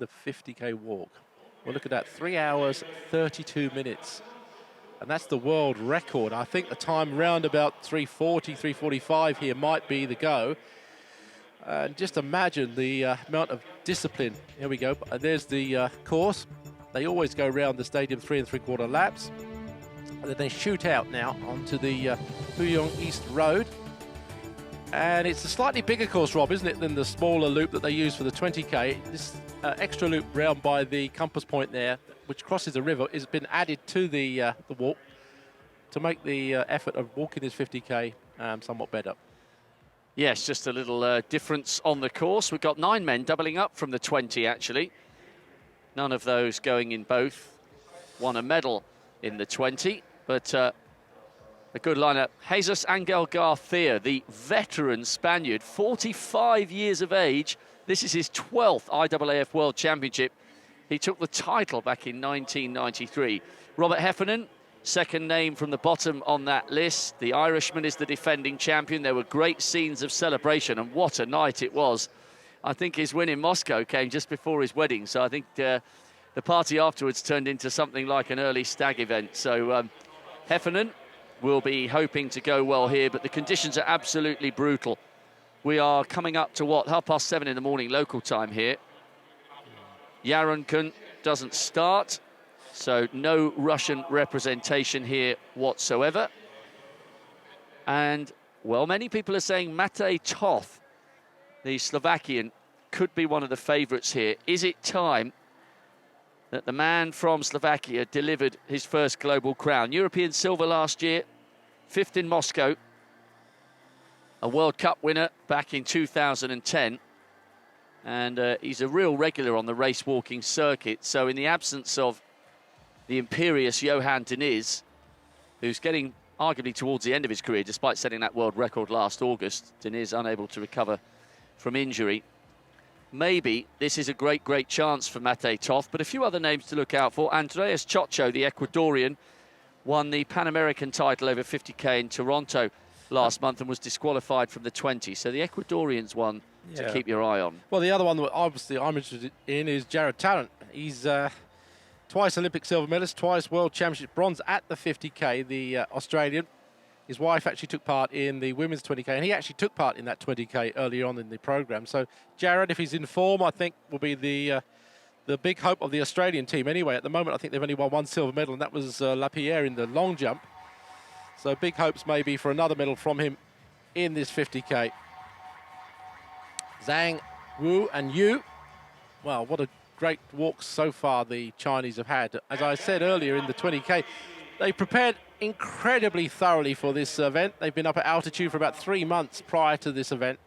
the 50K walk. Well, look at that, 3 hours, 32 minutes. And that's the world record. I think the time round about 3:40, 3:45 here might be the go. And just imagine the amount of discipline. Here we go. There's the course. They always go around the stadium 3 3/4 laps. And then they shoot out now onto the Fuyong East Road. And it's a slightly bigger course, Rob, isn't it, than the smaller loop that they use for the 20K. This extra loop round by the compass point there, which crosses the river, has been added to the walk to make the effort of walking this 50K somewhat better. Yes, just a little difference on the course. We've got 9 men doubling up from the 20, actually. None of those going in both. Won a medal in the 20, but a good lineup. Jesus Angel Garcia, the veteran Spaniard, 45 years of age. This is his 12th IAAF World Championship. He took the title back in 1993. Robert Heffernan, second name from the bottom on that list. The Irishman is the defending champion. There were great scenes of celebration, and what a night it was. I think his win in Moscow came just before his wedding, so I think the party afterwards turned into something like an early stag event. So Heffernan will be hoping to go well here, but the conditions are absolutely brutal. We are coming up to, what, 7:30 in the morning local time here. Yarunkun doesn't start, so no Russian representation here whatsoever. And, well, many people are saying Matej Toth, the Slovakian, could be one of the favourites here. Is it time that the man from Slovakia delivered his first global crown? European silver last year, 5th in Moscow, a World Cup winner back in 2010. And he's a real regular on the race walking circuit. So in the absence of the imperious Johan Diniz, who's getting arguably towards the end of his career, despite setting that world record last August, Diniz unable to recover from injury. Maybe this is a great, great chance for Matej Toth, but a few other names to look out for. Andreas Chocho, the Ecuadorian, won the Pan American title over 50K in Toronto last month and was disqualified from the 20. So the Ecuadorian's one to keep your eye on. Well, the other one that obviously I'm interested in is Jared Tallent. He's twice Olympic silver medalist, twice World Championship bronze at the 50K, the Australian. His wife actually took part in the women's 20K, and he actually took part in that 20K earlier on in the program. So Jared, if he's in form, I think will be the big hope of the Australian team. Anyway, at the moment, I think they've only won 1 silver medal, and that was Lapierre in the long jump. So big hopes maybe for another medal from him in this 50K. Zhang, Wu and Yu. Well, what a great walk so far the Chinese have had. As I said earlier in the 20K, they prepared incredibly thoroughly for this event. They've been up at altitude for about 3 months prior to this event.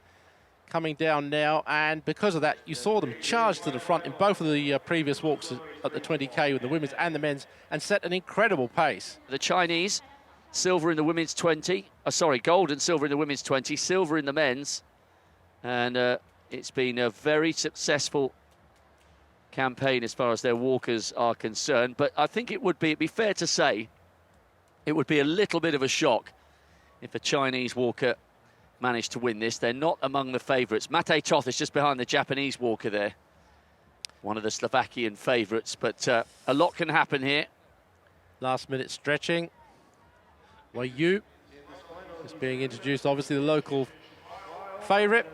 Coming down now, and because of that, you saw them charge to the front in both of the previous walks at the 20K with the women's and the men's, and set an incredible pace. The Chinese, silver in the women's 20. Gold and silver in the women's 20, silver in the men's. And it's been a very successful campaign as far as their walkers are concerned. But I think it'd be fair to say it would be a little bit of a shock if a Chinese walker managed to win this. They're not among the favourites. Matej Toth is just behind the Japanese walker there, one of the Slovakian favourites. But a lot can happen here. Last minute stretching. Wei Yu is being introduced, obviously the local favourite.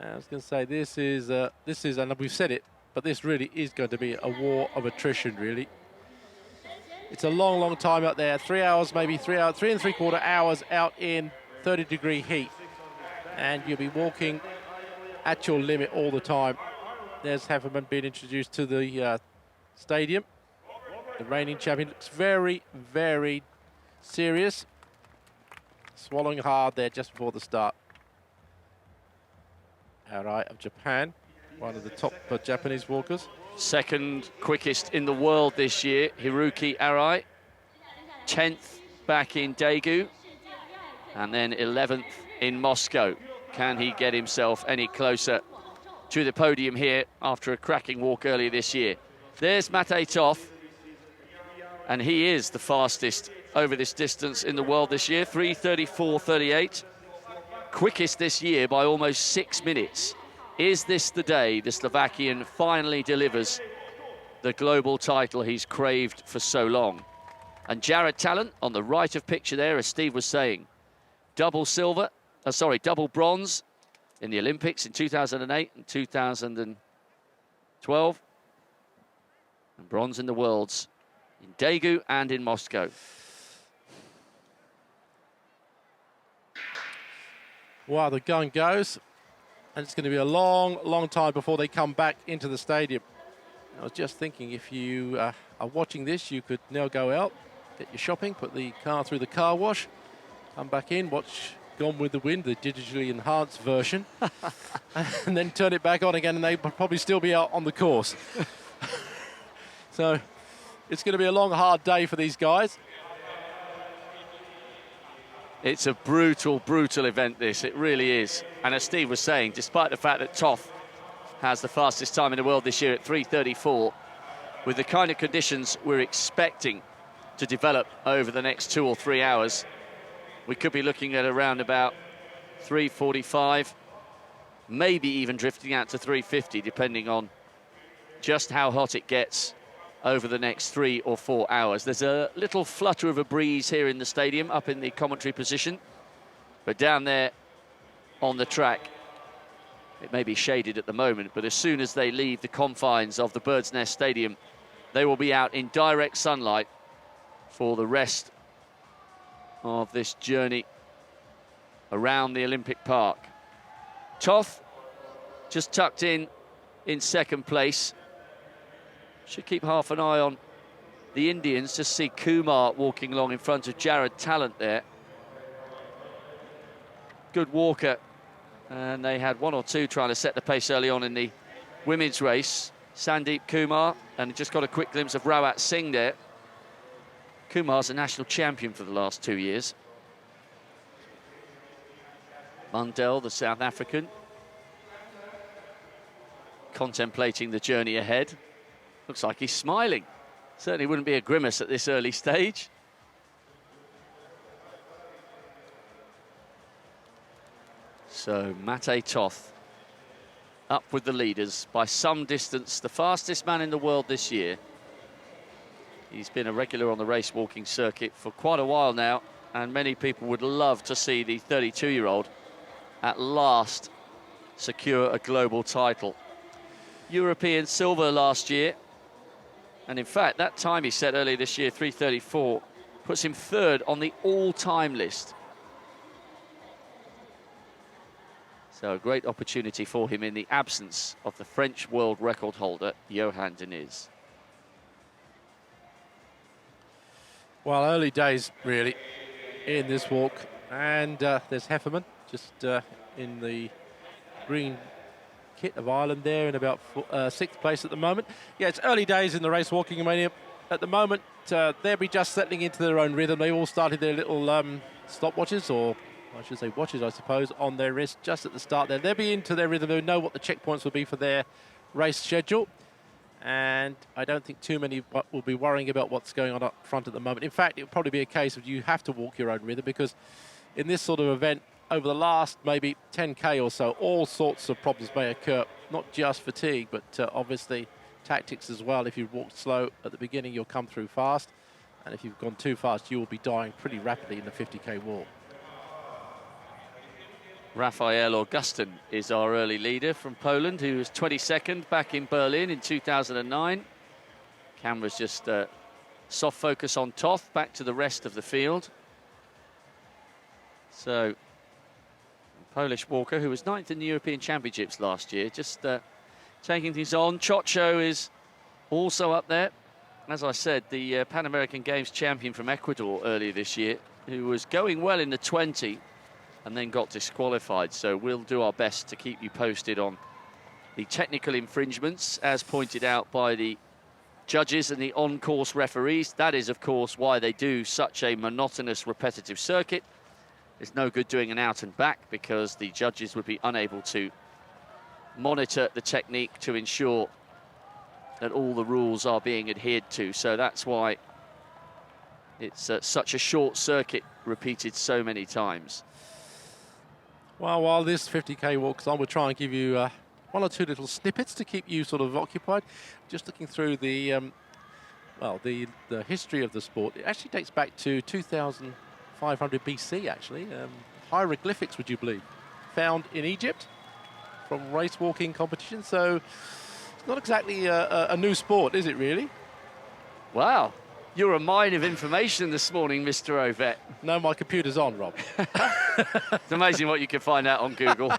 I was going to say this is, and we've said it, but this really is going to be a war of attrition, really. It's a long, long time out there. 3 hours, maybe 3 hours, 3 3/4 hours out in 30-degree heat. And you'll be walking at your limit all the time. There's Heffernan being introduced to the stadium. The reigning champion looks very, very serious. Swallowing hard there just before the start. Arai of Japan, one of the top Japanese walkers. Second quickest in the world this year, Hiroki Arai. 10th back in Daegu, and then 11th in Moscow. Can he get himself any closer to the podium here after a cracking walk earlier this year? There's Matej Toth, and he is the fastest over this distance in the world this year, 3:34.38. Quickest this year by almost 6 minutes Is this the day the Slovakian finally delivers the global title he's craved for so long? And Jared Tallent on the right of picture there, as Steve was saying, double bronze in the Olympics in 2008 and 2012, and bronze in the Worlds in Daegu and in Moscow. Wow, the gun goes, and it's going to be a long, long time before they come back into the stadium. I was just thinking, if you are watching this, you could now go out, get your shopping, put the car through the car wash, come back in, watch Gone with the Wind, the digitally enhanced version, and then turn it back on again, and they will probably still be out on the course. So it's going to be a long, hard day for these guys. It's a brutal, brutal event, this. It really is. And as Steve was saying, despite the fact that Toth has the fastest time in the world this year at 3:34, with the kind of conditions we're expecting to develop over the next 2 or 3 hours, we could be looking at around about 3:45, maybe even drifting out to 3:50, depending on just how hot it gets over the next 3 or 4 hours. There's a little flutter of a breeze here in the stadium, up in the commentary position, but down there on the track, it may be shaded at the moment, but as soon as they leave the confines of the Bird's Nest Stadium, they will be out in direct sunlight for the rest of this journey around the Olympic Park. Toth just tucked in second place. Should keep half an eye on the Indians. Just see Kumar walking along in front of Jared Tallent there. Good walker. And they had 1 or 2 trying to set the pace early on in the women's race. Sandeep Kumar, and just got a quick glimpse of Rawat Singh there. Kumar's a national champion for the last 2 years. Mundell, the South African, contemplating the journey ahead. Looks like he's smiling. Certainly wouldn't be a grimace at this early stage. So Mate Toth up with the leaders by some distance, the fastest man in the world this year. He's been a regular on the race walking circuit for quite a while now, and many people would love to see the 32-year-old at last secure a global title. European silver last year, and in fact that time he set earlier this year, 3:34, puts him 3rd on the all-time list. So a great opportunity for him in the absence of the French world record holder, Johan Diniz. Well, early days, really, in this walk. And there's Hefferman, just in the green kit of Ireland there, in about 6th place at the moment. Yeah, it's early days in the race walking mania. At the moment, they'll be just settling into their own rhythm. They all started their little stopwatches, or I should say watches, I suppose, on their wrist just at the start there. They'll be into their rhythm. They'll know what the checkpoints will be for their race schedule. And I don't think too many will be worrying about what's going on up front at the moment. In fact, it'll probably be a case of you have to walk your own rhythm, because in this sort of event, over the last maybe 10K or so, all sorts of problems may occur, not just fatigue, but obviously tactics as well. If you walk slow at the beginning, you'll come through fast. And if you've gone too fast, you will be dying pretty rapidly in the 50K walk. Rafael Augustin is our early leader from Poland, who was 22nd back in Berlin in 2009. Camera's just soft focus on Toth, back to the rest of the field. So, Polish walker, who was 9th in the European Championships last year, just taking things on. Chocho is also up there. As I said, the Pan American Games champion from Ecuador earlier this year, who was going well in the 20 and then got disqualified. So we'll do our best to keep you posted on the technical infringements, as pointed out by the judges and the on-course referees. That is, of course, why they do such a monotonous, repetitive circuit. It's no good doing an out and back, because the judges would be unable to monitor the technique to ensure that all the rules are being adhered to. So that's why it's such a short circuit, repeated so many times. Well, while this 50K walks on, we'll try and give you one or two little snippets to keep you sort of occupied. Just looking through the the history of the sport. It actually dates back to 2500 BC, actually. Hieroglyphics, would you believe, found in Egypt from race walking competition. So it's not exactly a new sport, is it really? Wow, you're a mine of information this morning, Mr. Ovett. No, my computer's on, Rob. It's amazing what you can find out on Google.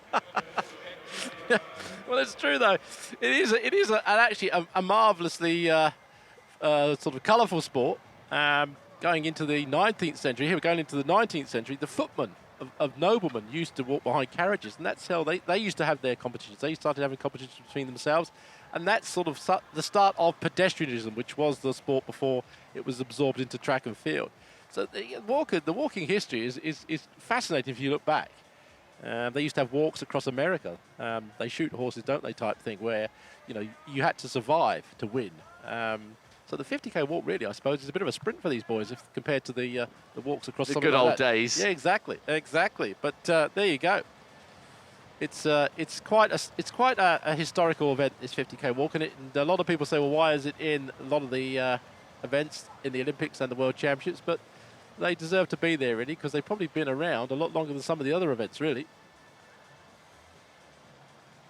Well, it's true though. It is actually a marvellously sort of colourful sport. Going into the 19th century, here we're going into the 19th century. The footmen of noblemen used to walk behind carriages, and that's how they used to have their competitions. They started having competitions between themselves, and that's sort of the start of pedestrianism, which was the sport before it was absorbed into track and field. So the walking history is fascinating if you look back. They used to have walks across America. They shoot horses, don't they, type thing, where you had to survive to win. So the 50k walk, really, I suppose, is a bit of a sprint for these boys if compared to the walks across the some good like old that. days. Yeah, exactly. But there you go. It's quite a historical event, this 50k walk, and a lot of people say, well, why is it in a lot of the events in the Olympics and the World Championships? But they deserve to be there, really, because they've probably been around a lot longer than some of the other events, really.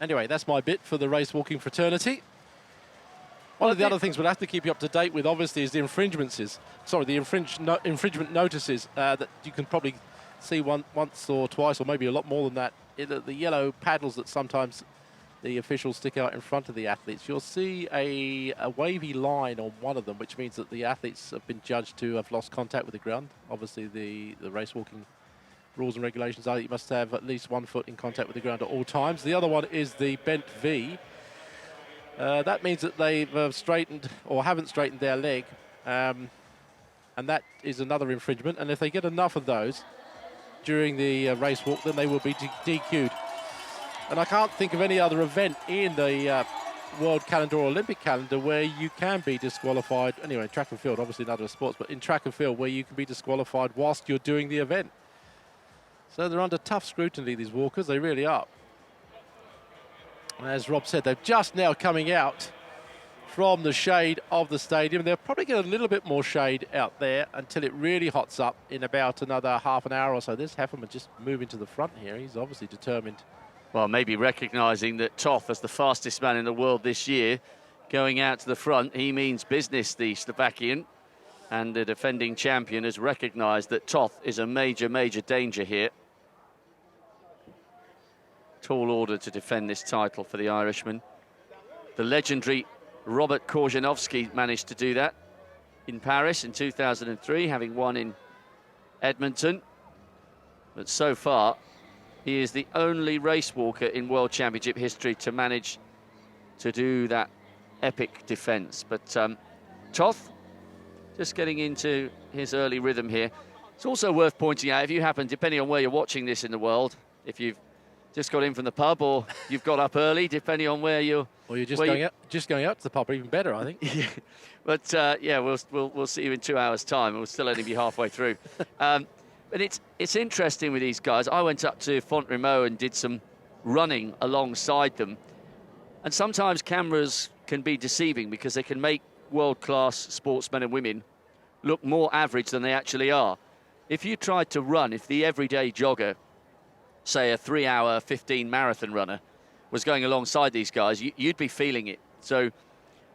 Anyway, that's my bit for the race walking fraternity. One of the other things we'll have to keep you up to date with, obviously, is the infringement notices that you can probably see once or twice, or maybe a lot more than that. The yellow paddles that sometimes the officials stick out in front of the athletes. You'll see a wavy line on one of them, which means that the athletes have been judged to have lost contact with the ground. Obviously, the race walking rules and regulations are that you must have at least 1 foot in contact with the ground at all times. The other one is the bent V. That means that they've straightened or haven't straightened their leg, and that is another infringement. And if they get enough of those during the race walk, then they will be DQ'd. And I can't think of any other event in the world calendar or Olympic calendar where you can be disqualified. Anyway, track and field, obviously in other sports, but in track and field where you can be disqualified whilst you're doing the event. So they're under tough scrutiny, these walkers, they really are. As Rob said, they're just now coming out from the shade of the stadium. They'll probably get a little bit more shade out there until it really hots up in about another half an hour or so. This Hefferman just moving to the front here. He's obviously determined. Well, maybe recognising that Toth, as the fastest man in the world this year, going out to the front, he means business, the Slovakian. And the defending champion has recognised that Toth is a major, major danger here. Tall order to defend this title for the Irishman. The legendary Robert Korzenowski managed to do that in Paris in 2003, having won in Edmonton. But so far, he is the only race walker in World Championship history to manage to do that epic defence. But Toth, just getting into his early rhythm here. It's also worth pointing out, if you happen, depending on where you're watching this in the world, if you've just got in from the pub, or you've got up early, depending on where you're. Or you're just going out to the pub, even better, I think. Yeah. But yeah, we'll see you in 2 hours' time. We'll still only be halfway through. But it's interesting with these guys. I went up to Font-Romeu and did some running alongside them, and sometimes cameras can be deceiving because they can make world-class sportsmen and women look more average than they actually are. If you tried to run, if the everyday jogger, say a 3-hour 15 marathon runner, was going alongside these guys, you'd be feeling it. So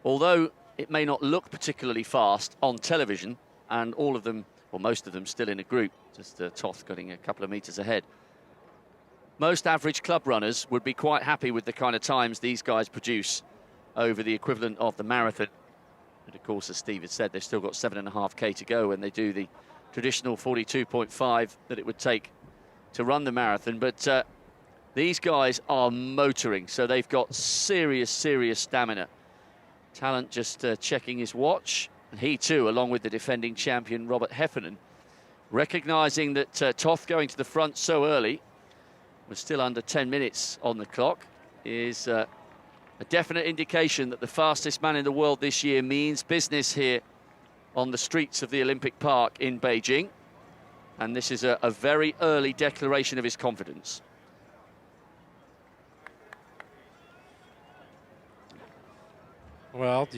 although it may not look particularly fast on television, and all of them, or most of them, still in a group, just Toth getting a couple of metres ahead, most average club runners would be quite happy with the kind of times these guys produce over the equivalent of the marathon. And of course, as Steve had said, they've still got 7.5k to go when they do the traditional 42.5 that it would take to run the marathon. But these guys are motoring, so they've got serious stamina. Tallent just checking his watch, and he too, along with the defending champion Robert Heffernan, recognising that Toth going to the front so early, with still under 10 minutes on the clock, is a definite indication that the fastest man in the world this year means business here on the streets of the Olympic Park in Beijing. And this is a very early declaration of his confidence. Well,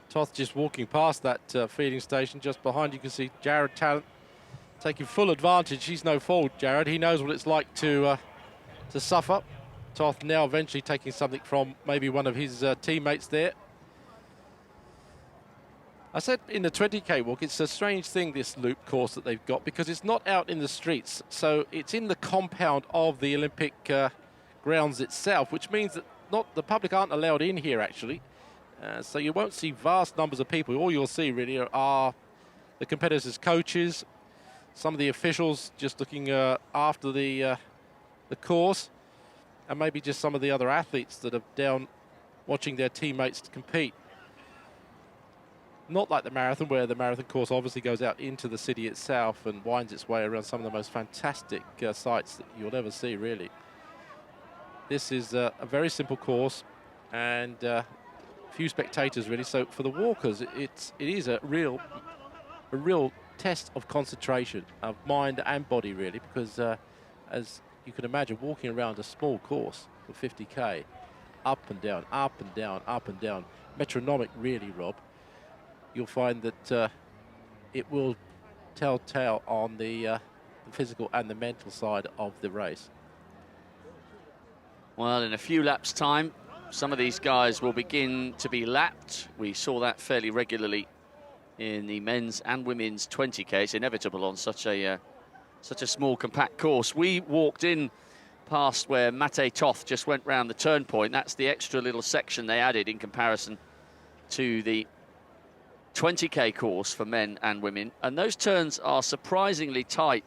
Toth just walking past that feeding station. Just behind you can see Jared Tallent taking full advantage. He's no fool, Jared. He knows what it's like to suffer. Toth now eventually taking something from maybe one of his teammates there. I said in the 20k walk, it's a strange thing, this loop course that they've got, because it's not out in the streets. So it's in the compound of the Olympic grounds itself, which means that the public aren't allowed in here, actually. So you won't see vast numbers of people. All you'll see really are the competitors' coaches, some of the officials just looking after the course, and maybe just some of the other athletes that are down watching their teammates compete. Not like the marathon, where the marathon course obviously goes out into the city itself and winds its way around some of the most fantastic sights that you'll ever see, really. This is a very simple course and few spectators, really. So for the walkers, it is a real test of concentration of mind and body, really, because as you can imagine, walking around a small course for 50k, up and down, up and down, up and down, metronomic, really, Rob. You'll find that it will tell on the physical and the mental side of the race. Well, in a few laps' time, some of these guys will begin to be lapped. We saw that fairly regularly in the men's and women's 20k. It's inevitable on such a small, compact course. We walked in past where Toth just went round the turn point. That's the extra little section they added in comparison to the 20k course for men and women, and those turns are surprisingly tight.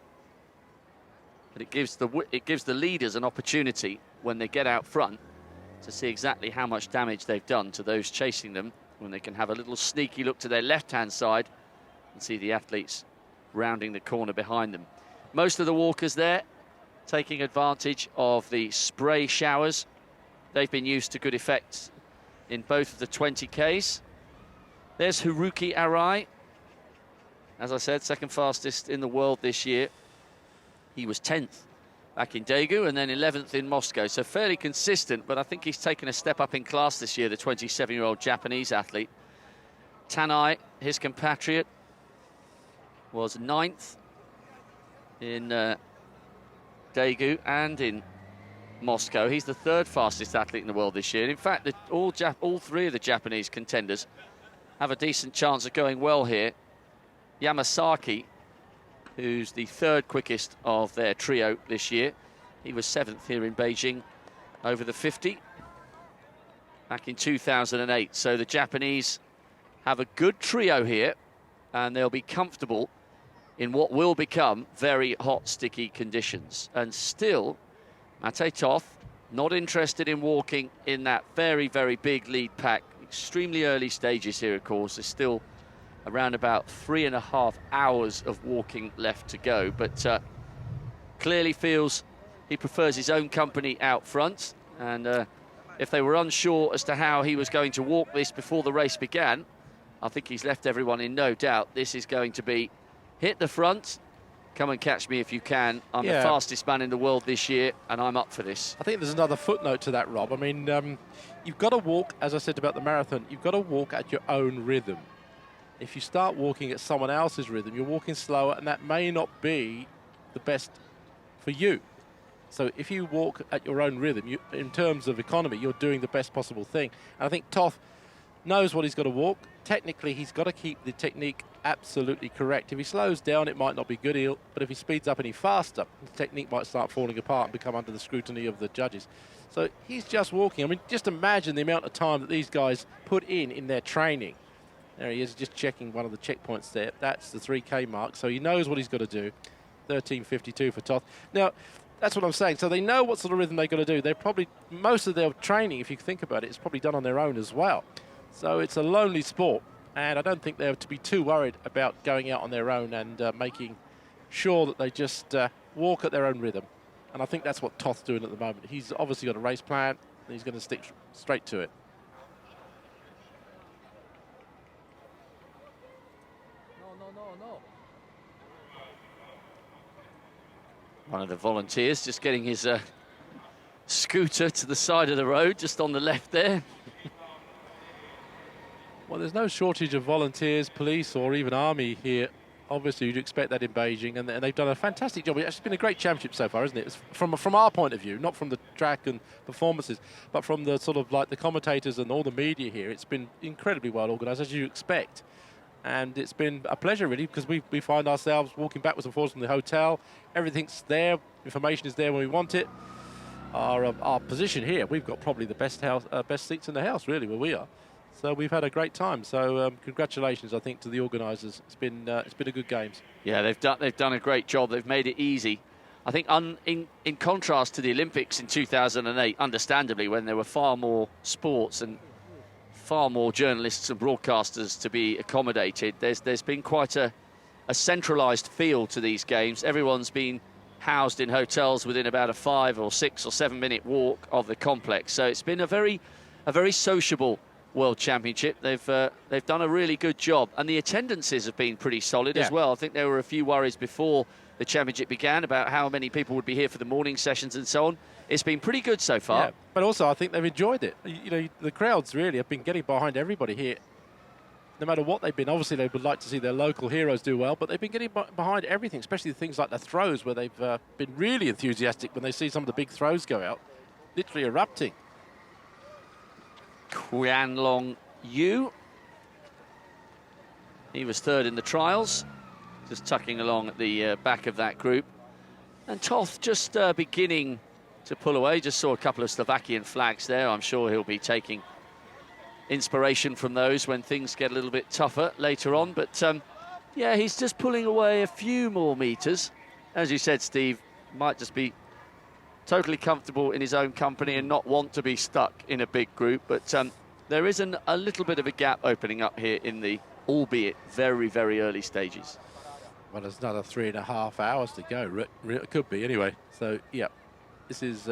But it gives the leaders an opportunity when they get out front to see exactly how much damage they've done to those chasing them, when they can have a little sneaky look to their left-hand side and see the athletes rounding the corner behind them. Most of the walkers there taking advantage of the spray showers. They've been used to good effect in both of the 20Ks. There's Haruki Arai. As I said, second fastest in the world this year. He was 10th back in Daegu and then 11th in Moscow. So fairly consistent, but I think he's taken a step up in class this year, the 27-year-old Japanese athlete. Tanai, his compatriot, was 9th in Daegu and in Moscow. He's the third fastest athlete in the world this year. In fact, all three of the Japanese contenders have a decent chance of going well here. Yamasaki, who's the third quickest of their trio this year. He was 7th here in Beijing over the 50 back in 2008. So the Japanese have a good trio here, and they'll be comfortable in what will become very hot, sticky conditions. And still, Toth not interested in walking in that very, very big lead pack. Extremely early stages here, of course. There's still around about 3.5 hours of walking left to go, but clearly feels he prefers his own company out front. And if they were unsure as to how he was going to walk this before the race began, I think he's left everyone in no doubt. This is going to be hit the front, come and catch me if you can. I'm the fastest man in the world this year, and I'm up for this. I think there's another footnote to that, Rob. I mean, you've got to walk, as I said about the marathon, you've got to walk at your own rhythm. If you start walking at someone else's rhythm, you're walking slower, and that may not be the best for you. So if you walk at your own rhythm, in terms of economy, you're doing the best possible thing. And I think Toth knows what he's got to walk. Technically, he's got to keep the technique absolutely correct. If he slows down, it might not be good, but if he speeds up any faster, the technique might start falling apart and become under the scrutiny of the judges. So he's just walking. I mean, just imagine the amount of time that these guys put in their training. There he is, just checking one of the checkpoints there. That's the 3K mark, so he knows what he's got to do. 13:52 for Toth. Now, that's what I'm saying. So they know what sort of rhythm they've got to do. They're probably, most of their training, if you think about it, is probably done on their own as well. So it's a lonely sport, and I don't think they're to be too worried about going out on their own and making sure that they just walk at their own rhythm. And I think that's what Toth's doing at the moment. He's obviously got a race plan, and he's going to stick straight to it. No. One of the volunteers just getting his scooter to the side of the road, just on the left there. Well, there's no shortage of volunteers, police, or even army here. Obviously, you'd expect that in Beijing, and they've done a fantastic job. It's been a great championship so far, isn't it? It's from our point of view, not from the track and performances, but from the sort of like the commentators and all the media here. It's been incredibly well organised, as you expect. And it's been a pleasure, really, because we find ourselves walking backwards and forwards from the hotel. Everything's there. Information is there when we want it. Our position here, we've got probably the best seats in the house, really, where we are. So we've had a great time. So congratulations, I think, to the organisers. It's been a good games. Yeah, they've done a great job. They've made it easy. I think in contrast to the Olympics in 2008, understandably, when there were far more sports and far more journalists and broadcasters to be accommodated, there's been quite a centralised feel to these games. Everyone's been housed in hotels within about a 5 or 6 or 7 minute walk of the complex. So it's been a very sociable World Championship. They've done a really good job, and the attendances have been pretty solid as well. I think there were a few worries before the championship began about how many people would be here for the morning sessions and so on. It's been pretty good so far. Yeah, but also I think they've enjoyed it. You know, the crowds really have been getting behind everybody here. No matter what they've been, obviously they would like to see their local heroes do well, but they've been getting behind everything, especially things like the throws, where they've been really enthusiastic when they see some of the big throws go out, literally erupting. Qianlong Yu. He was third in the trials, just tucking along at the back of that group. And Toth just beginning to pull away. Just saw a couple of Slovakian flags there. I'm sure he'll be taking inspiration from those when things get a little bit tougher later on. But yeah, he's just pulling away a few more meters. As you said, Steve, might just be totally comfortable in his own company and not want to be stuck in a big group. But there is a little bit of a gap opening up here in the, albeit very, very early stages. Well, there's another 3.5 hours to go. It could be anyway. So, yeah, this is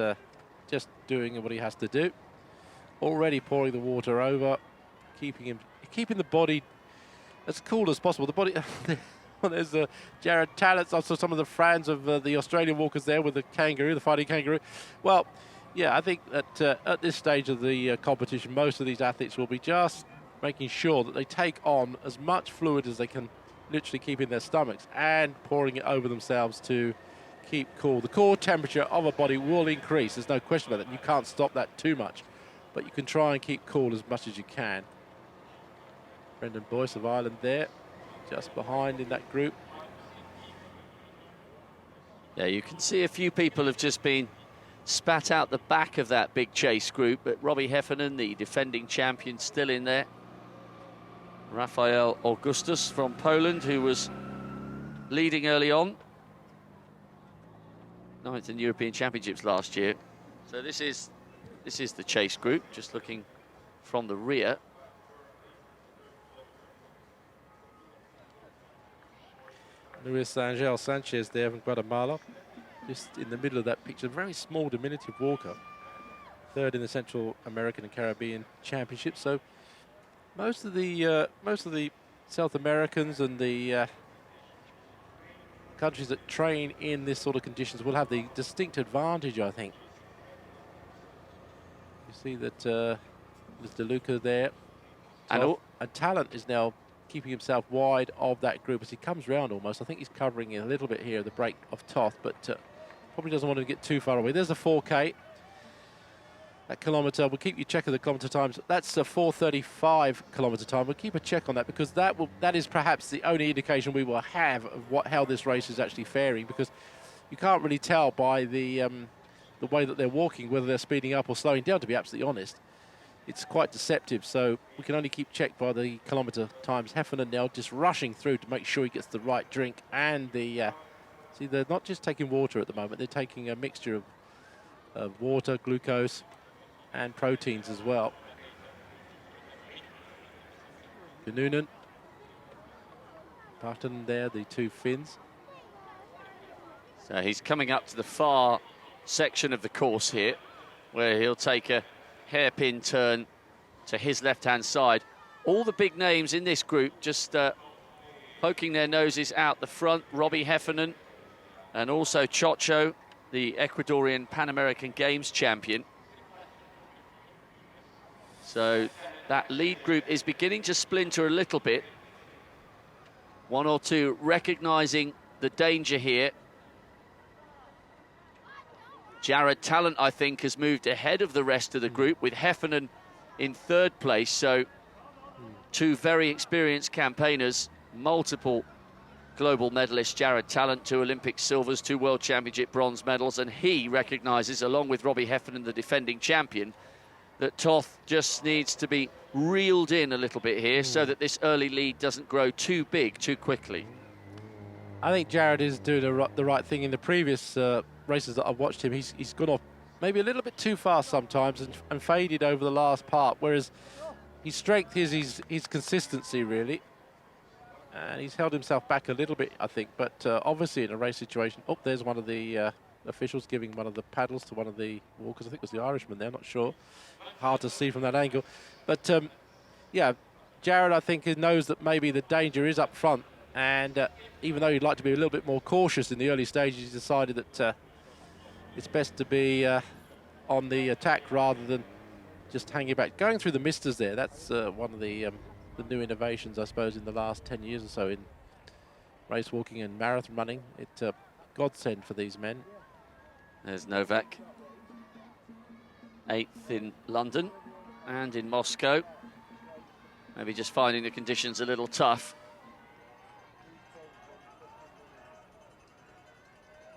just doing what he has to do. Already pouring the water over, keeping the body as cool as possible. The body. Well, there's Jared Tallent, also some of the fans of the Australian walkers there with the kangaroo, the fighting kangaroo. Well, yeah, I think that at this stage of the competition, most of these athletes will be just making sure that they take on as much fluid as they can literally keep in their stomachs and pouring it over themselves to keep cool. The core temperature of a body will increase, there's no question about it. You can't stop that too much, but you can try and keep cool as much as you can. Brendan Boyce of Ireland there, just behind in that group. Yeah, you can see a few people have just been spat out the back of that big chase group, but Robbie Heffernan, the defending champion, still in there. Rafael Augustus from Poland, who was leading early on. 9th in European Championships last year. So this is the chase group, just looking from the rear. Luis Angel Sanchez there from Guatemala, just in the middle of that picture. Very small, diminutive walker. Third in the Central American and Caribbean Championship. So most of the South Americans and the countries that train in this sort of conditions will have the distinct advantage, I think. You see that there's DeLuca there. And Tallent is now keeping himself wide of that group as he comes round almost. I think he's covering a little bit here, the break of Toth, but probably doesn't want to get too far away. There's a 4K. That kilometre, we'll keep you check of the kilometre times. That's a 4:35 kilometre time. We'll keep a check on that because that is perhaps the only indication we will have of how this race is actually faring, because you can't really tell by the way that they're walking whether they're speeding up or slowing down, to be absolutely honest. It's quite deceptive, so we can only keep check by the kilometre times. Heffernan now just rushing through to make sure he gets the right drink, and see, they're not just taking water at the moment, they're taking a mixture of water, glucose, and proteins as well. Noonan, Button there, the two Finns. So he's coming up to the far section of the course here, where he'll take a hairpin turn to his left-hand side. All the big names in this group just poking their noses out the front. Robbie Heffernan and also Chocho, the Ecuadorian Pan American Games champion. So that lead group is beginning to splinter a little bit. One or two recognising the danger here. Jared Tallent, I think, has moved ahead of the rest of the group with Heffernan in third place. So two very experienced campaigners, multiple global medalists. Jared Tallent, 2 Olympic silvers, 2 World Championship bronze medals, and he recognises, along with Robbie Heffernan, the defending champion, that Toth just needs to be reeled in a little bit here so that this early lead doesn't grow too big too quickly. I think Jared is doing the right thing. In the previous races that I've watched him, he's gone off maybe a little bit too fast sometimes and faded over the last part, whereas his strength is his consistency, really. And he's held himself back a little bit, I think. But obviously in a race situation... Oh, there's one of the officials giving one of the paddles to one of the walkers. I think it was the Irishman there, not sure. Hard to see from that angle. But, yeah, Jared, I think, knows that maybe the danger is up front. And even though he'd like to be a little bit more cautious in the early stages, he's decided that it's best to be on the attack rather than just hanging back. Going through the misters there, that's one of the new innovations, I suppose, in the last 10 years or so in race walking and marathon running. It's a godsend for these men. There's Novak, 8th in London and in Moscow. Maybe just finding the conditions a little tough.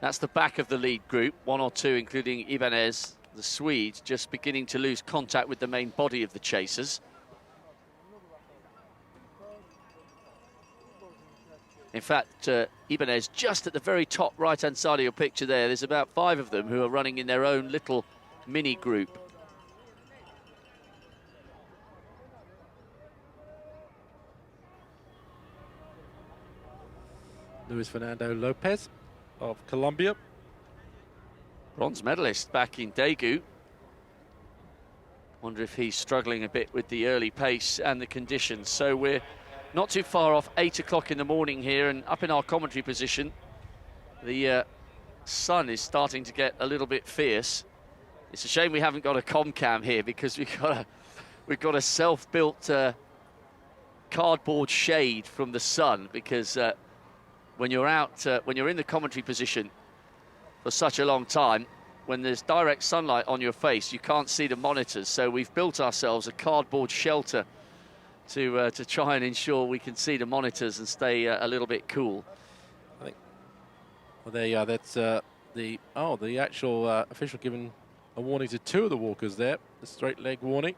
That's the back of the lead group, 1 or 2, including Ibanez, the Swede, just beginning to lose contact with the main body of the chasers. In fact, Ibanez just at the very top right-hand side of your picture there. There's about 5 of them who are running in their own little mini group. Luis Fernando Lopez of Colombia. Bronze medalist back in Daegu. Wonder if he's struggling a bit with the early pace and the conditions. So we're not too far off 8 o'clock in the morning here, and up in our commentary position, the sun is starting to get a little bit fierce. It's a shame we haven't got a comcam here, because we've got a self-built cardboard shade from the sun, because when you're out, when you're in the commentary position for such a long time, when there's direct sunlight on your face, you can't see the monitors. So we've built ourselves a cardboard shelter to try and ensure we can see the monitors and stay a little bit cool. I think. Well, there you are. That's the actual official giving a warning to 2 of the walkers there. The straight leg warning.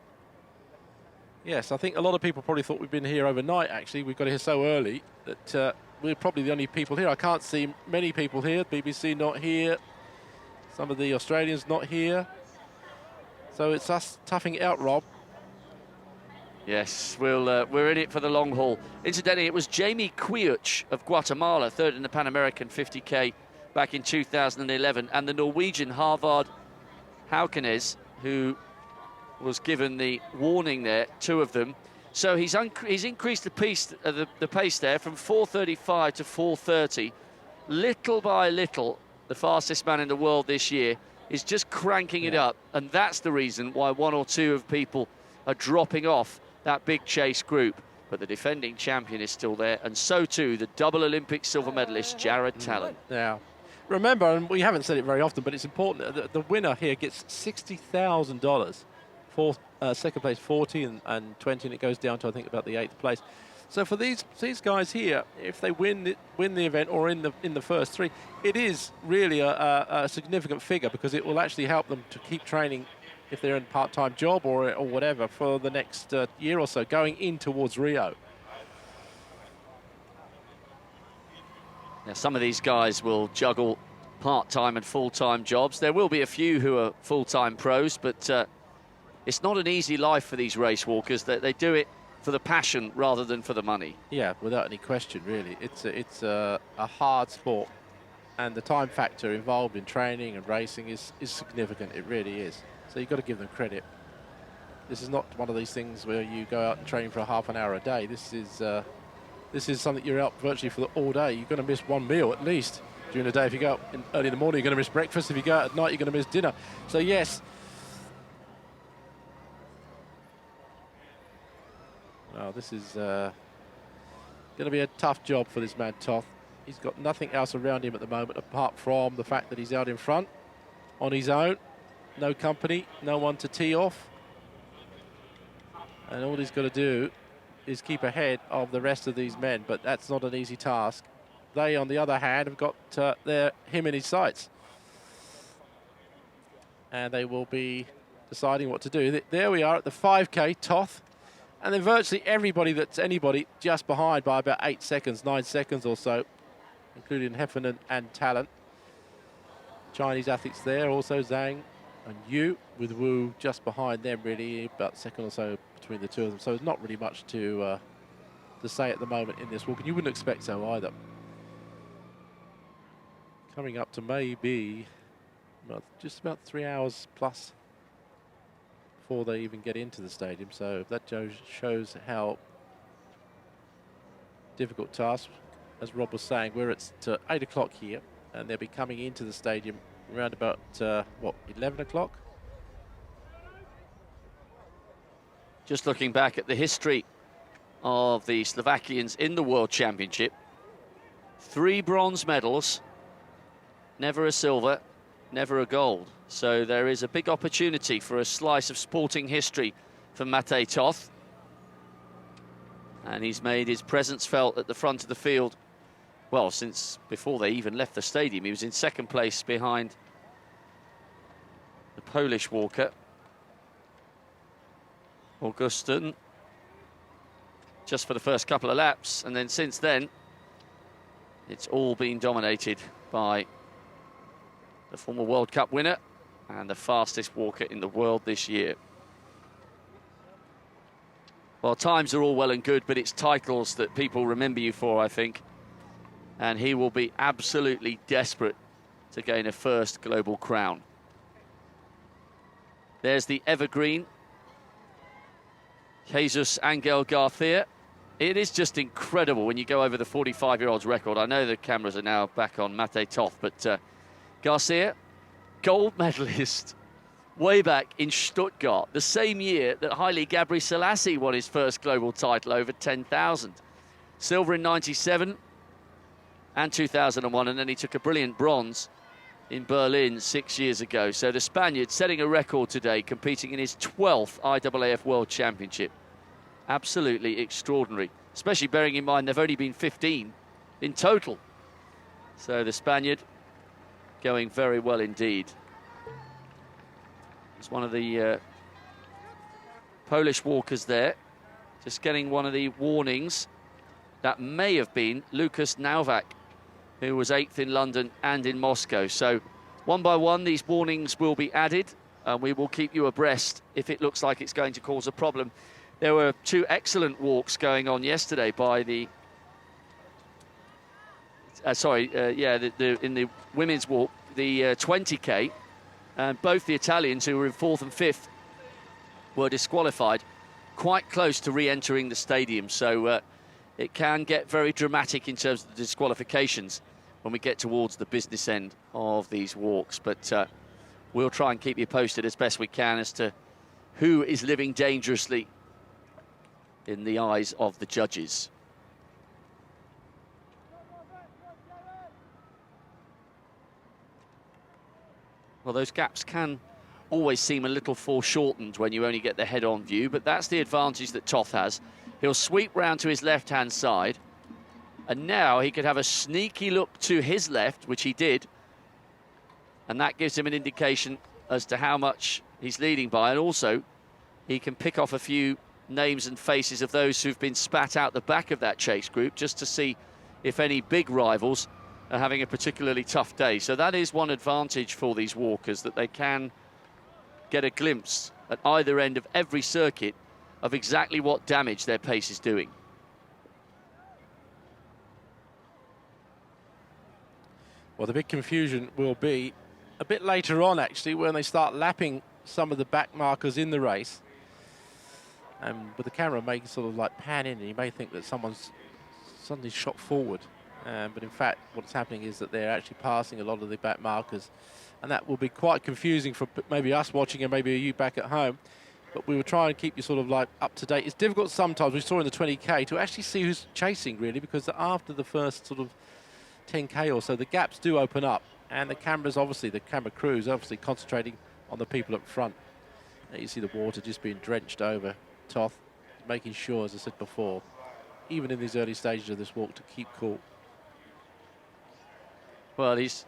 Yes, I think a lot of people probably thought we'd been here overnight. Actually, we've got here so early that we're probably the only people here. I can't see many people here. BBC not here. Some of the Australians not here. So it's us toughing it out, Rob. Yes, we're in it for the long haul. Incidentally, it was Jamie Quiuch of Guatemala, 3rd in the Pan American 50K back in 2011, and the Norwegian Harvard Haukenes, who was given the warning there, 2 of them. So he's increased the pace there from 4:35 to 4:30. Little by little, the fastest man in the world this year is just cranking it up, and that's the reason why 1 or 2 of people are dropping off that big chase group. But the defending champion is still there, and so too the double Olympic silver medalist Jared Tallent. Now, remember, and we haven't said it very often, but it's important that the winner here gets $60,000 for second place 40 and 20, and it goes down to, I think, about the 8th place. So for these guys here, if they win the event or in the first 3, it is really a significant figure, because it will actually help them to keep training if they're in a part-time job or whatever for the next year or so, going in towards Rio. Now, some of these guys will juggle part-time and full-time jobs. There will be a few who are full-time pros, but it's not an easy life for these race walkers. They do it for the passion rather than for the money. Yeah, without any question, really. It's a hard sport, and the time factor involved in training and racing is significant. It really is. So you've got to give them credit. This is not one of these things where you go out and train for a half an hour a day. This is something you're out virtually for all day. You're going to miss 1 meal at least during the day. If you go out early in the morning, you're going to miss breakfast. If you go out at night, you're going to miss dinner. So yes, Oh, this is going to be a tough job for this man, Toth. He's got nothing else around him at the moment apart from the fact that he's out in front on his own. No company, no one to tee off. And all he's got to do is keep ahead of the rest of these men, but that's not an easy task. They, on the other hand, have got him in his sights. And they will be deciding what to do. There we are at the 5K, Toth. And then virtually everybody that's anybody just behind by about 8 seconds, 9 seconds or so, including Heffernan and Tallent. Chinese athletes there, also Zhang and Yu, with Wu just behind them, really, about a second or so between the two of them. So there's not really much to say at the moment in this walk, and you wouldn't expect so either. Coming up to maybe just about 3 hours plus before they even get into the stadium. So that shows how difficult task. As Rob was saying, we're at 8 o'clock here, and they'll be coming into the stadium around about, 11 o'clock? Just looking back at the history of the Slovakians in the World Championship. 3 bronze medals, never a silver, never a gold. So there is a big opportunity for a slice of sporting history for Matej Toth. And he's made his presence felt at the front of the field, well, since before they even left the stadium. He was in second place behind the Polish walker, Augustin, just for the first couple of laps. And then since then, it's all been dominated by the former World Cup winner and the fastest walker in the world this year. Well, times are all well and good, but it's titles that people remember you for, I think. And he will be absolutely desperate to gain a first global crown. There's the evergreen, Jesus Angel Garcia. It is just incredible when you go over the 45-year-old's record. I know the cameras are now back on Matej Toth, but Garcia, gold medalist way back in Stuttgart, the same year that Haile Gebrselassie won his first global title over 10,000. Silver in 97 and 2001, and then he took a brilliant bronze in Berlin 6 years ago. So the Spaniard setting a record today, competing in his 12th IAAF World Championship. Absolutely extraordinary, especially bearing in mind they've only been 15 in total. So the Spaniard going very well indeed. It's one of the Polish walkers there, just getting one of the warnings. That may have been Lukas Nowak, who was 8th in London and in Moscow. So one by one, these warnings will be added, and we will keep you abreast if it looks like it's going to cause a problem. There were 2 excellent walks going on yesterday by the... in the women's walk, the 20K, and both the Italians, who were in 4th and 5th, were disqualified, quite close to re-entering the stadium. So it can get very dramatic in terms of the disqualifications when we get towards the business end of these walks. But we'll try and keep you posted as best we can as to who is living dangerously in the eyes of the judges. Well, those gaps can always seem a little foreshortened when you only get the head-on view, but that's the advantage that Toth has. He'll sweep round to his left-hand side, and now he could have a sneaky look to his left, which he did, and that gives him an indication as to how much he's leading by, and also he can pick off a few names and faces of those who've been spat out the back of that chase group just to see if any big rivals are having a particularly tough day. So that is one advantage for these walkers, that they can get a glimpse at either end of every circuit of exactly what damage their pace is doing. Well, the big confusion will be a bit later on, actually, when they start lapping some of the back markers in the race. And with the camera may sort of like pan in, and you may think that someone's suddenly shot forward. But in fact, what's happening is that they're actually passing a lot of the back markers. And that will be quite confusing for maybe us watching and maybe you back at home. but we were trying to keep you sort of like up to date. It's difficult sometimes, we saw in the 20K, to actually see who's chasing really, because after the first sort of 10K or so, the gaps do open up, and the cameras, obviously, the camera crews obviously concentrating on the people up front. Now you see the water just being drenched over Toth, making sure, as I said before, even in these early stages of this walk, to keep cool. Well, he's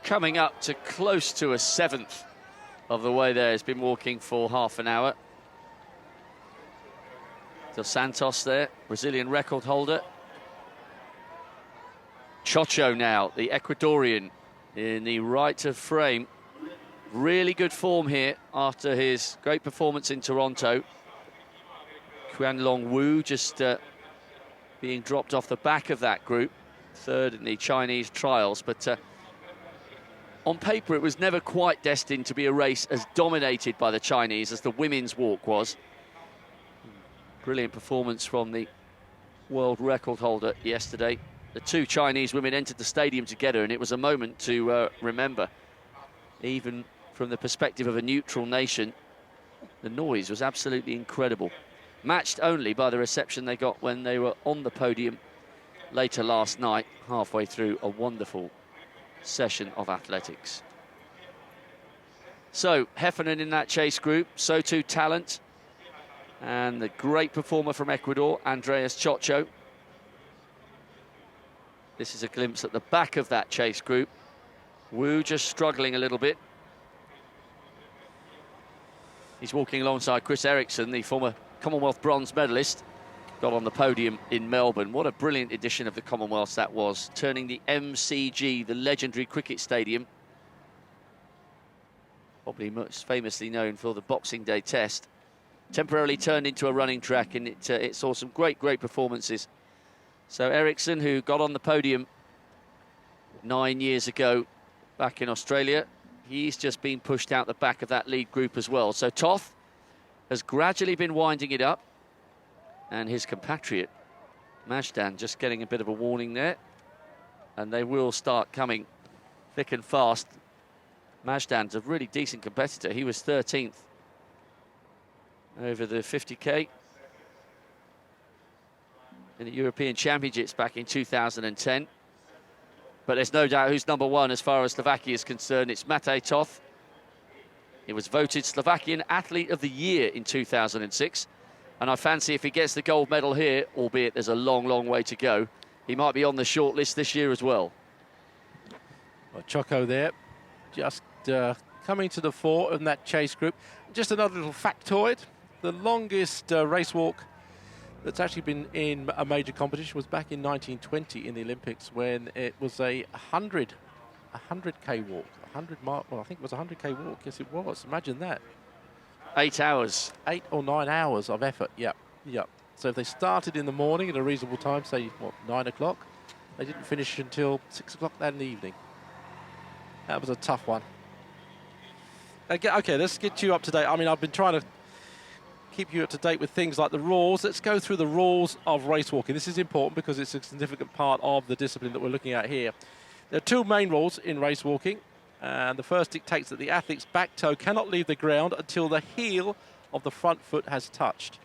coming up to close to a 7th of the way there. He's been walking for half an hour. Dos Santos there, Brazilian record holder. Chocho now, the Ecuadorian, in the right of frame. Really good form here after his great performance in Toronto. Qianlong Wu just being dropped off the back of that group, 3rd in the Chinese trials, but on paper it was never quite destined to be a race as dominated by the Chinese as the women's walk was. Brilliant performance from the world record holder yesterday. The 2 Chinese women entered the stadium together, and it was a moment to remember. Even from the perspective of a neutral nation, the noise was absolutely incredible. Matched only by the reception they got when they were on the podium later last night, halfway through a wonderful session of athletics. So, Heffernan in that chase group, so too Tallent, and the great performer from Ecuador, Andreas Chocho. This is a glimpse at the back of that chase group. Wu just struggling a little bit. He's walking alongside Chris Eriksson, the former Commonwealth bronze medalist. Got on the podium in Melbourne. What a brilliant edition of the Commonwealths that was, turning the MCG, the legendary cricket stadium, probably most famously known for the Boxing Day Test, temporarily turned into a running track, and it saw some great performances. So Eriksson, who got on the podium 9 years ago back in Australia, he's just been pushed out the back of that lead group as well. So Toth has gradually been winding it up, and his compatriot Majdan just getting a bit of a warning there, and they will start coming thick and fast. Majdan's a really decent competitor. He was 13th over the 50k in the European Championships back in 2010. But there's no doubt who's number 1 as far as Slovakia is concerned. It's Matej Toth. He was voted Slovakian Athlete of the Year in 2006. And I fancy if he gets the gold medal here, albeit there's a long way to go, he might be on the short list this year as well. Well, Choco there, just coming to the fore in that chase group. Just another little factoid. The longest race walk that's actually been in a major competition was back in 1920 in the Olympics, when it was a 100k walk, 100 mile. Well, I think it was a 100k walk. Yes, it was. Imagine that. 8 hours. 8 or 9 hours of effort. Yep. So if they started in the morning at a reasonable time, say what, 9 o'clock, they didn't finish until 6 o'clock that in the evening. That was a tough one. Okay, let's get you up to date. I mean, I've been trying to keep you up to date with things like the rules. Let's go through the rules of race walking. This is important because it's a significant part of the discipline that we're looking at here. There are 2 main rules in race walking, and the first dictates that the athlete's back toe cannot leave the ground until the heel of the front foot has touched.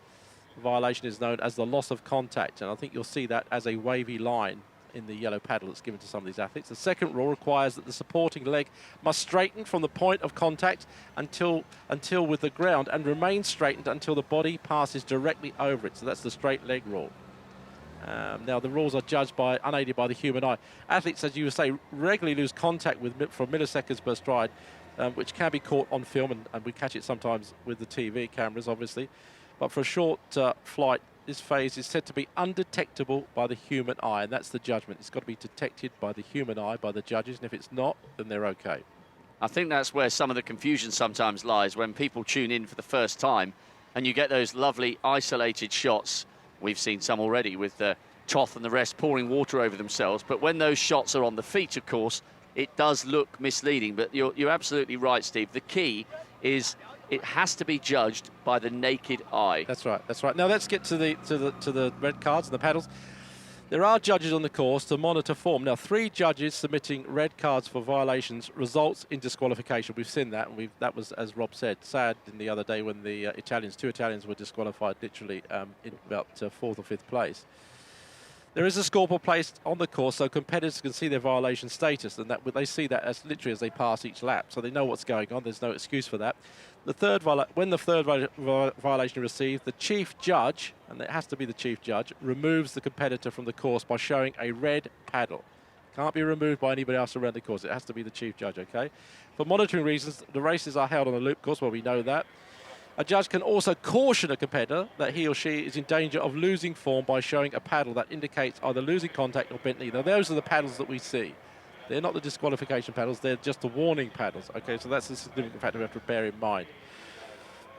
The violation is known as the loss of contact, and I think you'll see that as a wavy line in the yellow paddle that's given to some of these athletes. The second rule requires that the supporting leg must straighten from the point of contact until with the ground, and remain straightened until the body passes directly over it. So that's the straight leg rule. Now the rules are judged unaided by the human eye. Athletes, as you would say, regularly lose contact for milliseconds per stride, which can be caught on film, and we catch it sometimes with the TV cameras, obviously. But for a short flight, this phase is said to be undetectable by the human eye, and that's the judgment. It's got to be detected by the human eye, by the judges, and if it's not, then they're okay. I think that's where some of the confusion sometimes lies, when people tune in for the first time and you get those lovely isolated shots. We've seen some already with Toth and the rest pouring water over themselves, but when those shots are on the feet, of course, it does look misleading. But you're absolutely right, Steve. The key is it has to be judged by the naked eye. That's right. Now let's get to the red cards and the paddles. There are judges on the course to monitor form. Now, 3 judges submitting red cards for violations results in disqualification. We've seen that, and that was, as Rob said, sad in the other day when the two Italians were disqualified literally in about 4th or 5th place. There is a scoreboard placed on the course so competitors can see their violation status, and that they see that as literally as they pass each lap, so they know what's going on. There's no excuse for that. When the third violation is received, the chief judge, and it has to be the chief judge, removes the competitor from the course by showing a red paddle. Can't be removed by anybody else around the course. It has to be the chief judge, okay? For monitoring reasons, the races are held on a loop course, well, we know that. A judge can also caution a competitor that he or she is in danger of losing form by showing a paddle that indicates either losing contact or bent knee. Now, those are the paddles that we see. They're not the disqualification paddles, they're just the warning paddles. Okay, so that's a significant factor we have to bear in mind.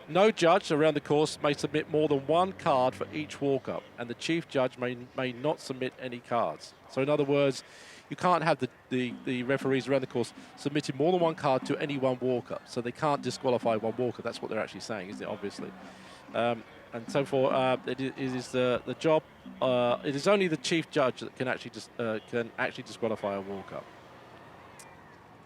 No judge around the course may submit more than 1 card for each walk-up, and the chief judge may not submit any cards. So in other words, you can't have the referees around the course submitting more than 1 card to any one walk-up. So they can't disqualify one walk-up. That's what they're actually saying, isn't it, obviously? And so for it is the job. It is only the chief judge that can actually disqualify a walk-up.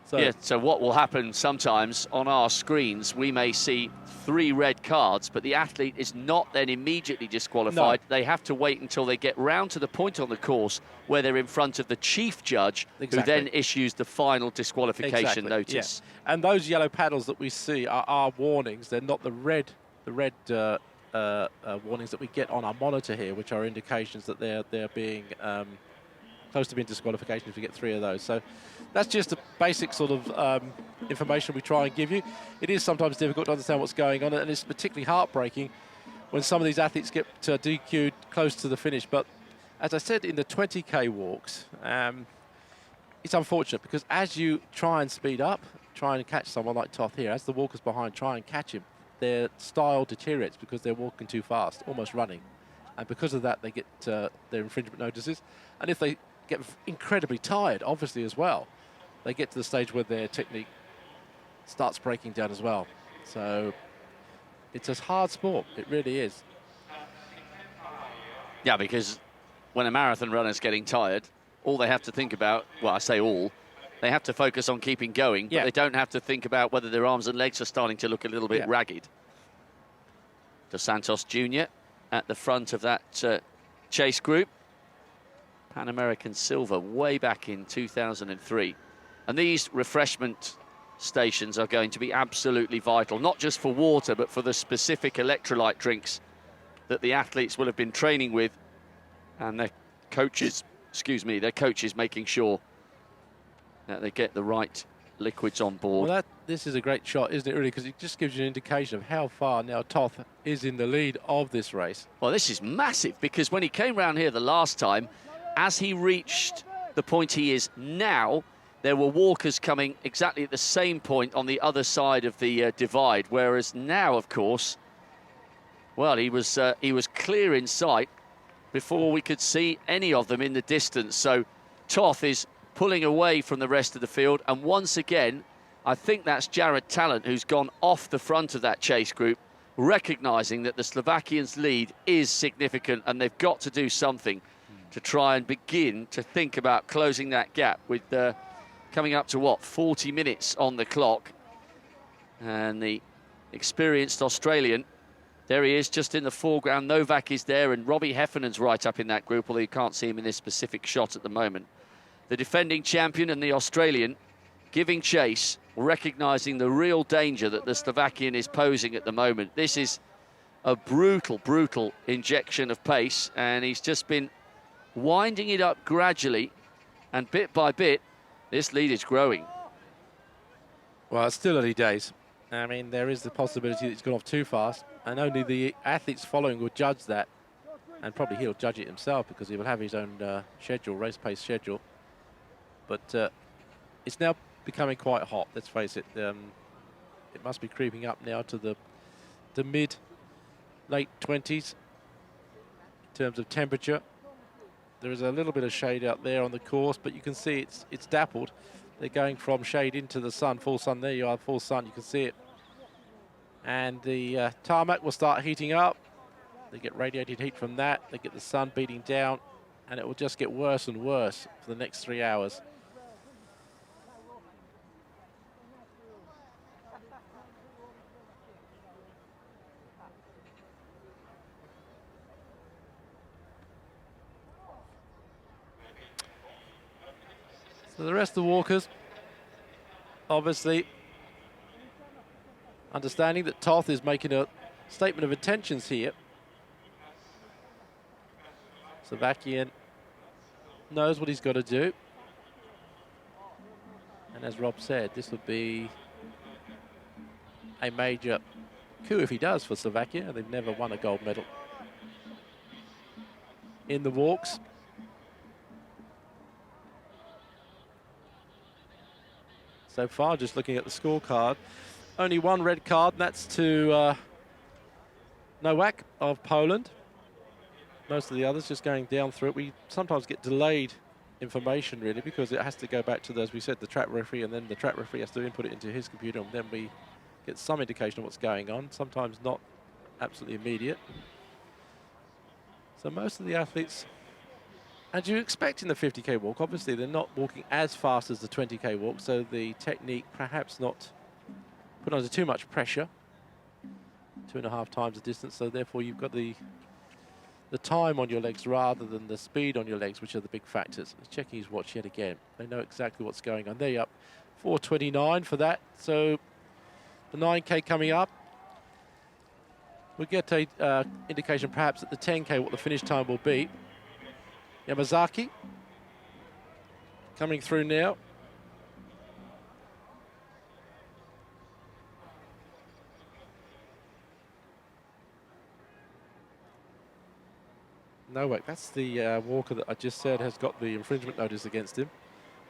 So, yeah, so what will happen sometimes on our screens, we may see 3 red cards, but the athlete is not then immediately disqualified. No. They have to wait until they get round to the point on the course where they're in front of the chief judge, who then issues the final disqualification notice. Yeah. And those yellow paddles that we see are warnings. They're not the red warnings that we get on our monitor here, which are indications that they're being close to being disqualification if you get 3 of those. So that's just the basic sort of information we try and give you. It is sometimes difficult to understand what's going on, and it's particularly heartbreaking when some of these athletes get DQ'd close to the finish. But as I said, in the 20K walks, it's unfortunate because as you try and speed up, try and catch someone like Toth here, as the walkers behind try and catch him, their style deteriorates because they're walking too fast, almost running. And because of that, they get their infringement notices. And if they get incredibly tired, obviously, as well, they get to the stage where their technique starts breaking down as well. So it's a hard sport. It really is. Yeah, because when a marathon runner's getting tired, all they have to think about, well, I say all, they have to focus on keeping going, but they don't have to think about whether their arms and legs are starting to look a little bit ragged. Dos Santos Jr. at the front of that chase group. Pan American silver way back in 2003. And these refreshment stations are going to be absolutely vital, not just for water, but for the specific electrolyte drinks that the athletes will have been training with, and their coaches, their coaches making sure that they get the right liquids on board. Well, this is a great shot, isn't it, really? Because it just gives you an indication of how far now Toth is in the lead of this race. Well, this is massive, because when he came round here the last time, as he reached the point he is now, there were walkers coming exactly at the same point on the other side of the divide, whereas now, of course, well, he was clear in sight before we could see any of them in the distance. So Toth is pulling away from the rest of the field, and once again, I think that's Jared Tallent who's gone off the front of that chase group, recognising that the Slovakians' lead is significant and they've got to do something to try and begin to think about closing that gap with coming up to, what, 40 minutes on the clock. And the experienced Australian, there he is, just in the foreground. Novak is there, and Robbie Heffernan's right up in that group, although you can't see him in this specific shot at the moment. The defending champion and the Australian giving chase, recognising the real danger that the Slovakian is posing at the moment. This is a brutal, brutal injection of pace, and he's just been winding it up gradually, and bit by bit, this lead is growing. Well, it's still early days. I mean, there is the possibility that it's gone off too fast, and only the athletes following will judge that, and probably he'll judge it himself because he will have his own schedule, race pace schedule. But it's now becoming quite hot, let's face it. It must be creeping up now to the mid-late 20s in terms of temperature. There is a little bit of shade out there on the course, but you can see it's dappled. They're going from shade into the sun, full sun. There you are, full sun, you can see it. And the tarmac will start heating up. They get radiated heat from that. They get the sun beating down. and it will just get worse and worse for the next 3 hours. So the rest of the walkers, obviously, understanding that Toth is making a statement of intentions here. Slovakian knows what he's got to do. And as Rob said, this would be a major coup if he does for Slovakia. They've never won a gold medal in the walks. So far, just looking at the scorecard, only one red card, and that's to Nowak of Poland. Most of the others just going down through it. We sometimes get delayed information, really, because it has to go back to, as we said, the track referee, and then the track referee has to input it into his computer, and then we get some indication of what's going on, sometimes not absolutely immediate. So most of the athletes, as you expect in the 50k walk, obviously they're not walking as fast as the 20k walk, so the technique perhaps not put under too much pressure. 2.5 times the distance, so therefore you've got the time on your legs rather than the speed on your legs, which are the big factors. He's checking his watch yet again. They know exactly what's going on. They're up 4:29 for that, so the 9k coming up. We'll get a indication perhaps at the 10k what the finish time will be. Yamazaki coming through now. Nowak, that's the walker that I just said has got the infringement notice against him,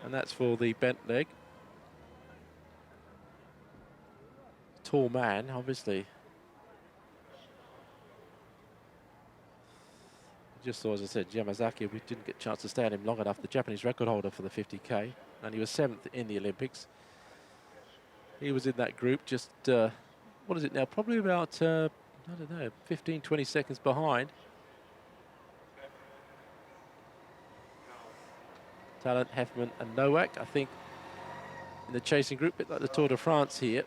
and that's for the bent leg. Tall man, obviously. Just saw, as I said, Yamazaki, we didn't get a chance to stay on him long enough, the Japanese record holder for the 50k, and he was 7th in the Olympics. He was in that group, just, what is it now, probably about, I don't know, 15, 20 seconds behind. Tallent, Heffman and Nowak, I think, in the chasing group, a bit like the Tour de France here.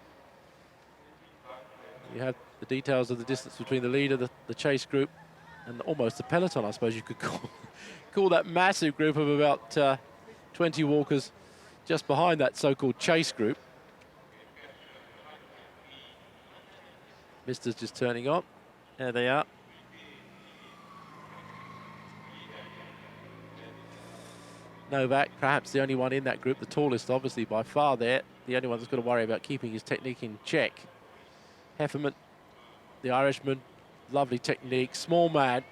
You have the details of the distance between the leader, the chase group, and almost the peloton, I suppose you could call that massive group of about 20 walkers just behind that so-called chase group. Mister's just turning on. There they are. Novak, perhaps the only one in that group, the tallest, obviously, by far there. The only one that's got to worry about keeping his technique in check. Hefferman, the Irishman, lovely technique. Small man,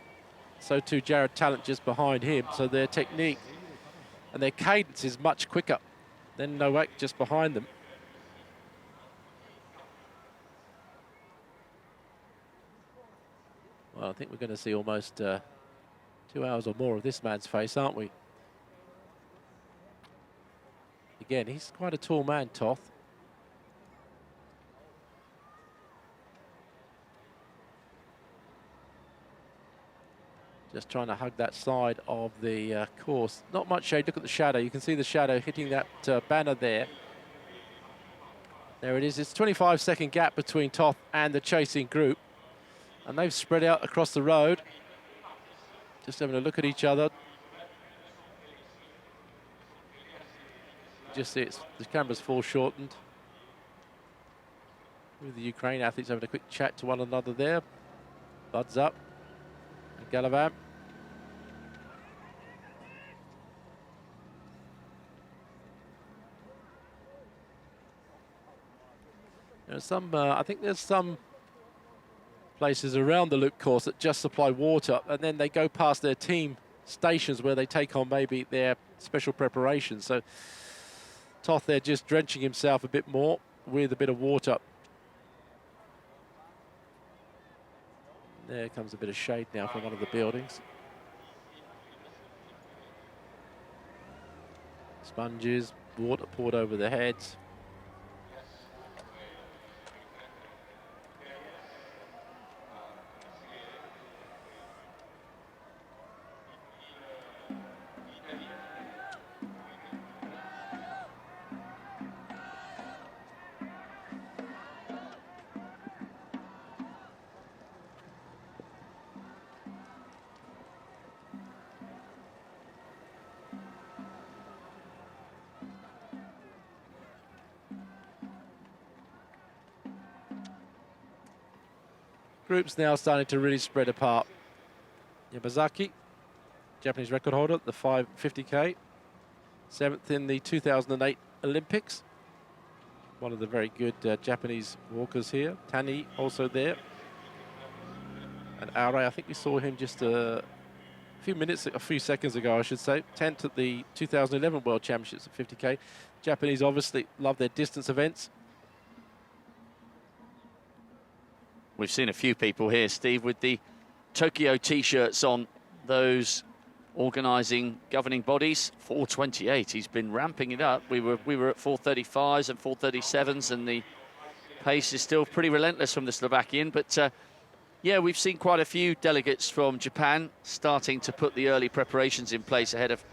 so too Jared Tallent just behind him. So their technique and their cadence is much quicker than Nowak just behind them. Well, I think we're going to see almost 2 hours or more of this man's face, aren't we? Again, he's quite a tall man, Toth. Just trying to hug that side of the course. Not much shade. Look at the shadow. You can see the shadow hitting that banner there. There it is. It's a 25-second gap between Toth and the chasing group. And they've spread out across the road. Just having a look at each other. Just see the camera's foreshortened. With the Ukraine athletes having a quick chat to one another there. Buds up. And Galavan. There's some, I think there's some places around the loop course that just supply water, and then they go past their team stations where they take on maybe their special preparations. So Toth there just drenching himself a bit more with a bit of water. There comes a bit of shade now from one of the buildings. Sponges, water poured over their heads. Group's now starting to really spread apart. Yamazaki, Japanese record holder, the 50K. 7th in the 2008 Olympics. One of the very good Japanese walkers here. Tani also there. And Aure, I think we saw him just a few seconds ago, I should say. 10th at the 2011 World Championships at 50K. Japanese obviously love their distance events. We've seen a few people here, Steve, with the Tokyo T-shirts on, those organising governing bodies. 4:28, he's been ramping it up. We were at 4:35s and 4:37s, and the pace is still pretty relentless from the Slovakian. But yeah, we've seen quite a few delegates from Japan starting to put the early preparations in place ahead of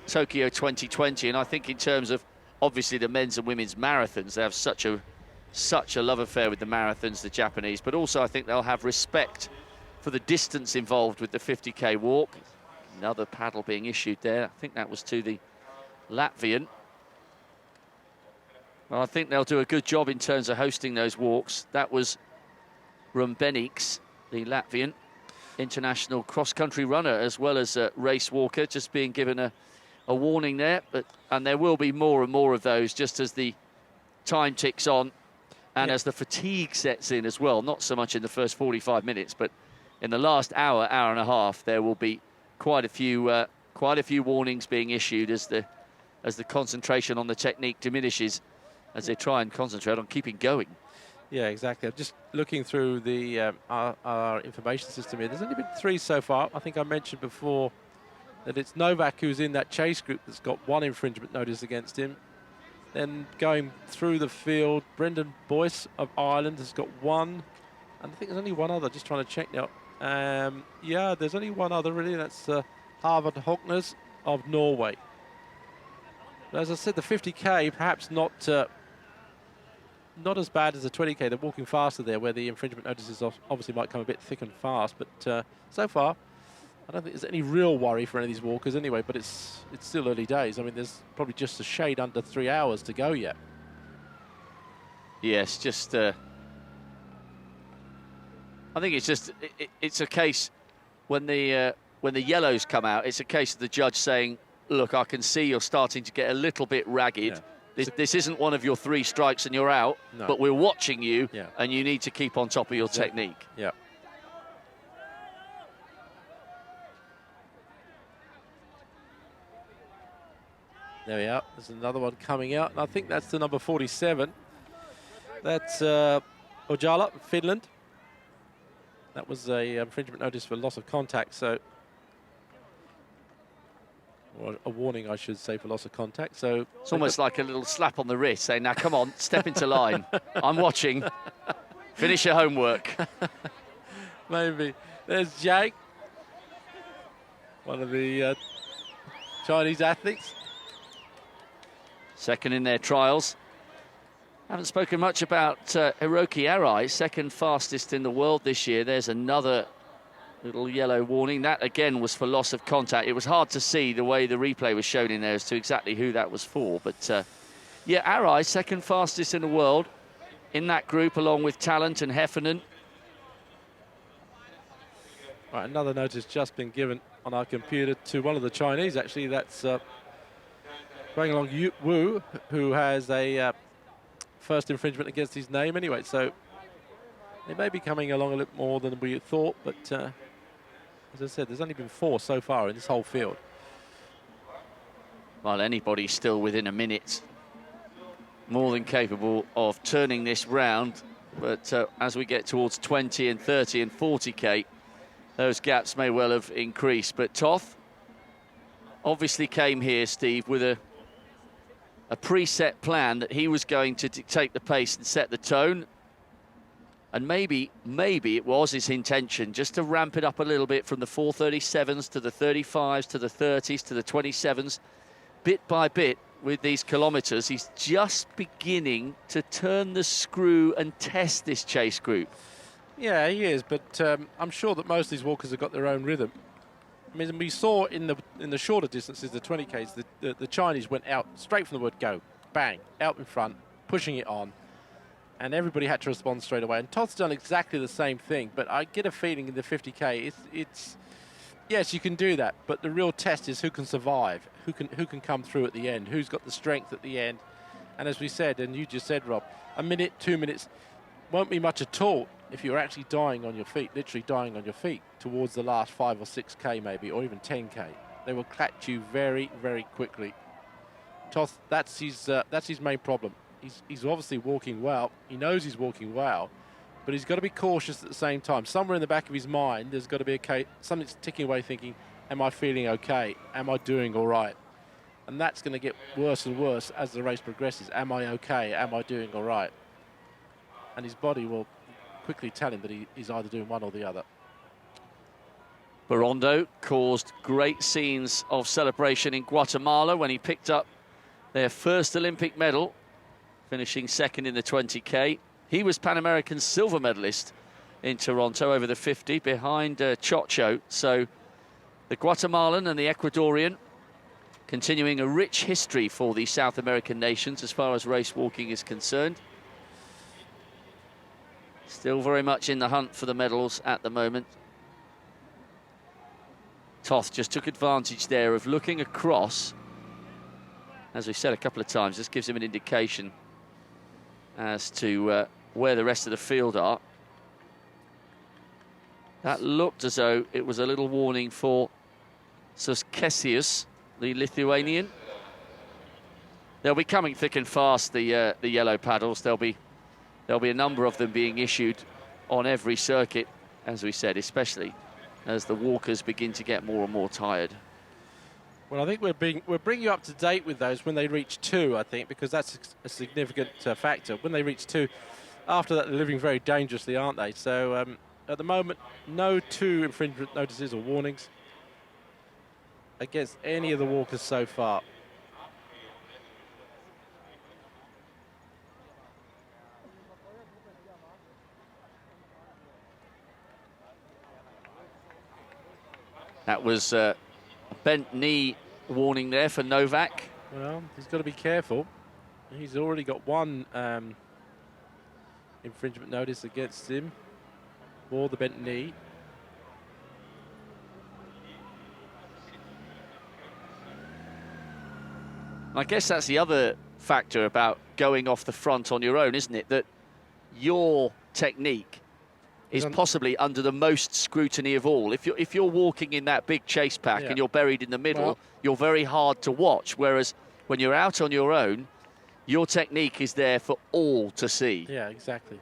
Tokyo 2020. And I think in terms of, obviously, the men's and women's marathons, they have such a love affair with the marathons, the Japanese. But also I think they'll have respect for the distance involved with the 50K walk. Another paddle being issued there. I think that was to the Latvian. Well, I think they'll do a good job in terms of hosting those walks. That was Rumbeniks, the Latvian international cross-country runner, as well as a race walker, just being given a warning there. And there will be more and more of those just as the time ticks on and as the fatigue sets in as well. Not so much in the first 45 minutes, but in the last hour and a half, there will be quite a few warnings being issued as the concentration on the technique diminishes, as they try and concentrate on keeping going. Yeah, exactly. I'm just looking through the our information system here. There's only been 3 so far. I think I mentioned before that it's Novak who's in that chase group that's got 1 infringement notice against him. Then going through the field, Brendan Boyce of Ireland has got 1. And I think there's only 1 other, just trying to check now. Yeah, there's only 1 other really, that's Harvard Hockners of Norway. But as I said, the 50K perhaps not as bad as the 20K. They're walking faster there, where the infringement notices obviously might come a bit thick and fast. But so far, I don't think there's any real worry for any of these walkers anyway. But it's still early days. I mean, there's probably just a shade under 3 hours to go yet. Yes, just. I think it's a case when the yellows come out. It's a case of the judge saying, "Look, I can see you're starting to get a little bit ragged. Yeah. This isn't one of your 3 strikes and you're out. No. But we're watching you, and you need to keep on top of your technique." Yeah. There we are. There's another one coming out, and I think that's the number 47. That's Ojala, Finland. That was a infringement notice for loss of contact, so, or a warning, I should say, for loss of contact. So it's almost like a little slap on the wrist, saying, "Now come on, step into line. I'm watching. Finish your homework." Maybe. There's Jake, one of the Chinese athletes. Second in their trials. Haven't spoken much about Hiroki Arai, second fastest in the world this year. There's another little yellow warning. That, again, was for loss of contact. It was hard to see the way the replay was shown in there as to exactly who that was for. But, yeah, Arai, second fastest in the world in that group, along with Tallent and Heffernan. Right, another notice just been given on our computer to one of the Chinese, actually. That's going along Yu Wu, who has a first infringement against his name anyway. So they may be coming along a little more than we thought, but as I said, there's only been 4 so far in this whole field. Well, anybody's still within a minute, more than capable of turning this round. But as we get towards 20 and 30 and 40K, those gaps may well have increased. But Toth obviously came here, Steve, with a preset plan that he was going to dictate the pace and set the tone. And maybe it was his intention just to ramp it up a little bit from the 4:37s to the 35s to the 30s to the 27s. Bit by bit with these kilometres, he's just beginning to turn the screw and test this chase group. Yeah, he is, but I'm sure that most of these walkers have got their own rhythm. I mean, we saw in the shorter distances, the 20Ks, the Chinese went out straight from the word go, bang, out in front, pushing it on. and everybody had to respond straight away. And Toth's done exactly the same thing, but I get a feeling in the 50K, it's yes, you can do that, but the real test is who can survive, who can come through at the end, who's got the strength at the end. And as we said, and you just said, Rob, a minute, 2 minutes won't be much at all if you're actually dying on your feet, literally dying on your feet towards the last 5 or 6K maybe, or even 10K. They will catch you very, very quickly. Toth, that's his main problem. He's obviously walking well. He knows he's walking well, but he's got to be cautious at the same time. Somewhere in the back of his mind, there's got to be something's ticking away thinking, am I feeling okay? Am I doing all right? And that's going to get worse and worse as the race progresses. Am I okay? Am I doing all right? And his body will quickly tell him that he's either doing one or the other. Borondo caused great scenes of celebration in Guatemala when he picked up their first Olympic medal, finishing second in the 20K. He was Pan American silver medalist in Toronto over the 50 behind Chocho. So the Guatemalan and the Ecuadorian continuing a rich history for the South American nations as far as race walking is concerned. Still very much in the hunt for the medals at the moment. Toth just took advantage there of looking across. As we said a couple of times, this gives him an indication as to where the rest of the field are. That looked as though it was a little warning for Suskesius, the Lithuanian. They'll be coming thick and fast, the yellow paddles. There'll be a number of them being issued on every circuit, as we said, especially as the walkers begin to get more and more tired. Well, I think we'll bring you up to date with those when they reach 2, I think, because that's a significant factor. When they reach 2, after that, they're living very dangerously, aren't they? So at the moment, no 2 infringement notices or warnings against any of the walkers so far. That was a bent knee warning there for Novak. Well, he's got to be careful. He's already got one infringement notice against him for the bent knee. I guess that's the other factor about going off the front on your own, isn't it? That your technique is possibly under the most scrutiny of all. If you're walking in that big chase pack and you're buried in the middle, you're very hard to watch. Whereas when you're out on your own, your technique is there for all to see. Yeah, exactly.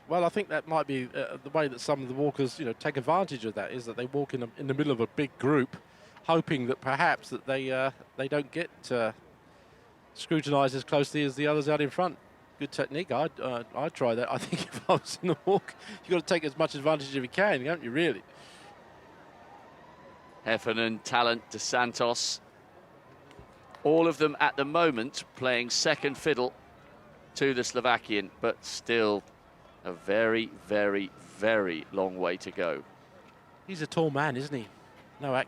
Well, I think that might be the way that some of the walkers, take advantage of that, is that they walk in the middle of a big group, hoping that perhaps that they don't get scrutinised as closely as the others out in front. Good technique. I'd try that. I think if I was in the walk, you've got to take as much advantage as you can, haven't you, really? Heffernan, Tallent, De Santos, all of them at the moment playing second fiddle to the Slovakian, but still a very, very, very long way to go. He's a tall man, isn't he, Novak?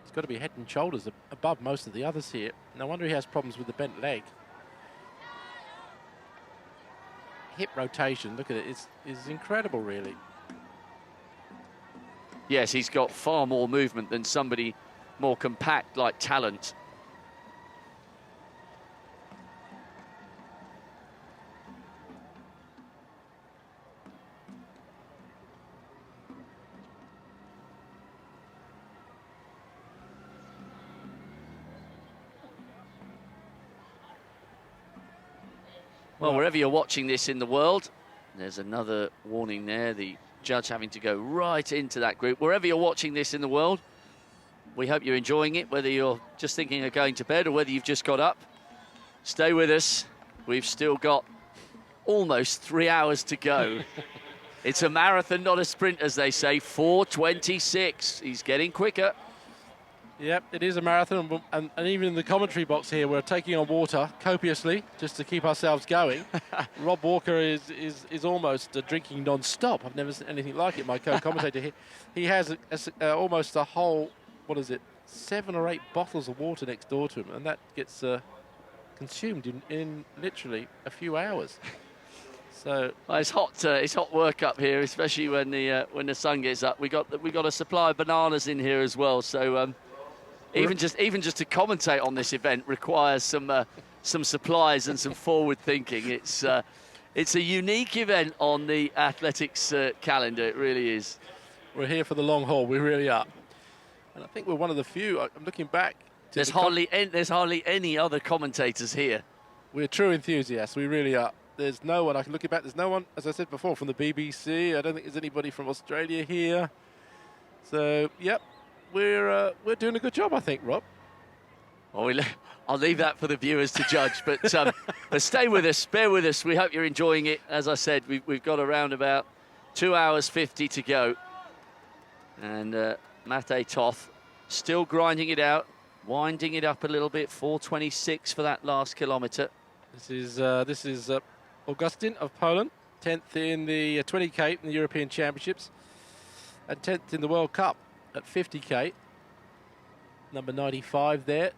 He's got to be head and shoulders above most of the others here. No wonder he has problems with the bent leg. Hip rotation, look at it, is incredible, really. Yes, he's got far more movement than somebody more compact like Tallent. Well, wherever you're watching this in the world, there's another warning there, the judge having to go right into that group. Wherever you're watching this in the world, we hope you're enjoying it, whether you're just thinking of going to bed or whether you've just got up. Stay with us. We've still got almost 3 hours to go. It's a marathon, not a sprint, as they say. 4:26. He's getting quicker. Yep, it is a marathon, and even in the commentary box here, we're taking on water copiously just to keep ourselves going. Rob Walker is almost drinking non-stop. I've never seen anything like it. My co-commentator here, he has almost a whole, 7 or 8 bottles of water next door to him, and that gets consumed in literally a few hours. So well, it's hot work up here, especially when the sun gets up. We got a supply of bananas in here as well. So even just to commentate on this event requires some supplies and some forward thinking. It's a unique event on the athletics calendar. It really is. we're here for the long haul. We really are. And I think we're one of the few. I'm looking back. There's hardly any other commentators here. We're true enthusiasts. We really are. There's no one. I can look back. There's no one, as I said before, from the BBC. I don't think there's anybody from Australia here. So, yep, we're doing a good job, I think, Rob. Well, I'll leave that for the viewers to judge. But stay with us, bear with us. We hope you're enjoying it. As I said, we've got around about 2 hours 50 to go. And Mate Toth still grinding it out, winding it up a little bit. 4:26 for that last kilometre. This is Augustin of Poland, 10th in the 20k in the European Championships, and 10th in the World Cup at 50k. Number 95 there.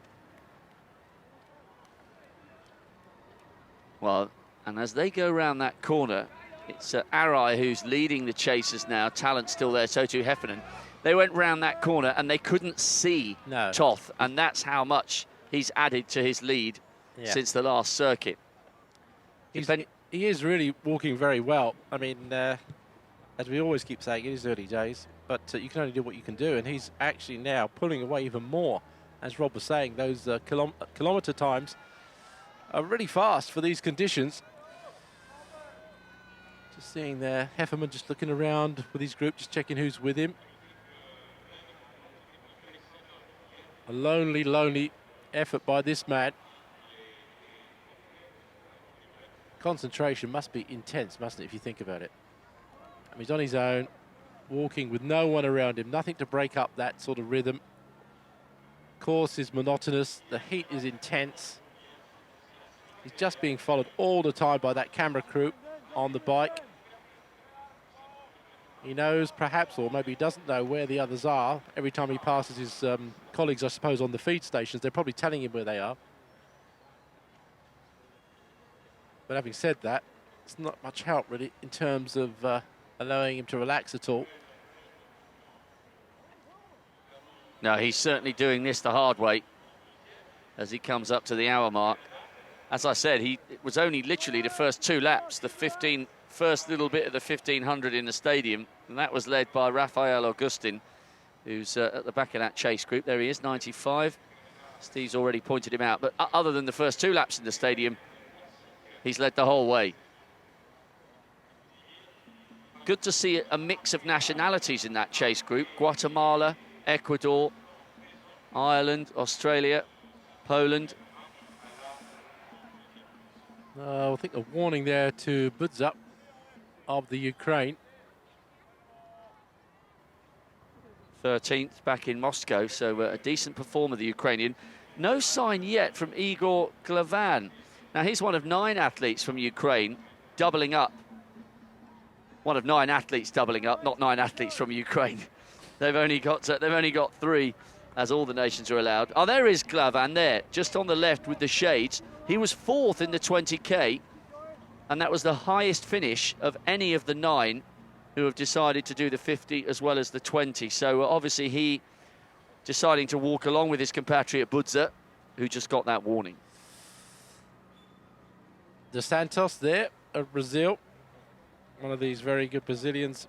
Well, and as they go around that corner, it's Arai who's leading the chasers now. Tallent still there, so too Heffernan. They went round that corner and they couldn't see Toth, and that's how much he's added to his lead since the last circuit. He is really walking very well. I mean, as we always keep saying, it is early days, but you can only do what you can do, and he's actually now pulling away even more. As Rob was saying, those kilometre times are really fast for these conditions. Just seeing there, Heffernan just looking around with his group, just checking who's with him. A lonely effort by this man. Concentration must be intense, mustn't it, if you think about it? I mean, he's on his own, walking with no one around him, nothing to break up that sort of rhythm. Course is monotonous, the heat is intense. He's just being followed all the time by that camera crew on the bike. He knows perhaps, or maybe he doesn't know, where the others are. Every time he passes his colleagues, I suppose, on the feed stations, they're probably telling him where they are. But having said that, it's not much help, really, in terms of allowing him to relax at all. No, he's certainly doing this the hard way as he comes up to the hour mark. As I said, it was only literally the first 2 laps, the first little bit of the 1500 in the stadium, and that was led by Rafael Augustin, who's at the back of that chase group. There he is, 95. Steve's already pointed him out. But other than the first 2 laps in the stadium, he's led the whole way. Good to see a mix of nationalities in that chase group. Guatemala, Ecuador, Ireland, Australia, Poland. I think a warning there to Budza of the Ukraine. 13th back in Moscow, so a decent performer, the Ukrainian. No sign yet from Igor Glavan. Now, he's one of 9 athletes from Ukraine doubling up. One of 9 athletes doubling up, not 9 athletes from Ukraine. They've only got 3, as all the nations are allowed. Oh, there is Glavan there, just on the left with the shades. He was 4th in the 20k, and that was the highest finish of any of the 9 who have decided to do the 50 as well as the 20. So obviously he deciding to walk along with his compatriot Budza, who just got that warning. Dos Santos there of Brazil, one of these very good Brazilians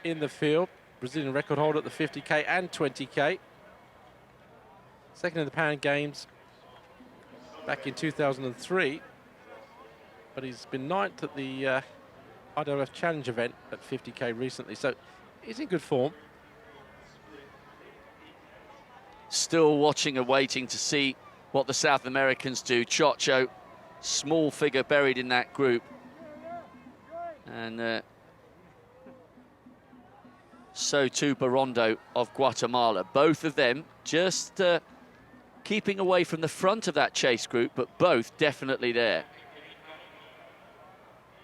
in the field. Brazilian record holder at the 50k and 20k. Second in the Pan Games back in 2003, but he's been 9th at the IWF Challenge event at 50k recently, so he's in good form. Still watching and waiting to see what the South Americans do. Chocho, small figure buried in that group. And so too Barondo of Guatemala. Both of them just keeping away from the front of that chase group, but both definitely there.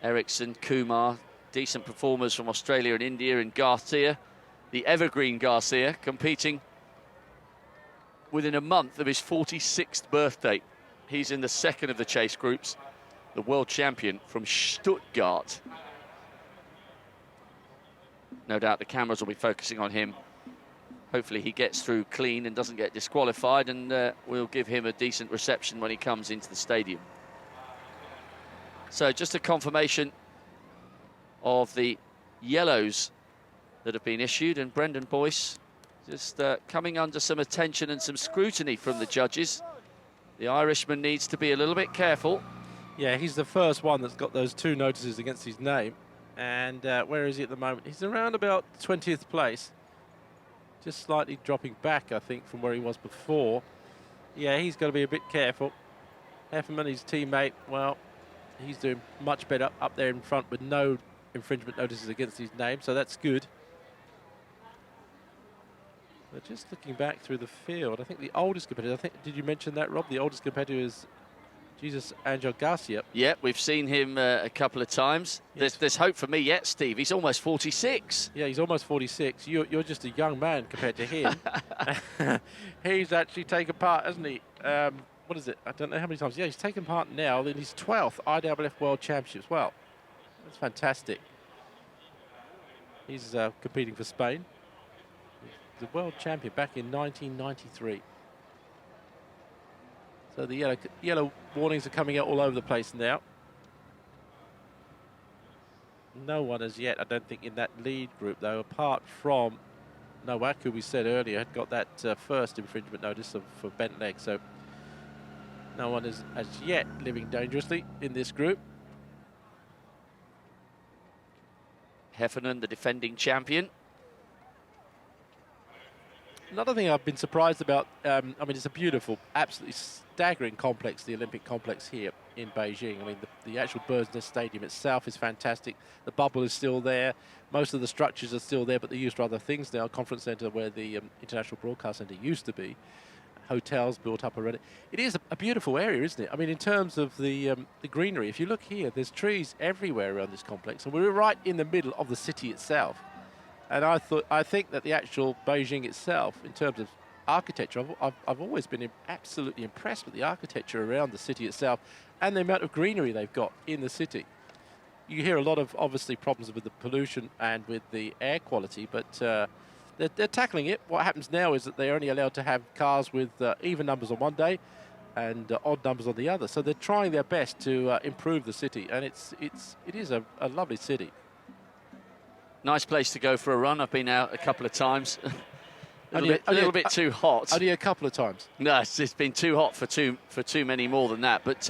Ericsson, Kumar, decent performers from Australia and India, and Garcia, the evergreen Garcia, competing within a month of his 46th birthday. He's in the second of the chase groups. the world champion from Stuttgart. No doubt the cameras will be focusing on him. Hopefully he gets through clean and doesn't get disqualified, and we'll give him a decent reception when he comes into the stadium. So just a confirmation of the yellows that have been issued, and Brendan Boyce just coming under some attention and some scrutiny from the judges. The Irishman needs to be a little bit careful. Yeah, he's the first one that's got those 2 notices against his name. And where is he at the moment? He's around about 20th place. Just slightly dropping back, I think, from where he was before. Yeah, he's got to be a bit careful. Hefferman, his teammate, well, he's doing much better up there in front with no infringement notices against his name, so that's good. But just looking back through the field, I think the oldest competitor, did you mention that, Rob? The oldest competitor is Jesus Angel Garcia. Yeah, we've seen him a couple of times. Yes. There's hope for me yet, Steve. He's almost 46. Yeah, he's almost 46. You're just a young man compared to him. He's actually taken part, hasn't he? What is it? I don't know how many times. Yeah, he's taken part now in his 12th IWF World Championships. Well, that's fantastic. He's competing for Spain. He's the world champion back in 1993. So the yellow warnings are coming out all over the place now. No one as yet, I don't think, in that lead group, though, apart from Nowak, who we said earlier had got that first infringement notice for bent leg. So no one is as yet living dangerously in this group. Heffernan, the defending champion. Another thing I've been surprised about, I mean, it's a beautiful, absolutely staggering complex, the Olympic complex here in Beijing. I mean, the actual Bird's Nest Stadium itself is fantastic. The bubble is still there. Most of the structures are still there, but they're used for other things now. Conference Centre, where the International Broadcast Centre used to be. Hotels built up already. It is a beautiful area, isn't it? I mean, in terms of the greenery, if you look here, there's trees everywhere around this complex, and we're right in the middle of the city itself. And I think that the actual Beijing itself, in terms of architecture, I've always been absolutely impressed with the architecture around the city itself and the amount of greenery they've got in the city. You hear a lot of, obviously, problems with the pollution and with the air quality, but they're tackling it. What happens now is that they're only allowed to have cars with even numbers on one day and odd numbers on the other. So they're trying their best to improve the city, and it is a lovely city. Nice place to go for a run. I've been out a couple of times. a little bit too hot. Only a couple of times. No, it's been too hot for too many more than that. But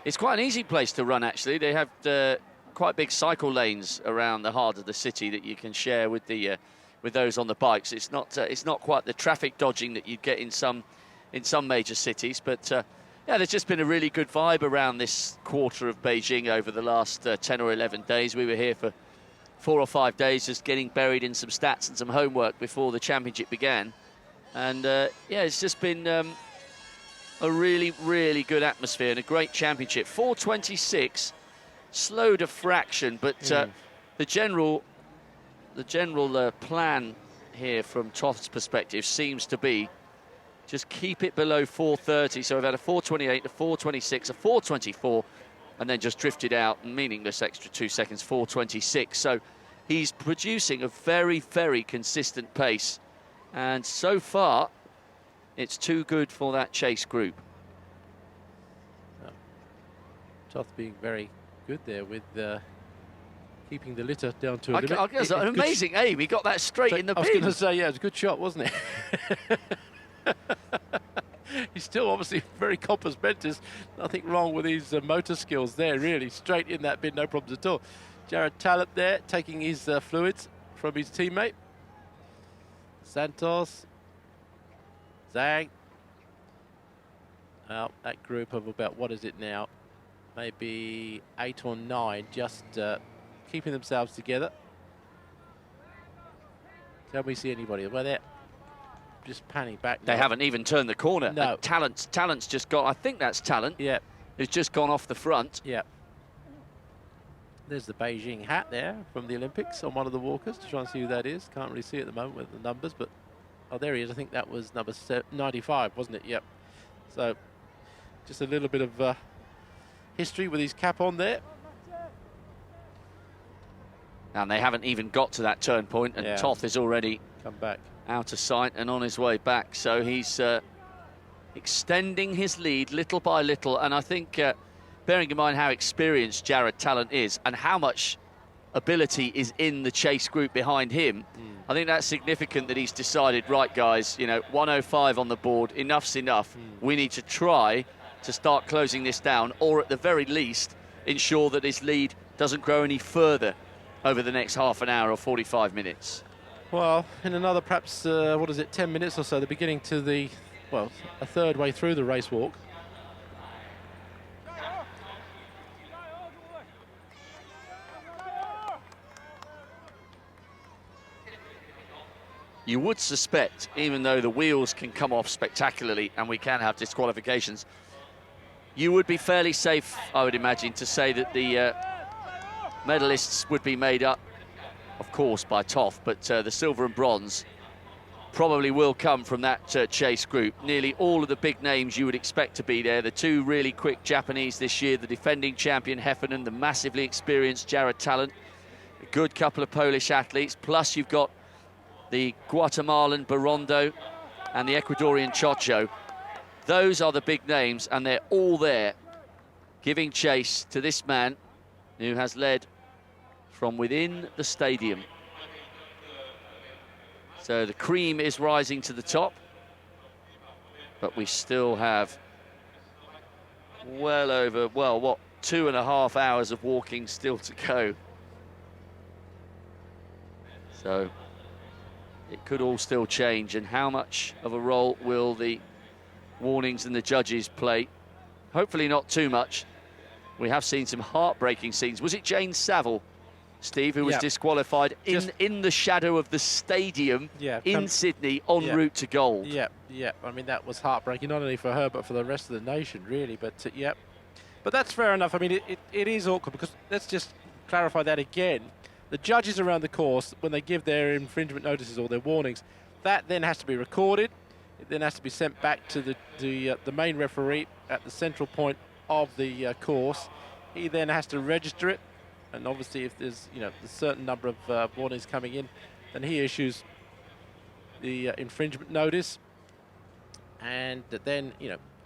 it's quite an easy place to run, actually. They have quite big cycle lanes around the heart of the city that you can share with those on the bikes. It's not quite the traffic dodging that you'd get in some major cities. But yeah, there's just been a really good vibe around this quarter of Beijing over the last 10 or 11 days. We were here for 4 or 5 days, just getting buried in some stats and some homework before the championship began. And yeah, it's just been a really, really good atmosphere and a great championship. 4:26, slowed a fraction, but the general plan here from Toth's perspective seems to be just keep it below 4:30. So we've had a 4:28, a 4:26, a 4:24, and then just drifted out, meaningless extra 2 seconds, 4:26. So he's producing a very, very consistent pace. And so far, it's too good for that chase group. Toth being very good there with keeping the litter down to a limit. I guess an amazing aim. He got that straight in the bin. I was bin. going to say, yeah, it was a good shot, wasn't it? He's still obviously very compass mentis. Nothing wrong with his motor skills there, really. Straight in that bin, no problems at all. Jared Tallent there, taking his fluids from his teammate. Santos. Zhang. Well, that group of about, what is it now? Maybe 8 or 9, just keeping themselves together. Can we see anybody? Well, they're just panning back now. They haven't even turned the corner. No. Tallent's just got, I think that's Tallent. Yeah. Who's just gone off the front. Yeah. There's the Beijing hat there from the Olympics on one of the walkers to try and see who that is. Can't really see at the moment with the numbers, but oh, there he is. I think that was number 95, wasn't it? Yep. So just a little bit of history with his cap on there. And they haven't even got to that turn point, and Toth is already come back out of sight and on his way back. So he's extending his lead little by little, and I think bearing in mind how experienced Jared Tallent is and how much ability is in the chase group behind him, I think that's significant that he's decided, right guys, you know, 105 on the board, enough's enough. We need to try to start closing this down, or at the very least ensure that his lead doesn't grow any further over the next half an hour or 45 minutes. Well, in another perhaps 10 minutes or so, they're beginning to the, well, a third way through the race walk. You would suspect, even though the wheels can come off spectacularly and we can have disqualifications, you would be fairly safe, I would imagine, to say that the medalists would be made up, of course, by Toth, but the silver and bronze probably will come from that chase group. Nearly all of the big names you would expect to be there. The two really quick Japanese this year, the defending champion Heffernan, the massively experienced Jared Tallent, a good couple of Polish athletes, plus you've got the Guatemalan Barondo and the Ecuadorian Chocho. Those are the big names, and they're all there giving chase to this man who has led from within the stadium. So the cream is rising to the top, but we still have well over, well, what, 2.5 hours of walking still to go. So it could all still change, and how much of a role will the warnings and the judges play? Hopefully not too much. We have seen some heartbreaking scenes. Was it Jane Saville, Steve, who was disqualified in the shadow of the stadium in Sydney en route to gold? Yeah. I mean, that was heartbreaking, not only for her, but for the rest of the nation, really. But, But that's fair enough. I mean, it is awkward, because let's just clarify that again. The judges around the course, when they give their infringement notices or their warnings, that then has to be recorded. It then has to be sent back to the main referee at the central point of the course. He then has to register it, and obviously if there's a certain number of warnings coming in, then he issues the infringement notice, and then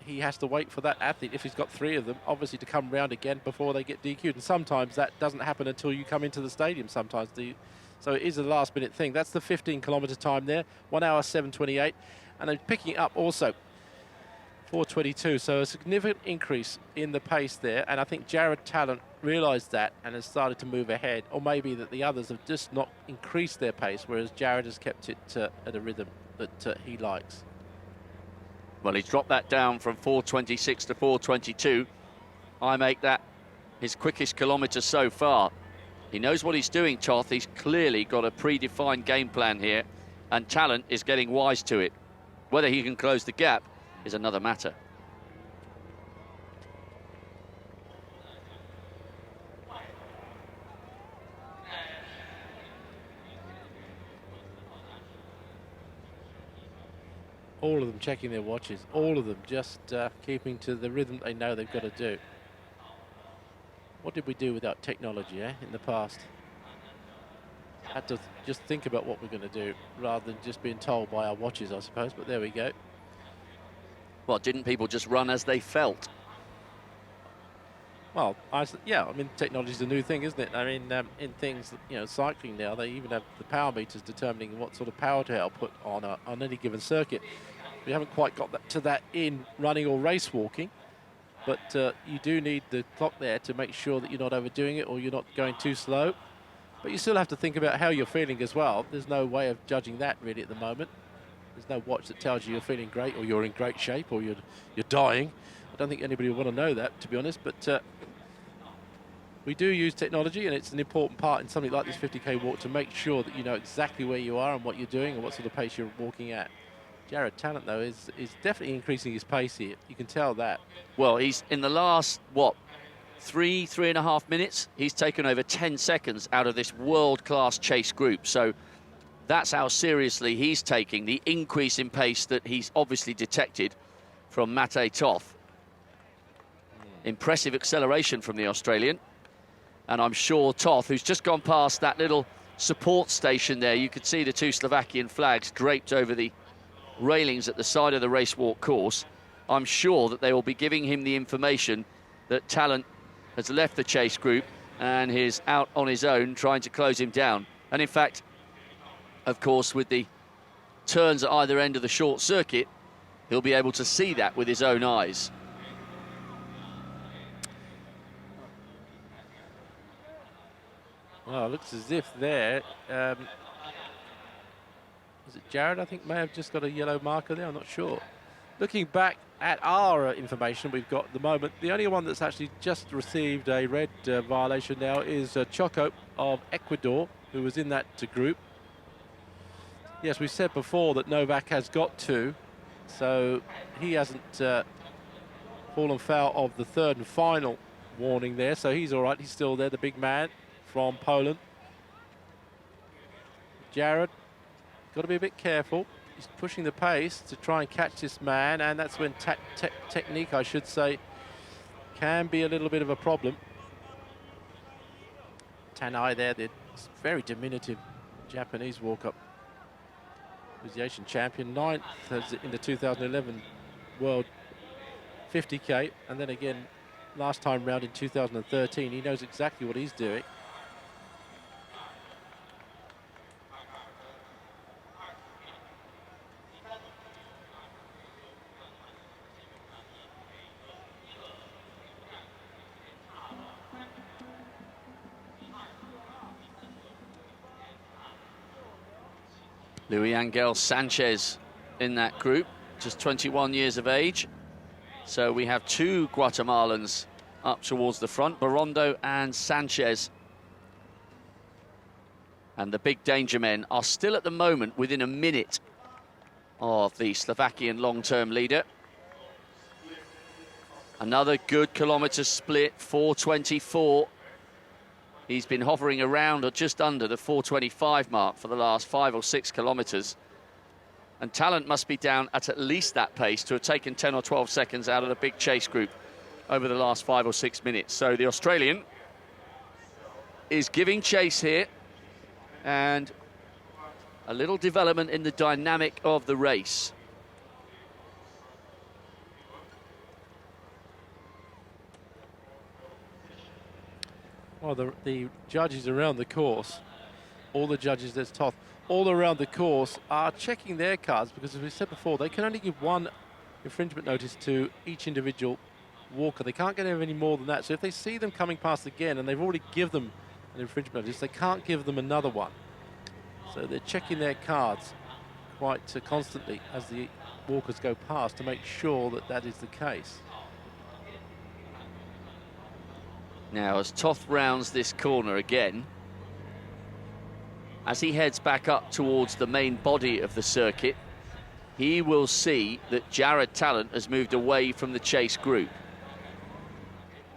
he has to wait for that athlete, if he's got 3 of them, obviously to come round again before they get DQ'd. And sometimes that doesn't happen until you come into the stadium. Sometimes so it is a last-minute thing. That's the 15-kilometre time there, 1 hour 7:28, and then picking up also 4:22. So a significant increase in the pace there, and I think Jared Tallent realised that and has started to move ahead, or maybe that the others have just not increased their pace, whereas Jared has kept it at a rhythm that he likes. Well, he's dropped that down from 4:26 to 4:22. I make that his quickest kilometre so far. He knows what he's doing, Toth. He's clearly got a predefined game plan here, and Tallent is getting wise to it. Whether he can close the gap is another matter. All of them checking their watches, all of them just keeping to the rhythm they know they've got to do. What did we do without technology in the past? Had to just think about what we're going to do rather than just being told by our watches, I suppose, but there we go. Well, didn't people just run as they felt? Well, I mean, technology's a new thing, isn't it? I mean, in things, cycling now, they even have the power meters determining what sort of power to output on any given circuit. We haven't quite got to that in running or race walking, but you do need the clock there to make sure that you're not overdoing it or you're not going too slow. But you still have to think about how you're feeling as well. There's no way of judging that really at the moment. There's no watch that tells you you're feeling great or you're in great shape or you're dying. I don't think anybody would want to know that, to be honest, but we do use technology, and it's an important part in something like this 50k walk to make sure that you know exactly where you are and what you're doing and what sort of pace you're walking at. Jared Tallent, though, is definitely increasing his pace here. You can tell that. Well, he's in the last, what, 3.5 minutes, he's taken over 10 seconds out of this world-class chase group. So that's how seriously he's taking the increase in pace that he's obviously detected from Toth. Impressive acceleration from the Australian. And I'm sure Toth, who's just gone past that little support station there, you could see the two Slovakian flags draped over the railings at the side of the racewalk course. I'm sure that they will be giving him the information that Tallent has left the chase group and is out on his own trying to close him down. And in fact, of course, with the turns at either end of the short circuit, he'll be able to see that with his own eyes. Well, it looks as if there, is it Jared, I think, may have just got a yellow marker there, I'm not sure. Looking back at our information we've got at the moment, the only one that's actually just received a red violation now is Choco of Ecuador, who was in that group. Yes, we said before that Novak has got 2, so he hasn't fallen foul of the third and final warning there, so he's all right, he's still there, the big man from Poland. Jared, got to be a bit careful. He's pushing the pace to try and catch this man, and that's when technique, I should say, can be a little bit of a problem. Tanai there, the very diminutive Japanese walk-up, who's the Asian champion, 9th in the 2011 World 50K, and then again last time round in 2013. He knows exactly what he's doing. Luis Angel Sanchez in that group, just 21 years of age. So we have 2 Guatemalans up towards the front, Barondo and Sanchez. And the big danger men are still at the moment within a minute of the Slovakian long-term leader. Another good kilometre split, 4:24. He's been hovering around or just under the 4:25 mark for the last 5 or 6 kilometres. And Tallent must be down at least that pace to have taken 10 or 12 seconds out of the big chase group over the last 5 or 6 minutes. So the Australian is giving chase here, and a little development in the dynamic of the race. Well, the judges around the course, all the judges, there's Toth, all around the course are checking their cards, because as we said before, they can only give 1 infringement notice to each individual walker. They can't get any more than that. So if they see them coming past again and they've already given them an infringement notice, they can't give them another one. So they're checking their cards quite constantly as the walkers go past to make sure that that is the case. Now, as Toth rounds this corner again, as he heads back up towards the main body of the circuit, he will see that Jared Tallent has moved away from the chase group.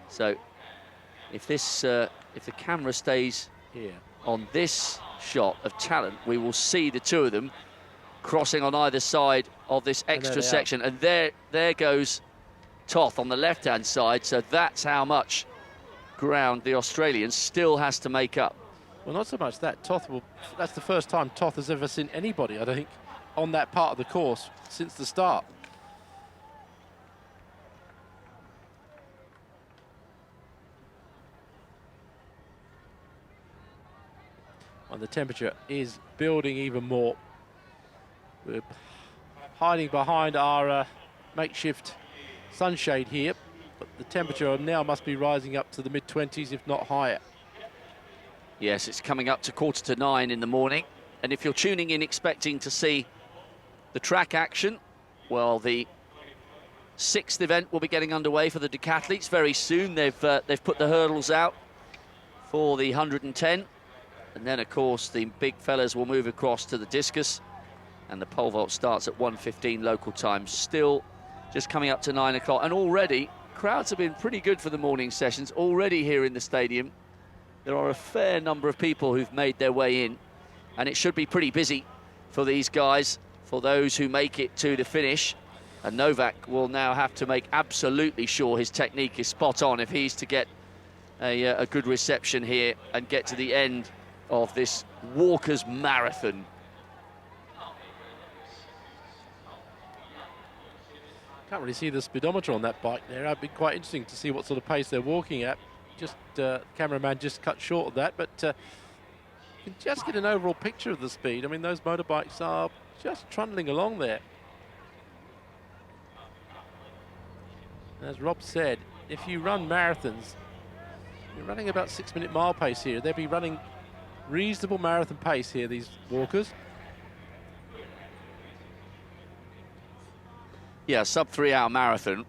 So, if the camera stays here on this shot of Tallent, we will see the 2 of them crossing on either side of this extra section. And there goes Toth on the left-hand side. So that's how much ground the Australian still has to make up. Well, not so much that. That's the first time Toth has ever seen anybody, I don't think, on that part of the course since the start. And the temperature is building even more. We're hiding behind our makeshift sunshade here, but the temperature now must be rising up to the mid-20s, if not higher. Yes, it's coming up to 8:45 in the morning. And if you're tuning in expecting to see the track action, well, the 6th event will be getting underway for the decathletes very soon. They've put the hurdles out for the 110. And then, of course, the big fellas will move across to the discus. And the pole vault starts at 1:15 local time. Still just coming up to 9 o'clock. And already, crowds have been pretty good for the morning sessions. Already here in the stadium, there are a fair number of people who've made their way in. And it should be pretty busy for these guys, for those who make it to the finish. And Novak will now have to make absolutely sure his technique is spot on if he's to get a good reception here and get to the end of this walkers marathon. Can't really see the speedometer on that bike there. It'd be quite interesting to see what sort of pace they're walking at. Just cameraman just cut short of that, but you can just get an overall picture of the speed. I mean, those motorbikes are just trundling along there. As Rob said, if you run marathons, you're running about 6-minute mile pace here. They'll be running reasonable marathon pace here, these walkers. Yeah, sub 3 hour marathon,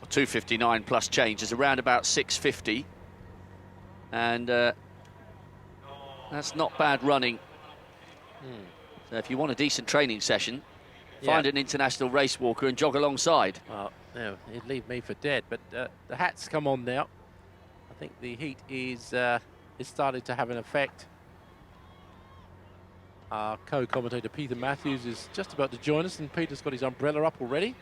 2:59 plus change, is around about 6:50. And that's not bad running. So if you want a decent training session, find an international race walker and jog alongside. Well, no, he'd leave me for dead, but the hats come on now. I think the heat is starting to have an effect. Our co-commentator Peter Matthews is just about to join us, and Peter's got his umbrella up already.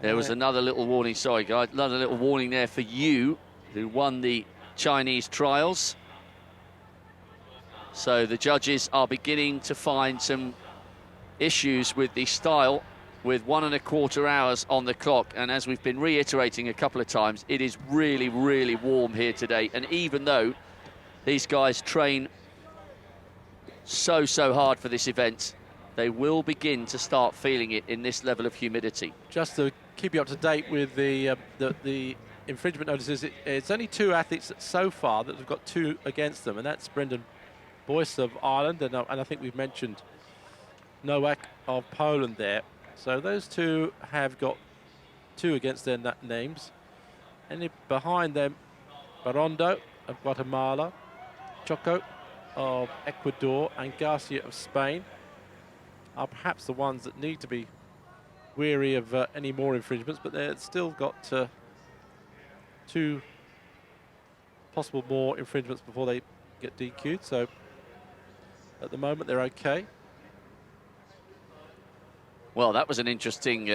There was another little warning, sorry guys, another little warning there for you, who won the Chinese trials. So the judges are beginning to find some issues with the style, with 1¼ hours on the clock. And as we've been reiterating a couple of times, it is really, really warm here today. And even though these guys train so hard for this event, they will begin to start feeling it in this level of humidity. Just to keep you up to date with the infringement notices, it's only 2 athletes so far that have got 2 against them, and that's Brendan Boyce of Ireland, and I think we've mentioned Nowak of Poland there. So those 2 have got 2 against their names. And behind them, Barondo of Guatemala, Choco of Ecuador, and Garcia of Spain are perhaps the ones that need to be weary of any more infringements, but they've still got 2 possible more infringements before they get DQ'd. So at the moment, they're okay. Well, that was an interesting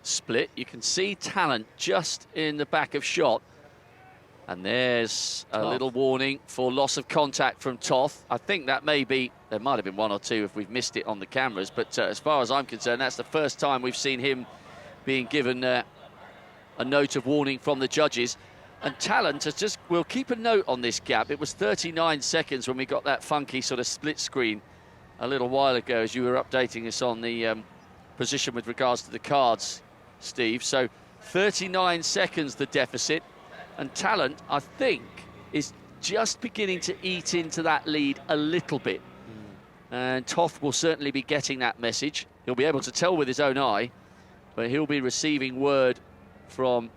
split. You can see Tallent just in the back of shot. And there's a little warning for loss of contact from Toth. I think that may be, there might have been 1 or 2 if we've missed it on the cameras, but as far as I'm concerned, that's the first time we've seen him being given a note of warning from the judges. And Tallent has just, we'll keep a note on this gap. It was 39 seconds when we got that funky sort of split screen a little while ago, as you were updating us on the position with regards to the cards, Steve. So 39 seconds the deficit. And Tallent, I think, is just beginning to eat into that lead a little bit. And Toth will certainly be getting that message. He'll be able to tell with his own eye, but he'll be receiving word from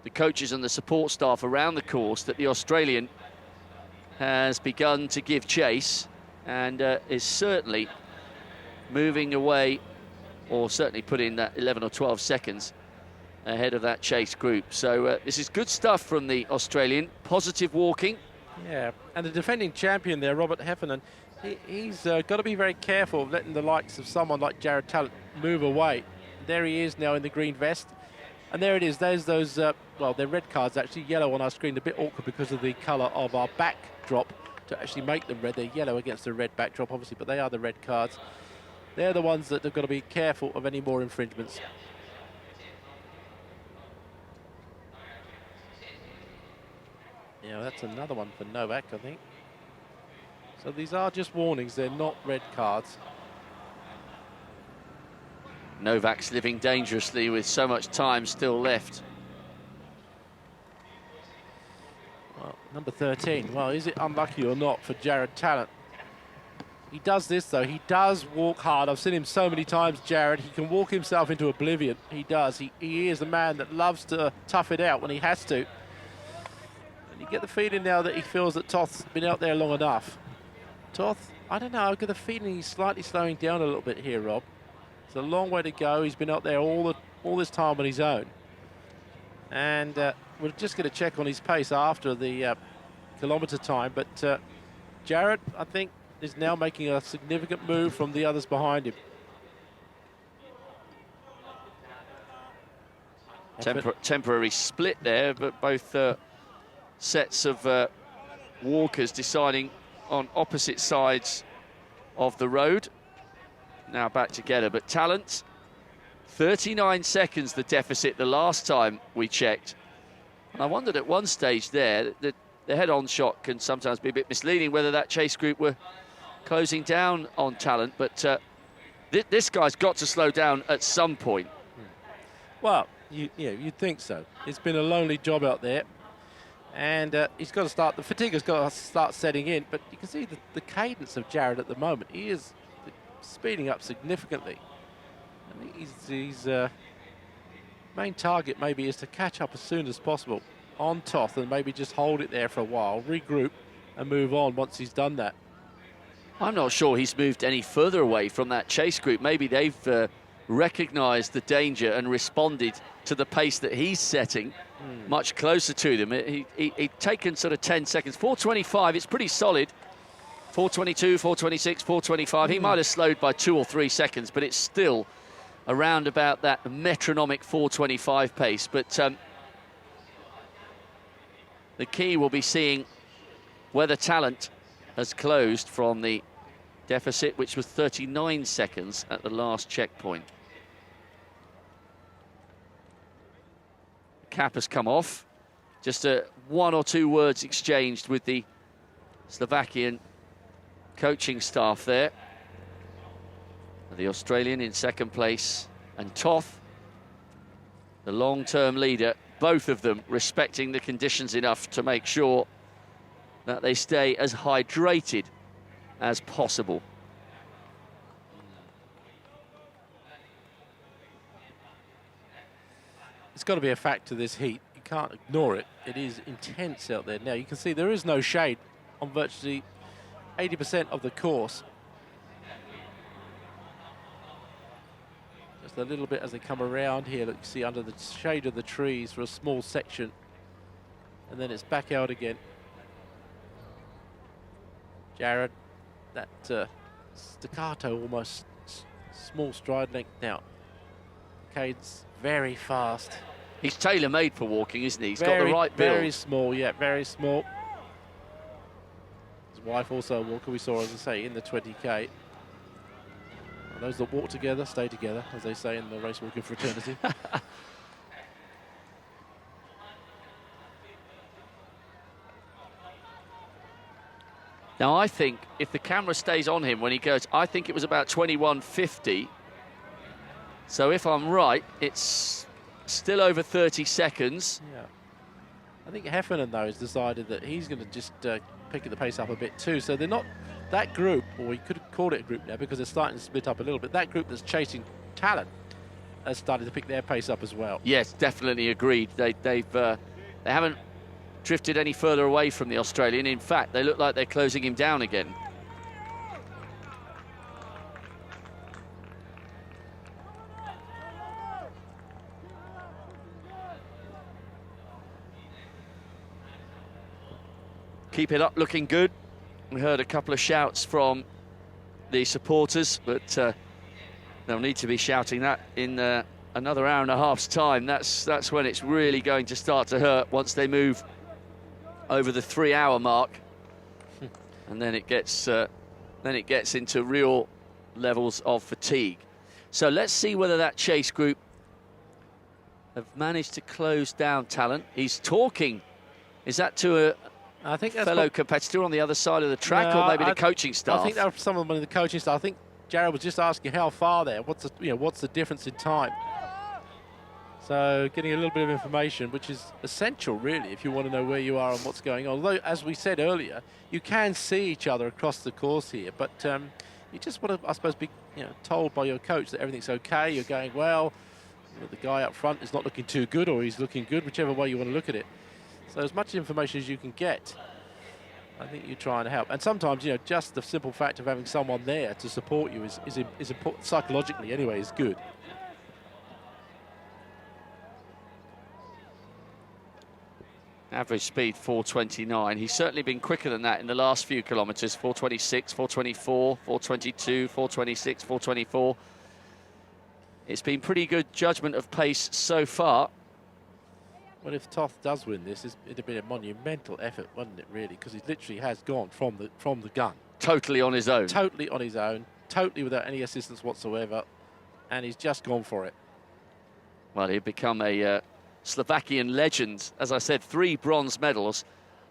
the coaches and the support staff around the course that the Australian has begun to give chase and is certainly moving away, or certainly put in that 11 or 12 seconds ahead of that chase group. So this is good stuff from the Australian. Positive walking. Yeah, and the defending champion there, Robert Heffernan, he's got to be very careful of letting the likes of someone like Jared Tallent move away. There he is now in the green vest. And there it is. There's those, well, they're red cards, actually. Yellow on our screen, a bit awkward because of the colour of our backdrop to actually make them red. They're yellow against the red backdrop, obviously, but they are the red cards. They're the ones that have got to be careful of any more infringements. Yeah, that's another one for Novak, I think. So these are just warnings. They're not red cards. Novak's living dangerously with so much time still left. Well, number 13. Well, is it unlucky or not for Jared Tallent? He does this, though. He does walk hard. I've seen him so many times, Jared. He can walk himself into oblivion. He does. He is a man that loves to tough it out when he has to. And you get the feeling now that he feels that Toth's been out there long enough. Toth, I don't know. I've got the feeling he's slightly slowing down a little bit here, Rob. It's a long way to go. He's been out there all this time on his own. And we're just going to check on his pace after the kilometre time. But Jared, I think, is now making a significant move from the others behind him. Temporary split there, but both sets of walkers deciding on opposite sides of the road. Now back together, but Tallent, 39 seconds the deficit the last time we checked. And I wondered at one stage there that the head-on shot can sometimes be a bit misleading, whether that chase group were closing down on Tallent, but this guy's got to slow down at some point. Well, you'd think so. It's been a lonely job out there, and he's got to start. The fatigue has got to start setting in. But you can see the cadence of Jared at the moment. He is speeding up significantly. I think his main target maybe is to catch up as soon as possible on Toth and maybe just hold it there for a while, regroup, and move on once he's done that. I'm not sure he's moved any further away from that chase group. Maybe they've recognised the danger and responded to the pace that he's setting much closer to them. He'd taken sort of 10 seconds. 4:25, it's pretty solid. 4:22, 4:26, 4:25. He might have slowed by 2 or 3 seconds, but it's still around about that metronomic 4:25 pace. But the key will be seeing whether Tallent has closed from the deficit, which was 39 seconds at the last checkpoint. Cap has come off. Just 1 or 2 words exchanged with the Slovakian coaching staff there. The Australian in second place, and Toth, the long-term leader, both of them respecting the conditions enough to make sure that they stay as hydrated as possible. It's got to be a factor, this heat. You can't ignore it. It is intense out there. Now, you can see there is no shade on virtually 80% of the course. Just a little bit as they come around here. Look, you see under the shade of the trees for a small section. And then it's back out again. Jared, that staccato, almost small stride length now. Cade's very fast. He's tailor-made for walking, isn't he? He's got the right build. Very small, yeah, very small. His wife also a walker, we saw, as I say, in the 20K. And those that walk together stay together, as they say in the race walking fraternity. Now, I think if the camera stays on him when he goes, I think it was about 21:50. So if I'm right, it's still over 30 seconds. Yeah. I think Heffernan, though, has decided that he's going to just pick the pace up a bit too. So they're not that group, or we could call it a group now because they're starting to split up a little bit. That group that's chasing Tallent has started to pick their pace up as well. Yes, definitely agreed. They haven't drifted any further away from the Australian. In fact, they look like they're closing him down again. Keep it up, looking good. We heard a couple of shouts from the supporters, but they'll need to be shouting that in another hour and a half's time. That's when it's really going to start to hurt, once they move over the 3-hour mark, and then it gets into real levels of fatigue. So let's see whether that chase group have managed to close down Tallent. He's talking. Is that to a I think that's fellow competitor on the other side of the track, or maybe the coaching staff? I think that was someone in the coaching staff. I think Jared was just asking how far there. What's the difference in time? So getting a little bit of information, which is essential, really, if you want to know where you are and what's going on. Although, as we said earlier, you can see each other across the course here, but you just want to, I suppose, be told by your coach that everything's okay. You're going well. The guy up front is not looking too good, or he's looking good, whichever way you want to look at it. So as much information as you can get, I think you try and help. And sometimes, just the simple fact of having someone there to support you is important psychologically. Anyway, is good. Average speed 4:29. He's certainly been quicker than that in the last few kilometres. 4:26, 4:24, 4:22, 4:26, 4:24. It's been pretty good judgment of pace so far. Well, if Toth does win this, it'd have been a monumental effort, wouldn't it, really? Because he literally has gone from the gun. Totally on his own. Totally on his own, totally without any assistance whatsoever, and he's just gone for it. Well, he'd become a Slovakian legend. As I said, 3 bronze medals.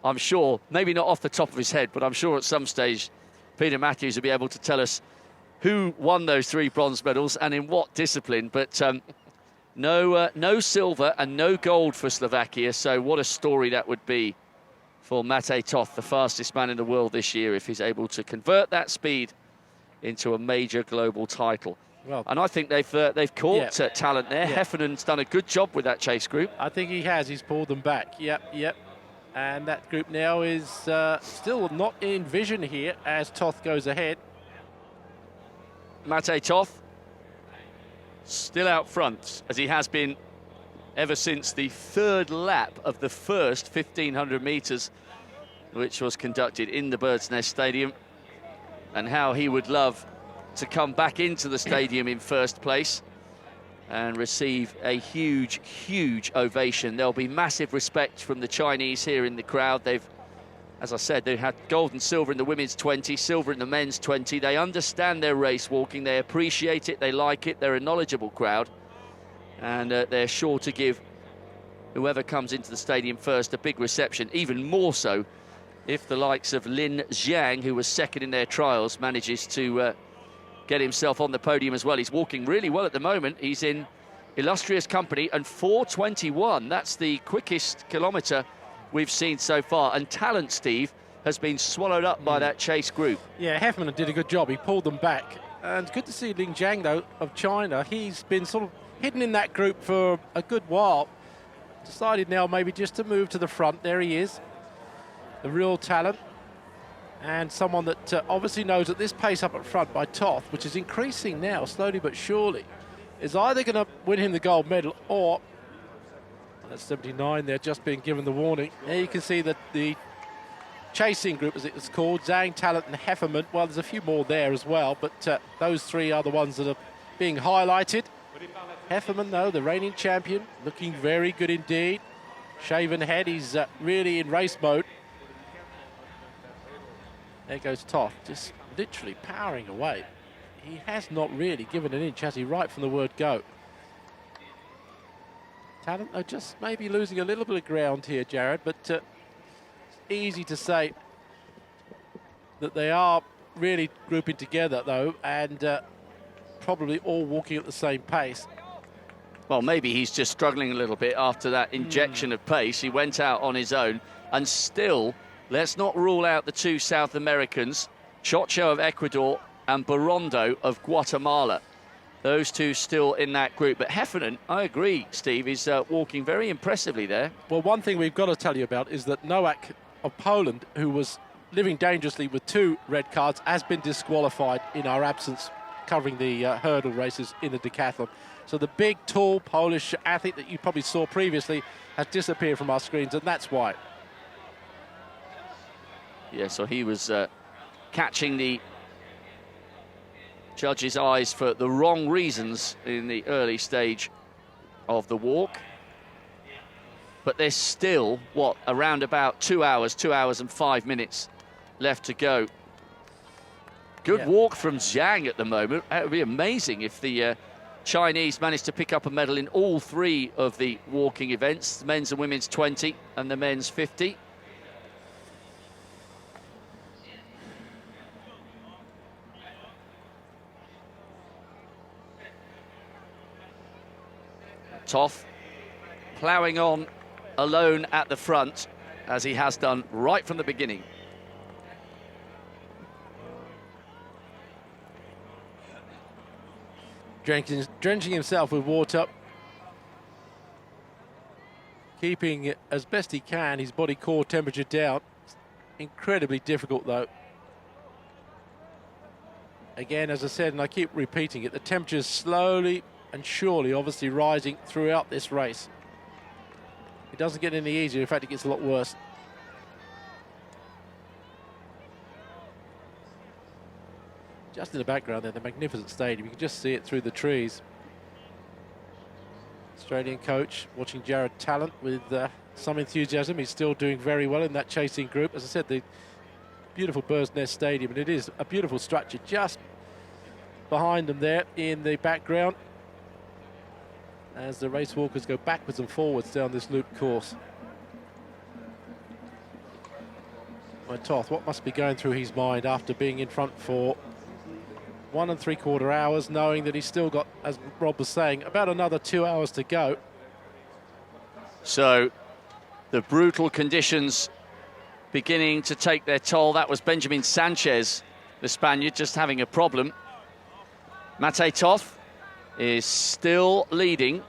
I'm sure, maybe not off the top of his head, but I'm sure at some stage Peter Matthews will be able to tell us who won those 3 bronze medals and in what discipline. But no silver and no gold for Slovakia, so what a story that would be for Matej Toth, the fastest man in the world this year, if he's able to convert that speed into a major global title. Well, and I think they've caught Tallent there. Yeah. Heffernan's done a good job with that chase group. I think he has. He's pulled them back. Yep. And that group now is still not in vision here as Toth goes ahead. Matej Toth still out front, as he has been ever since the 3rd lap of the first 1,500 metres, which was conducted in the Bird's Nest Stadium. And how he would love to come back into the stadium in first place and receive a huge, huge ovation. There'll be massive respect from the Chinese here in the crowd. They've, as I said, they've had gold and silver in the women's 20, silver in the men's 20. They understand their race walking, they appreciate it, they like it, they're a knowledgeable crowd. And they're sure to give whoever comes into the stadium first a big reception, even more so if the likes of Lin Jiang, who was second in their trials, manages to get himself on the podium as well. He's walking really well at the moment. He's in illustrious company, and 4:21, that's the quickest kilometre we've seen so far. And Tallent, Steve, has been swallowed up by that chase group. Yeah, Heffman did a good job. He pulled them back. And good to see Lin Jiang, though, of China. He's been sort of hidden in that group for a good while. Decided now maybe just to move to the front. There he is, the real talent. And someone that obviously knows that this pace up at front by Toth, which is increasing now, slowly but surely, is either going to win him the gold medal or, that's 79, they're just being given the warning. There you can see that the chasing group, as it's called, Zhang, Tallent and Hefferman. Well, there's a few more there as well, but those 3 are the ones that are being highlighted. Hefferman, though, the reigning champion, looking very good indeed. Shaven head, he's really in race mode. There goes Toth, just literally powering away. He has not really given an inch, has he, right from the word go. Tallent, though, just maybe losing a little bit of ground here, Jared, but it's easy to say that they are really grouping together, though, and probably all walking at the same pace. Well, maybe he's just struggling a little bit after that injection of pace. He went out on his own, and still, let's not rule out the 2 South Americans, Chocho of Ecuador and Borondo of Guatemala. Those 2 still in that group. But Heffernan, I agree, Steve, is walking very impressively there. Well, one thing we've got to tell you about is that Nowak of Poland, who was living dangerously with 2 red cards, has been disqualified in our absence covering the hurdle races in the decathlon. So the big, tall Polish athlete that you probably saw previously has disappeared from our screens, and that's why. Yeah, so he was catching the judges' eyes for the wrong reasons in the early stage of the walk. But there's still, what, around about 2 hours and 5 minutes left to go. Good walk from Zhang at the moment. It would be amazing if the Chinese managed to pick up a medal in all 3 of the walking events, the men's and women's 20 and the men's 50. Toth ploughing on alone at the front, as he has done right from the beginning. Drenching himself with water, keeping as best he can his body core temperature down. Incredibly difficult, though. Again, as I said, and I keep repeating it, the temperature's slowly and surely obviously rising throughout this race. It doesn't get any easier, in fact it gets a lot worse. Just in the background there, the magnificent stadium, you can just see it through the trees. Australian coach watching Jared Tallent with some enthusiasm. He's still doing very well in that chasing group. As I said, the beautiful Bird's Nest Stadium, and it is a beautiful structure just behind them there in the background as the race walkers go backwards and forwards down this loop course. Well, Toth, what must be going through his mind after being in front for 1 3/4 hours, knowing that he's still got, as Rob was saying, about another 2 hours to go. So the brutal conditions beginning to take their toll. That was Benjamin Sanchez, the Spaniard, just having a problem. Mate Toth is still leading.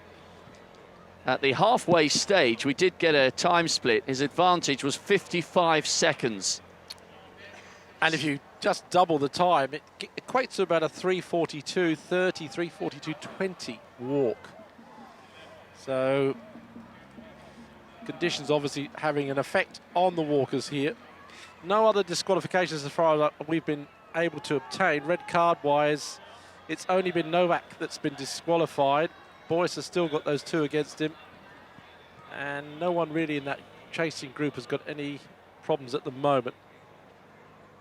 At the halfway stage, we did get a time split. His advantage was 55 seconds. And if you just double the time, it equates to about a 3:42.30, 3:42.20 walk. So conditions obviously having an effect on the walkers here. No other disqualifications as far as we've been able to obtain. Red card wise, it's only been Novak that's been disqualified. Boyce has still got those 2 against him. And no one really in that chasing group has got any problems at the moment.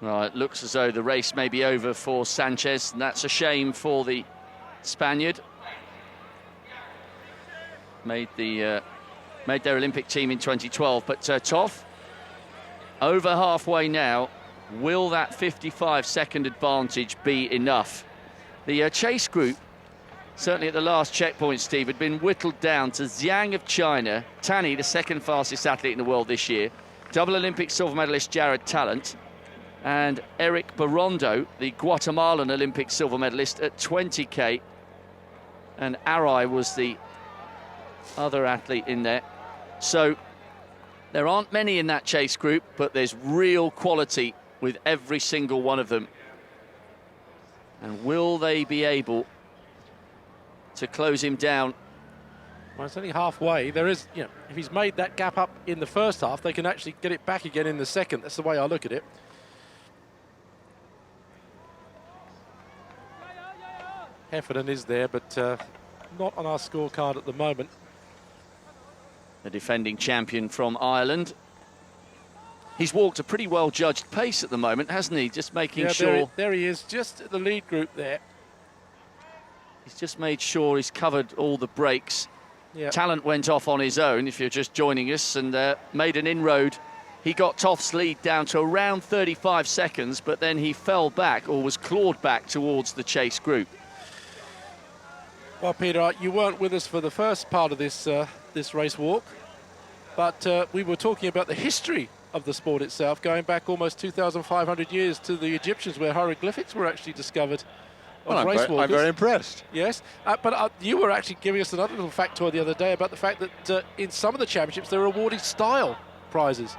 Well, it looks as though the race may be over for Sanchez, and that's a shame for the Spaniard. Made their Olympic team in 2012, but Toth, over halfway now. Will that 55-second advantage be enough? The chase group, certainly at the last checkpoint, Steve, had been whittled down to Zhang of China, Tani, the second fastest athlete in the world this year, double Olympic silver medalist Jared Tallent, and Eric Barondo, the Guatemalan Olympic silver medalist at 20k. And Arai was the other athlete in there. So there aren't many in that chase group, but there's real quality with every single one of them. And will they be able to close him down? Well, it's only halfway. There is, if he's made that gap up in the first half, they can actually get it back again in the second. That's the way I look at it. Heffernan is there, but not on our scorecard at the moment. The defending champion from Ireland. He's walked a pretty well-judged pace at the moment, hasn't he? Just making sure... There he is, just at the lead group there. He's just made sure he's covered all the breaks. Yep. Tallent went off on his own, if you're just joining us, and made an inroad. He got Toth's lead down to around 35 seconds, but then he fell back, or was clawed back towards the chase group. Well, Peter, you weren't with us for the first part of this this race walk, but we were talking about the history of the sport itself, going back almost 2,500 years to the Egyptians, where hieroglyphics were actually discovered. Well, I'm very impressed. Yes, but you were actually giving us another little factoid the other day about the fact that in some of the championships they were awarding style prizes.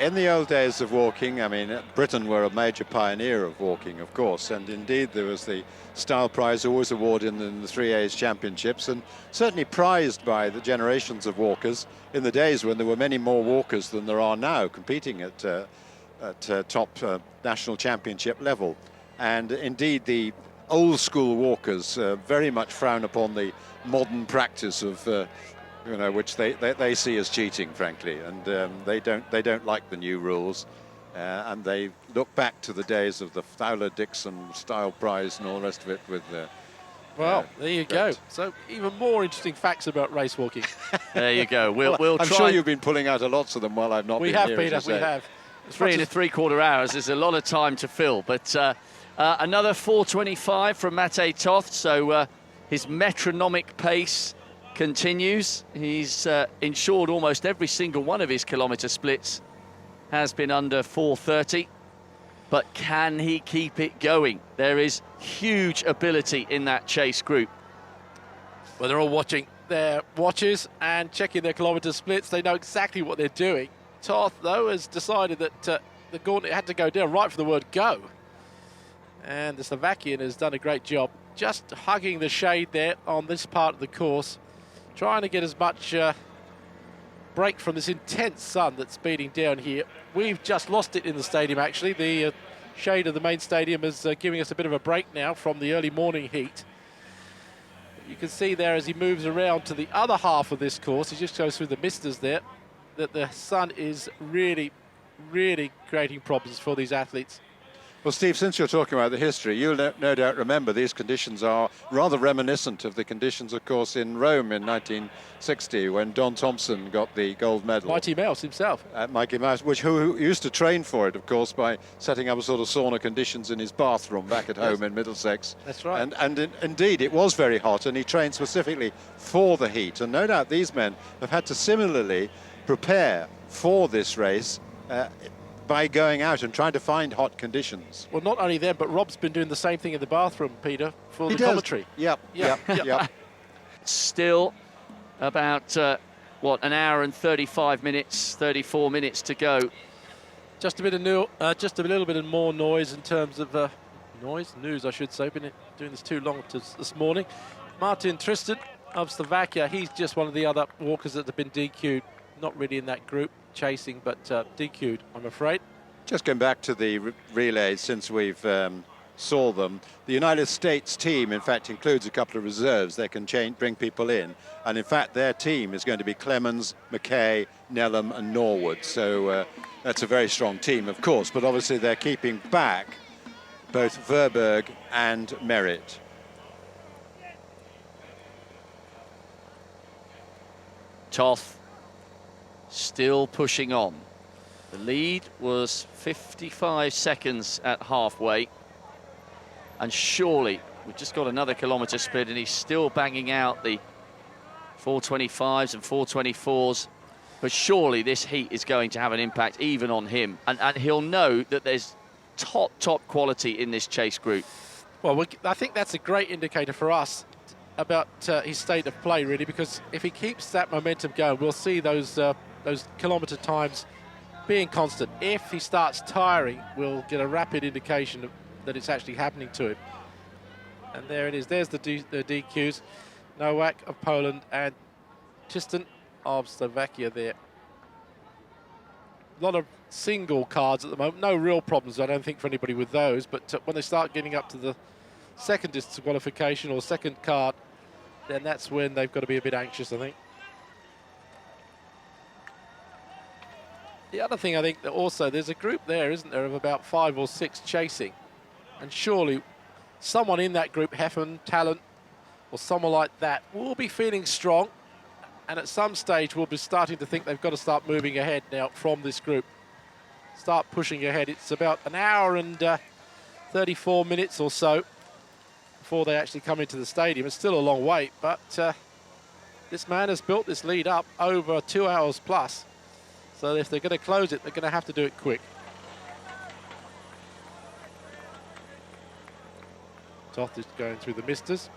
In the old days of walking, I mean, Britain were a major pioneer of walking, of course, and indeed there was the style prize always awarded in the 3A's championships, and certainly prized by the generations of walkers in the days when there were many more walkers than there are now competing at top national championship level. And indeed the old school walkers very much frown upon the modern practice of which they see as cheating, frankly, and they don't like the new rules, and they look back to the days of the Fowler-Dixon style prize and all the rest of it with well, there you go. So even more interesting facts about race walking. There you go. We'll I'm try. sure you've been pulling out a lots of them while I've not been here. We have, Peter, we have. 3 3/4 hours is a lot of time to fill, but another 4:25 from Mate Toth, so his metronomic pace continues. He's ensured almost every single one of his kilometre splits has been under 4:30, but can he keep it going? There is huge ability in that chase group. Well, they're all watching their watches and checking their kilometre splits. They know exactly what they're doing. Toth, though, has decided that the gauntlet had to go down right from the word go. And the Slovakian has done a great job just hugging the shade there on this part of the course, trying to get as much break from this intense sun that's beating down here. We've just lost it in the stadium, actually. The shade of the main stadium is giving us a bit of a break now from the early morning heat. You can see there as he moves around to the other half of this course, he just goes through the misters there, that the sun is really, really creating problems for these athletes. Well, Steve, since you're talking about the history, you'll no doubt remember these conditions are rather reminiscent of the conditions, of course, in Rome in 1960 when Don Thompson got the gold medal. Mighty Mouse himself. Mikey Mouse, who used to train for it, of course, by setting up a sort of sauna conditions in his bathroom back at home in Middlesex. That's right. And indeed, it was very hot, and he trained specifically for the heat. And no doubt these men have had to similarly prepare for this race by going out and trying to find hot conditions. Well, not only them, but Rob's been doing the same thing in the bathroom, Peter, for the commentary. Yep. Still about, an hour and 35 minutes, 34 minutes to go. Just a bit of just a little bit of more noise in terms of news, I should say. Been doing this too long this morning. Martin Tristan of Slovakia, he's just one of the other walkers that have been DQ'd. Not really in that group chasing, but DQ'd, I'm afraid. Just going back to the relays since we've saw them, the United States team, in fact, includes a couple of reserves. They can bring people in. And in fact, their team is going to be Clemens, McKay, Nellam and Norwood. So that's a very strong team, of course, but obviously they're keeping back both Verberg and Merritt. Toth still pushing on. The lead was 55 seconds at halfway. And surely, we've just got another kilometre split and he's still banging out the 425s and 424s. But surely this heat is going to have an impact even on him. And he'll know that there's top quality in this chase group. Well, I think that's a great indicator for us about his state of play, really, because if he keeps that momentum going, we'll see those kilometre times being constant. If he starts tiring, we'll get a rapid indication that it's actually happening to him. And there it is. There's the DQs. Nowak of Poland and Tristan of Slovakia there. A lot of single cards at the moment. No real problems, I don't think, for anybody with those. But when they start getting up to the second disqualification or second card, then that's when they've got to be a bit anxious, I think. The other thing, I think, that also there's a group there, isn't there, of about 5 or 6 chasing. And surely someone in that group, Heffen, Tallent, or someone like that, will be feeling strong. And at some stage, we'll be starting to think they've got to start moving ahead now from this group. Start pushing ahead. It's about an hour and 34 minutes or so before they actually come into the stadium. It's still a long wait, but this man has built this lead up over 2 hours plus. So if they're going to close it, they're going to have to do it quick. Toth is going through the misters.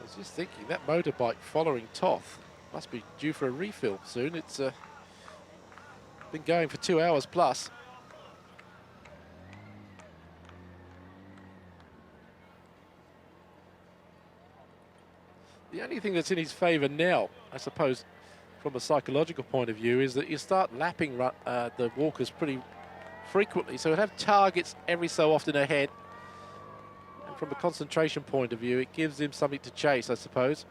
I was just thinking, that motorbike following Toth must be due for a refill soon. It's been going for 2 hours plus. The only thing that's in his favour now, I suppose, from a psychological point of view, is that you start lapping the walkers pretty frequently, so he'll have targets every so often ahead. And from a concentration point of view, it gives him something to chase, I suppose.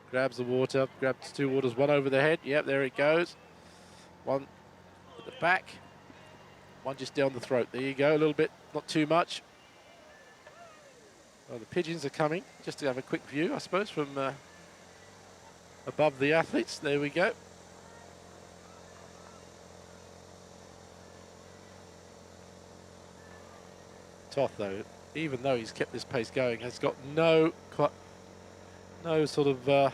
Grabs the water, grabs 2 waters, one over the head. Yep, there it goes. One at the back, one just down the throat. There you go, a little bit, not too much. Well, the pigeons are coming, just to have a quick view, I suppose, from above the athletes. There we go. Toth, though, even though he's kept this pace going, has got no sort of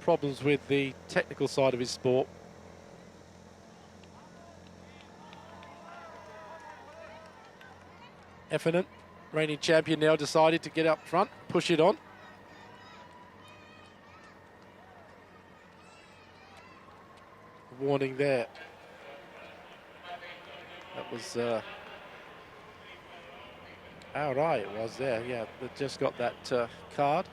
problems with the technical side of his sport. Effenin, reigning champion, now decided to get up front, push it on. Warning there. That was right, it was there. Yeah, they just got that card.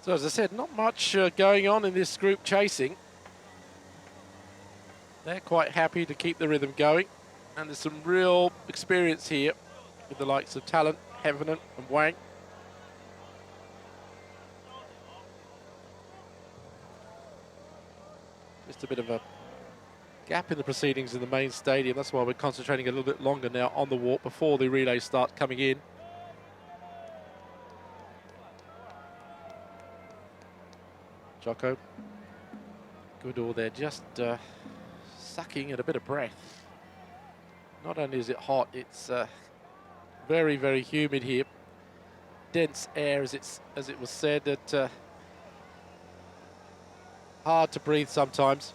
So as I said, not much going on in this group chasing. They're quite happy to keep the rhythm going. And there's some real experience here with the likes of Tallent, Heavenant and Wang. Just a bit of a gap in the proceedings in the main stadium. That's why we're concentrating a little bit longer now on the walk before the relays start coming in. Jocko, Goodall there, just sucking at a bit of breath. Not only is it hot, it's very, very humid here. Dense air, as it was said, that hard to breathe sometimes.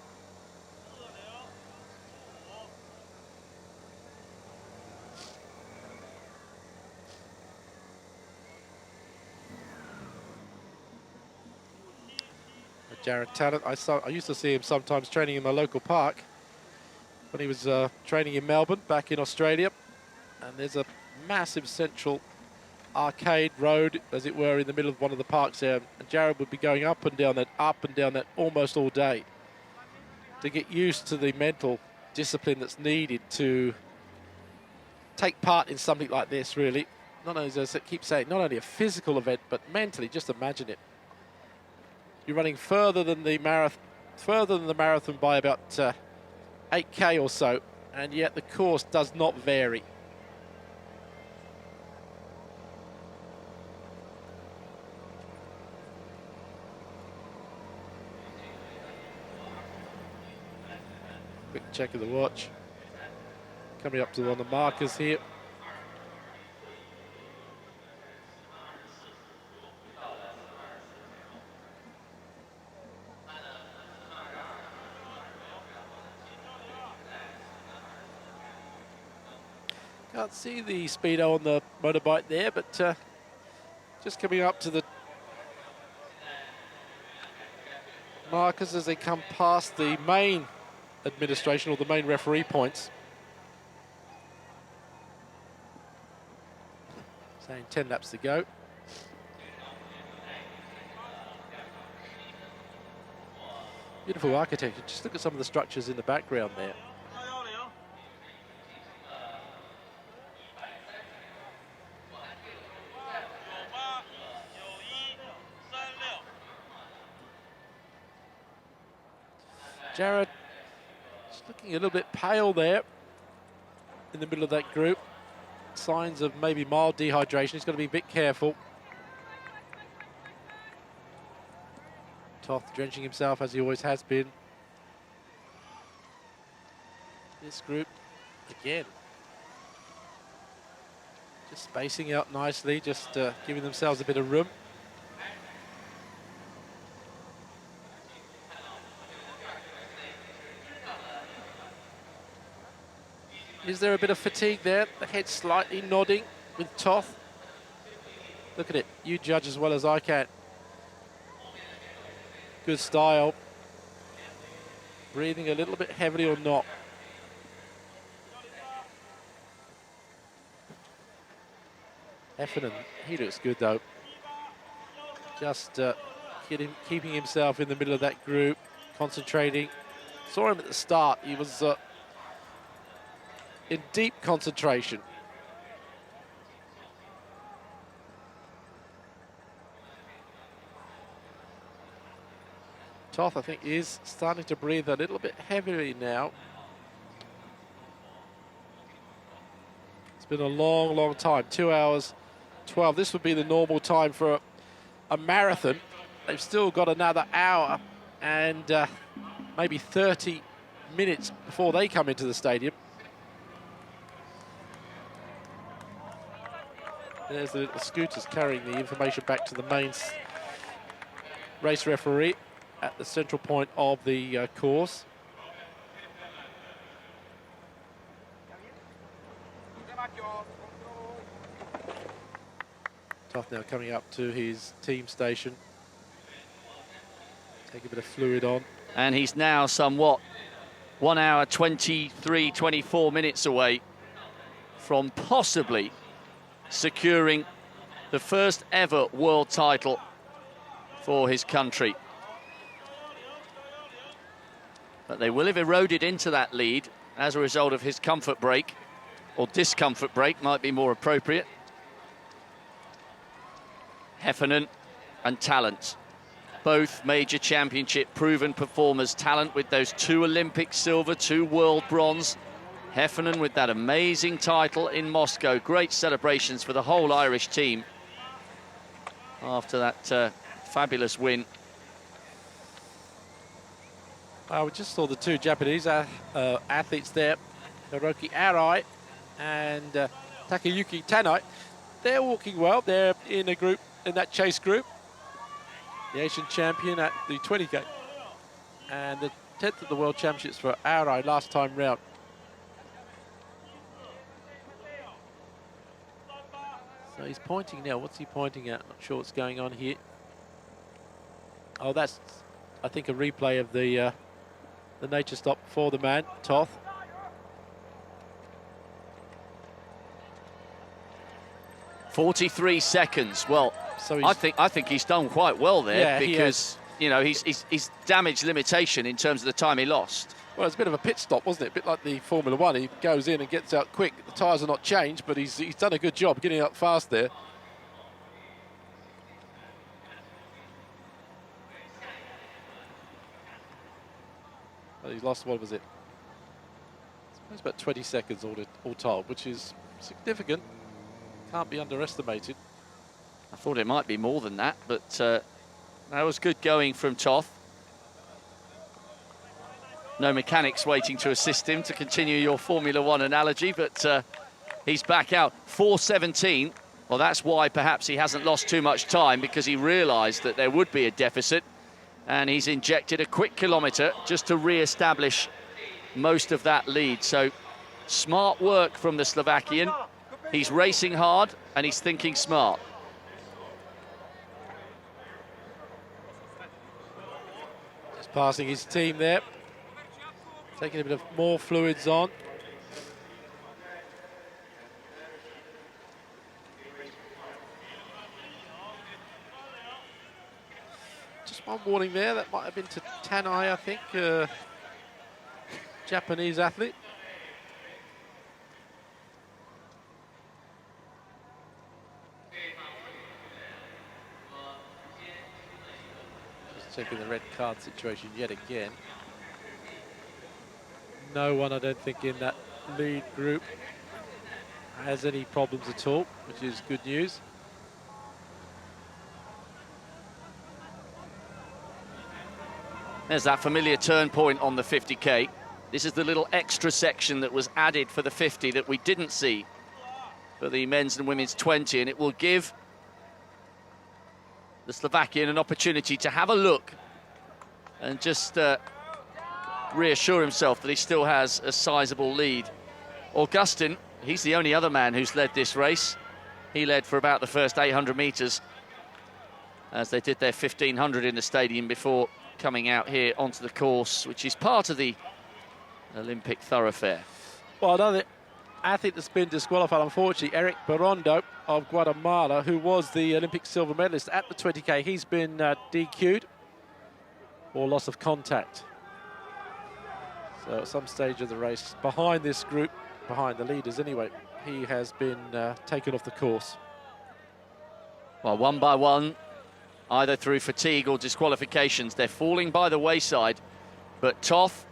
Jared Tallent, I used to see him sometimes training in my local park when he was training in Melbourne, back in Australia. And there's a massive central arcade road, as it were, in the middle of one of the parks there. And Jared would be going up and down that almost all day to get used to the mental discipline that's needed to take part in something like this, really. Not only, as I keep saying, not only a physical event, but mentally, just imagine it. You're running further than the marathon by about 8K or so, and yet the course does not vary. Quick check of the watch. Coming up to one of the markers here. Can't see the speedo on the motorbike there, but just coming up to the markers as they come past the main administration or the main referee points. Saying 10 laps to go. Beautiful architecture. Just look at some of the structures in the background there. Jared just looking a little bit pale there in the middle of that group. Signs of maybe mild dehydration. He's got to be a bit careful. Toth drenching himself as he always has been. This group, again, just spacing out nicely, just giving themselves a bit of room. Is there a bit of fatigue there? The head slightly nodding with Toth. Look at it. You judge as well as I can. Good style. Breathing a little bit heavily or not. Heffernan, he looks good though. Just keeping himself in the middle of that group, concentrating. Saw him at the start. He was in deep concentration. Toth, I think, is starting to breathe a little bit heavily now. It's been a long, long time, 2 hours 12. This would be the normal time for a marathon. They've still got another hour and maybe 30 minutes before they come into the stadium. There's the little scooters carrying the information back to the main race referee at the central point of the course. Toth now coming up to his team station. Take a bit of fluid on. And he's now somewhat 1 hour 23, 24 minutes away from possibly securing the first ever world title for his country. But they will have eroded into that lead as a result of his comfort break, or discomfort break might be more appropriate. Heffernan and Tallent, both major championship proven performers. Tallent with those 2 Olympic silver, 2 world bronze. Heffernan with that amazing title in Moscow. Great celebrations for the whole Irish team after that fabulous win. We just saw the 2 Japanese athletes there, Hiroki Arai and Takayuki Tanai. They're walking well. They're in a group, in that chase group. The Asian champion at the 20K and the 10th of the World Championships for Arai last time round. So he's pointing now. What's he pointing at? Not sure what's going on here. Oh, that's, I think, a replay of the nature stop for the man, Toth. "43 seconds. Well, So I think he's done quite well there, Yeah, because you know he's damaged limitation in terms of the time he lost. well, it's a bit of a pit stop, wasn't it? A bit like the Formula One. He goes in and gets out quick. The tyres are not changed, but he's done a good job getting out fast there. Well, he's lost, what was it? It's about 20 seconds all told, which is significant. Can't be underestimated. I thought it might be more than that, but that was good going from Toth. No mechanics waiting to assist him to continue your Formula One analogy, but he's back out. 4:17. Well, that's why perhaps he hasn't lost too much time, because he realised that there would be a deficit, and he's injected a quick kilometre just to re-establish most of that lead. So smart work from the Slovakian. He's racing hard and he's thinking smart. Just passing his team there. Taking a bit of more fluids on. Just one warning there. That might have been to Tanai, I think. Japanese athlete. Just checking the red card situation yet again. No one, I don't think, in that lead group has any problems at all, which is good news. There's that familiar turn point on the 50K. This is the little extra section that was added for the 50 that we didn't see for the men's and women's 20, and it will give the Slovakian an opportunity to have a look and just reassure himself that he still has a sizable lead. Augustin, he's the only other man who's led this race. He led for about the first 800 metres as they did their 1500 in the stadium before coming out here onto the course, which is part of the Olympic thoroughfare. Well, another athlete that's been disqualified, unfortunately, Eric Barondo of Guatemala, who was the Olympic silver medalist at the 20K. He's been DQ'd for loss of contact. So at some stage of the race, behind this group, behind the leaders anyway, he has been taken off the course. Well, one by one, either through fatigue or disqualifications, they're falling by the wayside. But Toth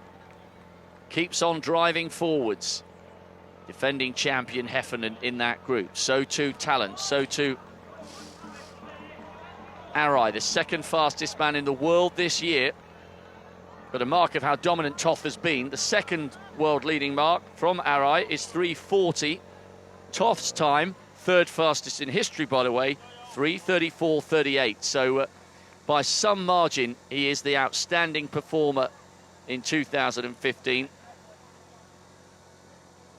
keeps on driving forwards. Defending champion Heffernan in that group. So too Tallent, so too Arai, the second fastest man in the world this year. But a mark of how dominant Toth has been. The second world leading mark from Arai is 3:40. Toth's time, third fastest in history, by the way, 3:34.38. So by some margin, he is the outstanding performer in 2015.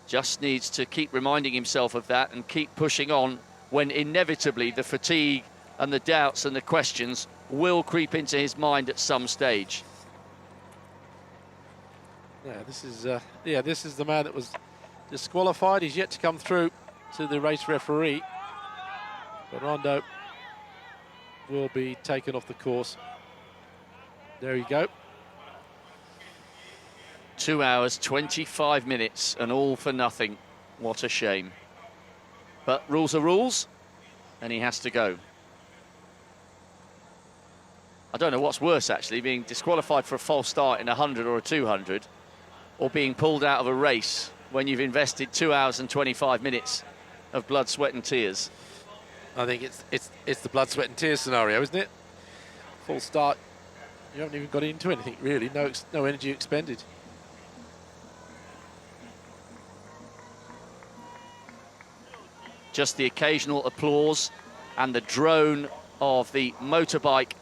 Just needs to keep reminding himself of that and keep pushing on when inevitably the fatigue and the doubts and the questions will creep into his mind at some stage. Yeah, this is the man that was disqualified. He's yet to come through to the race referee. Barondo will be taken off the course. There you go. 2 hours, 25 minutes, and all for nothing. What a shame. But rules are rules, and he has to go. I don't know what's worse, actually, being disqualified for a false start in a 100 or a 200, or being pulled out of a race when you've invested 2 hours and 25 minutes of blood, sweat and tears. I think it's the blood, sweat and tears scenario, isn't it? Full start. You haven't even got into anything, really. No energy expended. Just the occasional applause and the drone of the motorbike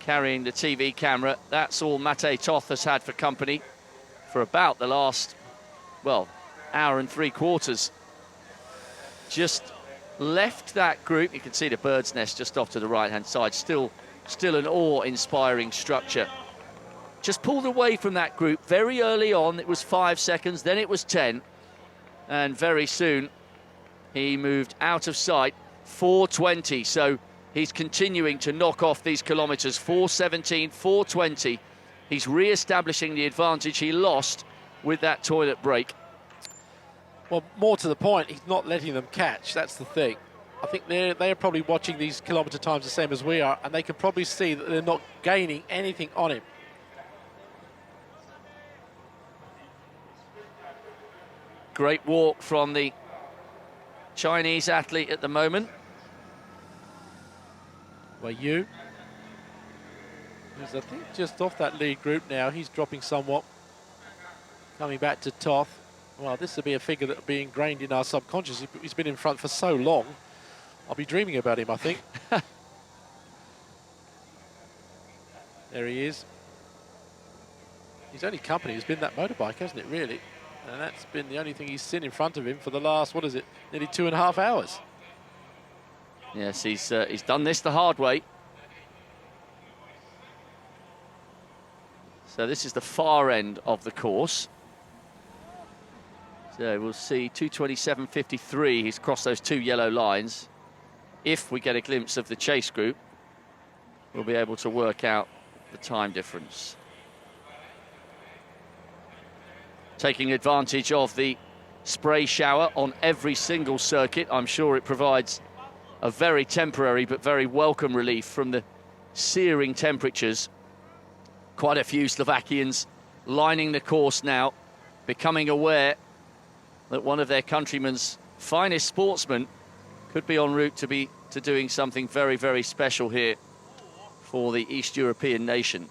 carrying the TV camera. That's all Mate Toth has had for company for about the last, well, hour and 3/4. Just left that group. You can see the bird's nest just off to the right-hand side. Still an awe-inspiring structure. Just pulled away from that group very early on. It was 5 seconds, then it was 10. And very soon, he moved out of sight. 4:20, so he's continuing to knock off these kilometres. 4:17, 4:20. He's re-establishing the advantage he lost with that toilet break. Well, more to the point, he's not letting them catch. That's the thing. I think they're probably watching these kilometre times the same as we are, and they can probably see that they're not gaining anything on him. Great walk from the Chinese athlete at the moment. Where you? Who's, I think, just off that lead group now. He's dropping somewhat. Coming back to Toth. Well, this will be a figure that will be ingrained in our subconscious. He's been in front for so long. I'll be dreaming about him, I think. There he is. His only company has been that motorbike, hasn't it, really? And that's been the only thing he's seen in front of him for the last, what is it, nearly 2.5 hours. Yes, he's done this the hard way. So this is the far end of the course. So we'll see 2:27.53. He's crossed those two yellow lines. If we get a glimpse of the chase group, we'll be able to work out the time difference. Taking advantage of the spray shower on every single circuit. I'm sure it provides a very temporary but very welcome relief from the searing temperatures. Quite a few Slovakians lining the course now, becoming aware that one of their countrymen's finest sportsmen could be en route to doing something very, very special here for the East European nation.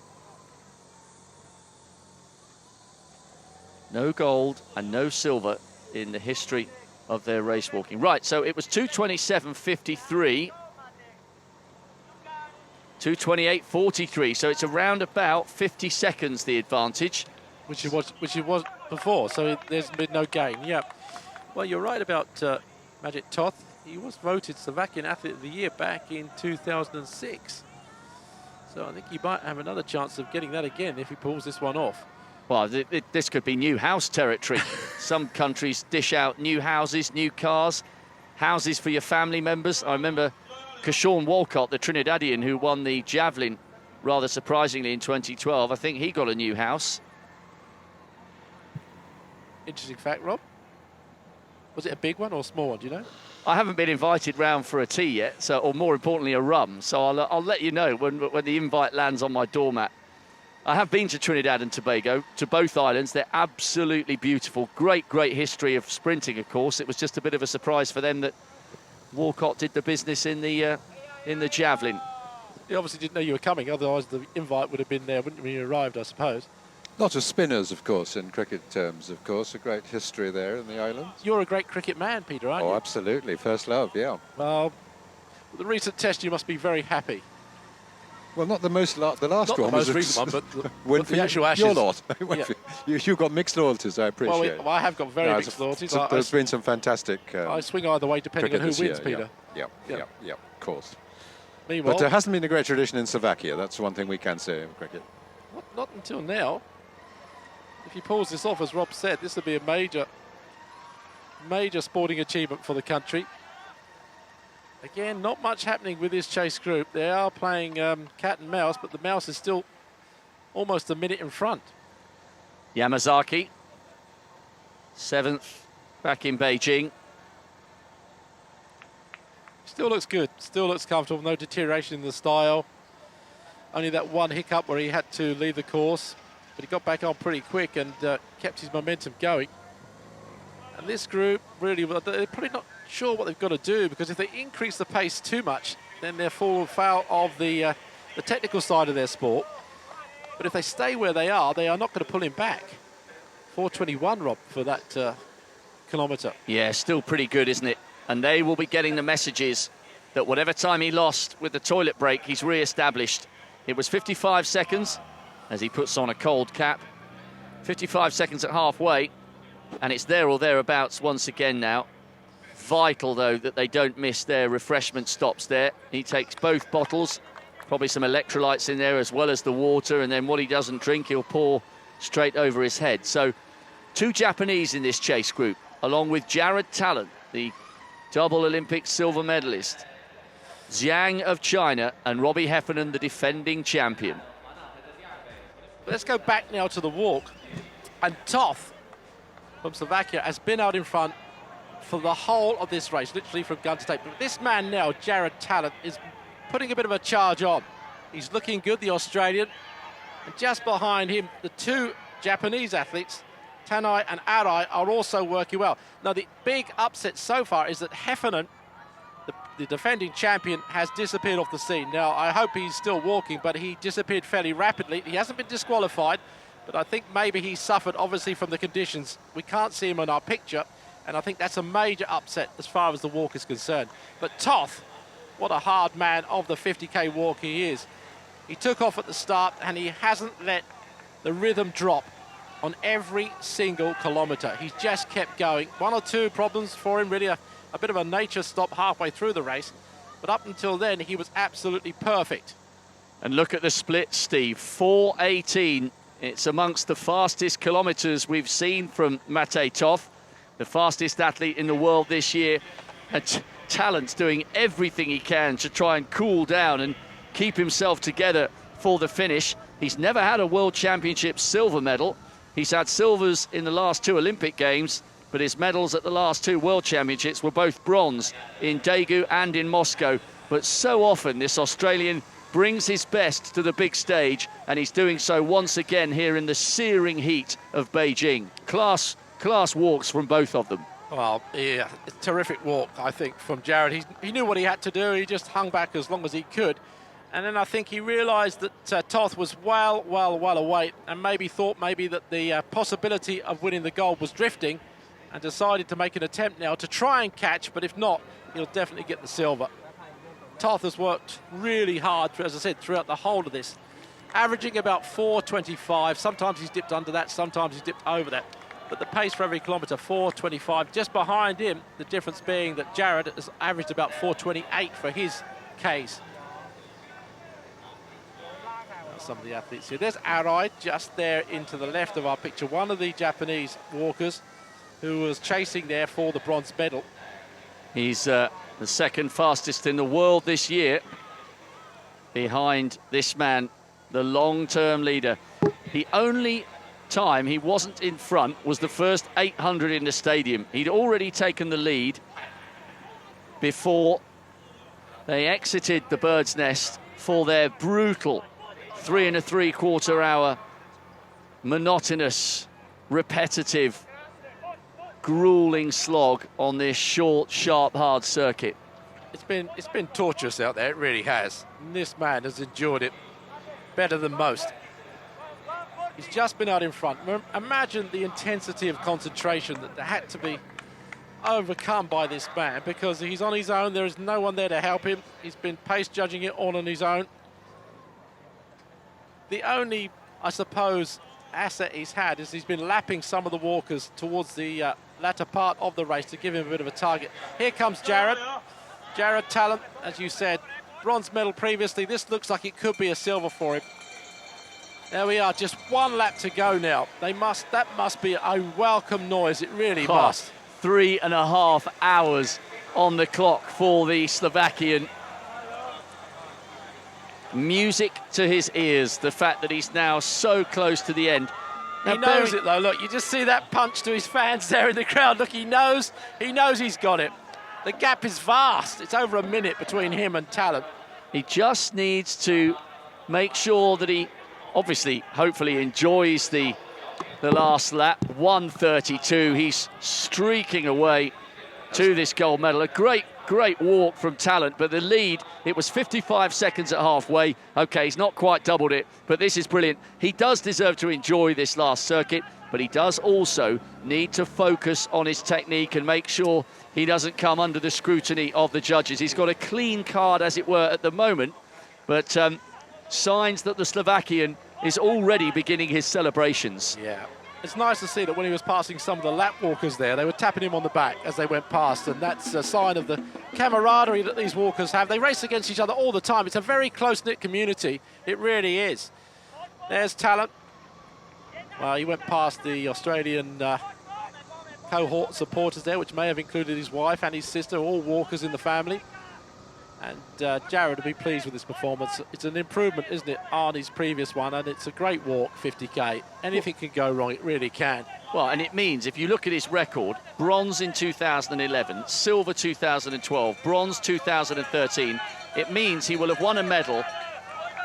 No gold and no silver in the history of their race walking. Right, so it was 2:27.53, 2:28.43, so it's around about 50 seconds the advantage. Which it was before, so there's been no gain. Yeah. Well, you're right about Magic Toth. He was voted Slovakian Athlete of the Year back in 2006. So I think he might have another chance of getting that again if he pulls this one off. Well, this could be new house territory. Some countries dish out new houses, new cars, houses for your family members. I remember Kashawn Walcott, the Trinidadian who won the javelin rather surprisingly in 2012. I think he got a new house. Interesting fact, Rob. Was it a big one or a small one, do you know? I haven't been invited round for a tea yet, so, or more importantly, a rum. So I'll let you know when the invite lands on my doormat. I have been to Trinidad and Tobago, to both islands. They're absolutely beautiful. Great, great history of sprinting, of course. It was just a bit of a surprise for them that Walcott did the business in the javelin. He obviously didn't know you were coming, otherwise the invite would have been there, wouldn't it, when you arrived, I suppose. Lot of spinners, of course, in cricket terms, of course. A great history there in the islands. You're a great cricket man, Peter, aren't you? Oh, absolutely. First love, yeah. Well, with the recent test, you must be very happy. Well, not the last Not one. the most recent one, but the actual Ashes. Your lot. Yeah. You've got mixed loyalties, I appreciate. Well, I have got very mixed loyalties. There's been some fantastic I swing either way depending on who wins, Peter. Yeah, of course. Meanwhile, But there hasn't been a great tradition in Slovakia. That's one thing we can say in cricket. not until now. If he pulls this off, as Rob said, this will be a major sporting achievement for the country. Again, not much happening with this chase group. They are playing cat and mouse, but the mouse is still almost a minute in front. Yamazaki, 7th back in Beijing. Still looks good, still looks comfortable, no deterioration in the style. Only that one hiccup where he had to leave the course, but he got back on pretty quick and kept his momentum going. And this group, really, they're probably not sure what they've got to do, because if they increase the pace too much, then they'll fall foul of the technical side of their sport. But if they stay where they are not going to pull him back. 4:21, Rob, for that kilometre. Yeah, still pretty good, isn't it? And they will be getting the messages that whatever time he lost with the toilet break, he's re-established. It was 55 seconds as he puts on a cold cap. 55 seconds at halfway, and it's there or thereabouts once again now. Vital, though, that they don't miss their refreshment stops there. He takes both bottles, probably some electrolytes in there as well as the water, and then what he doesn't drink, he'll pour straight over his head. So 2 Japanese in this chase group, along with Jared Tallent, the double Olympic silver medalist, Zhang of China, and Robbie Heffernan, the defending champion. Let's go back now to the walk. And Toth from Slovakia has been out in front for the whole of this race, literally from gun to tape. But this man now, Jared Tallent, is putting a bit of a charge on. He's looking good, the Australian. And just behind him, the 2 Japanese athletes, Tanai and Arai, are also working well. Now, the big upset so far is that Heffernan, the defending champion, has disappeared off the scene. Now, I hope he's still walking, but he disappeared fairly rapidly. He hasn't been disqualified, but I think maybe he suffered, obviously, from the conditions. We can't see him in our picture, and I think that's a major upset as far as the walk is concerned. But Toth, what a hard man of the 50k walk he is. He took off at the start, and he hasn't let the rhythm drop on every single kilometre. He's just kept going. 1 or 2 problems for him, really, a bit of a nature stop halfway through the race. But up until then, he was absolutely perfect. And look at the split, Steve. 4:18. It's amongst the fastest kilometres we've seen from Matej Toth, the fastest athlete in the world this year. And Tallent's doing everything he can to try and cool down and keep himself together for the finish. He's never had a World Championship silver medal. He's had silvers in the last 2 Olympic Games, but his medals at the last 2 World Championships were both bronze in Daegu and in Moscow. But so often this Australian brings his best to the big stage, and he's doing so once again here in the searing heat of Beijing. Class walks from both of them. Well, yeah, terrific walk, I think, from Jared. He knew what he had to do. He just hung back as long as he could. And then I think he realised that Toth was well away, and thought that the possibility of winning the gold was drifting, and decided to make an attempt now to try and catch, but if not, he'll definitely get the silver. Toth has worked really hard, as I said, throughout the whole of this, averaging about 4:25. Sometimes he's dipped under that, sometimes he's dipped over that. But the pace for every kilometre, 4:25. Just behind him, the difference being that Jared has averaged about 4:28 for his Ks. Some of the athletes here. There's Arai just there into the left of our picture, one of the Japanese walkers who was chasing there for the bronze medal. He's the 2nd fastest in the world this year, behind this man, the long-term leader. The only time he wasn't in front was the first 800 in the stadium. He'd already taken the lead before they exited the Bird's Nest for their brutal 3 3/4 hour, monotonous, repetitive, grueling slog on this short, sharp, hard circuit. It's been torturous out there, it really has. And this man has endured it better than most. He's just been out in front. Imagine the intensity of concentration that had to be overcome by this man, because he's on his own. There is no one there to help him. He's been pace judging it all on his own. The only, I suppose, asset he's had is he's been lapping some of the walkers towards the latter part of the race to give him a bit of a target. Here comes Jared. Jared Tallent, as you said, bronze medal previously. This looks like it could be a silver for him. There we are, just 1 lap to go now. That must be a welcome noise, it really must. 3.5 hours on the clock for the Slovakian. Music to his ears, the fact that he's now so close to the end. He knows it though, look, you just see that punch to his fans there in the crowd. Look, he knows he's got it. The gap is vast. It's over a minute between him and Tallent. He just needs to make sure that he, obviously, hopefully enjoys the last lap. 1:32, he's streaking away to this gold medal. A great walk from Tallent, but the lead, it was 55 seconds at halfway. Okay, he's not quite doubled it, but this is brilliant. He does deserve to enjoy this last circuit, but he does also need to focus on his technique and make sure he doesn't come under the scrutiny of the judges. He's got a clean card, as it were, at the moment, but signs that the Slovakian is already beginning his celebrations. Yeah. It's nice to see that when he was passing some of the lap walkers there, they were tapping him on the back as they went past, and that's a sign of the camaraderie that these walkers have. They race against each other all the time. It's a very close-knit community. It really is. There's Tallent. Well, he went past the Australian cohort supporters there, which may have included his wife and his sister, all walkers in the family. And Jared will be pleased with this performance. It's an improvement, isn't it, on his previous one, and it's a great walk, 50k. Anything can go wrong, it really can. Well, and it means, if you look at his record, bronze in 2011, silver 2012, bronze 2013, it means he will have won a medal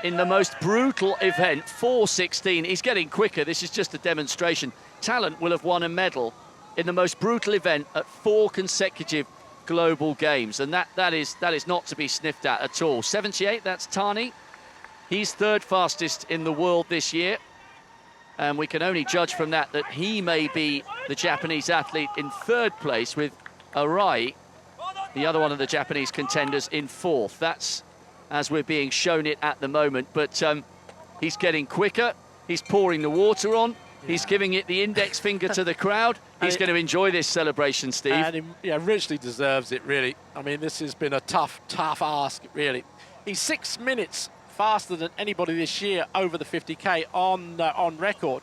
in the most brutal event, 4:16. He's getting quicker, this is just a demonstration. Tallent will have won a medal in the most brutal event at 4 consecutive global games, and that is not to be sniffed at all. 78, that's Tani. He's third fastest in the world this year, and we can only judge from that he may be the Japanese athlete in third place, with Arai, the other one of the Japanese contenders, in fourth. That's as we're being shown it at the moment, but he's getting quicker, he's pouring the water on, he's giving it the index finger to the crowd. He's going to enjoy this celebration, Steve. And he richly deserves it, really. I mean, this has been a tough ask, really. He's 6 minutes faster than anybody this year over the 50k on record.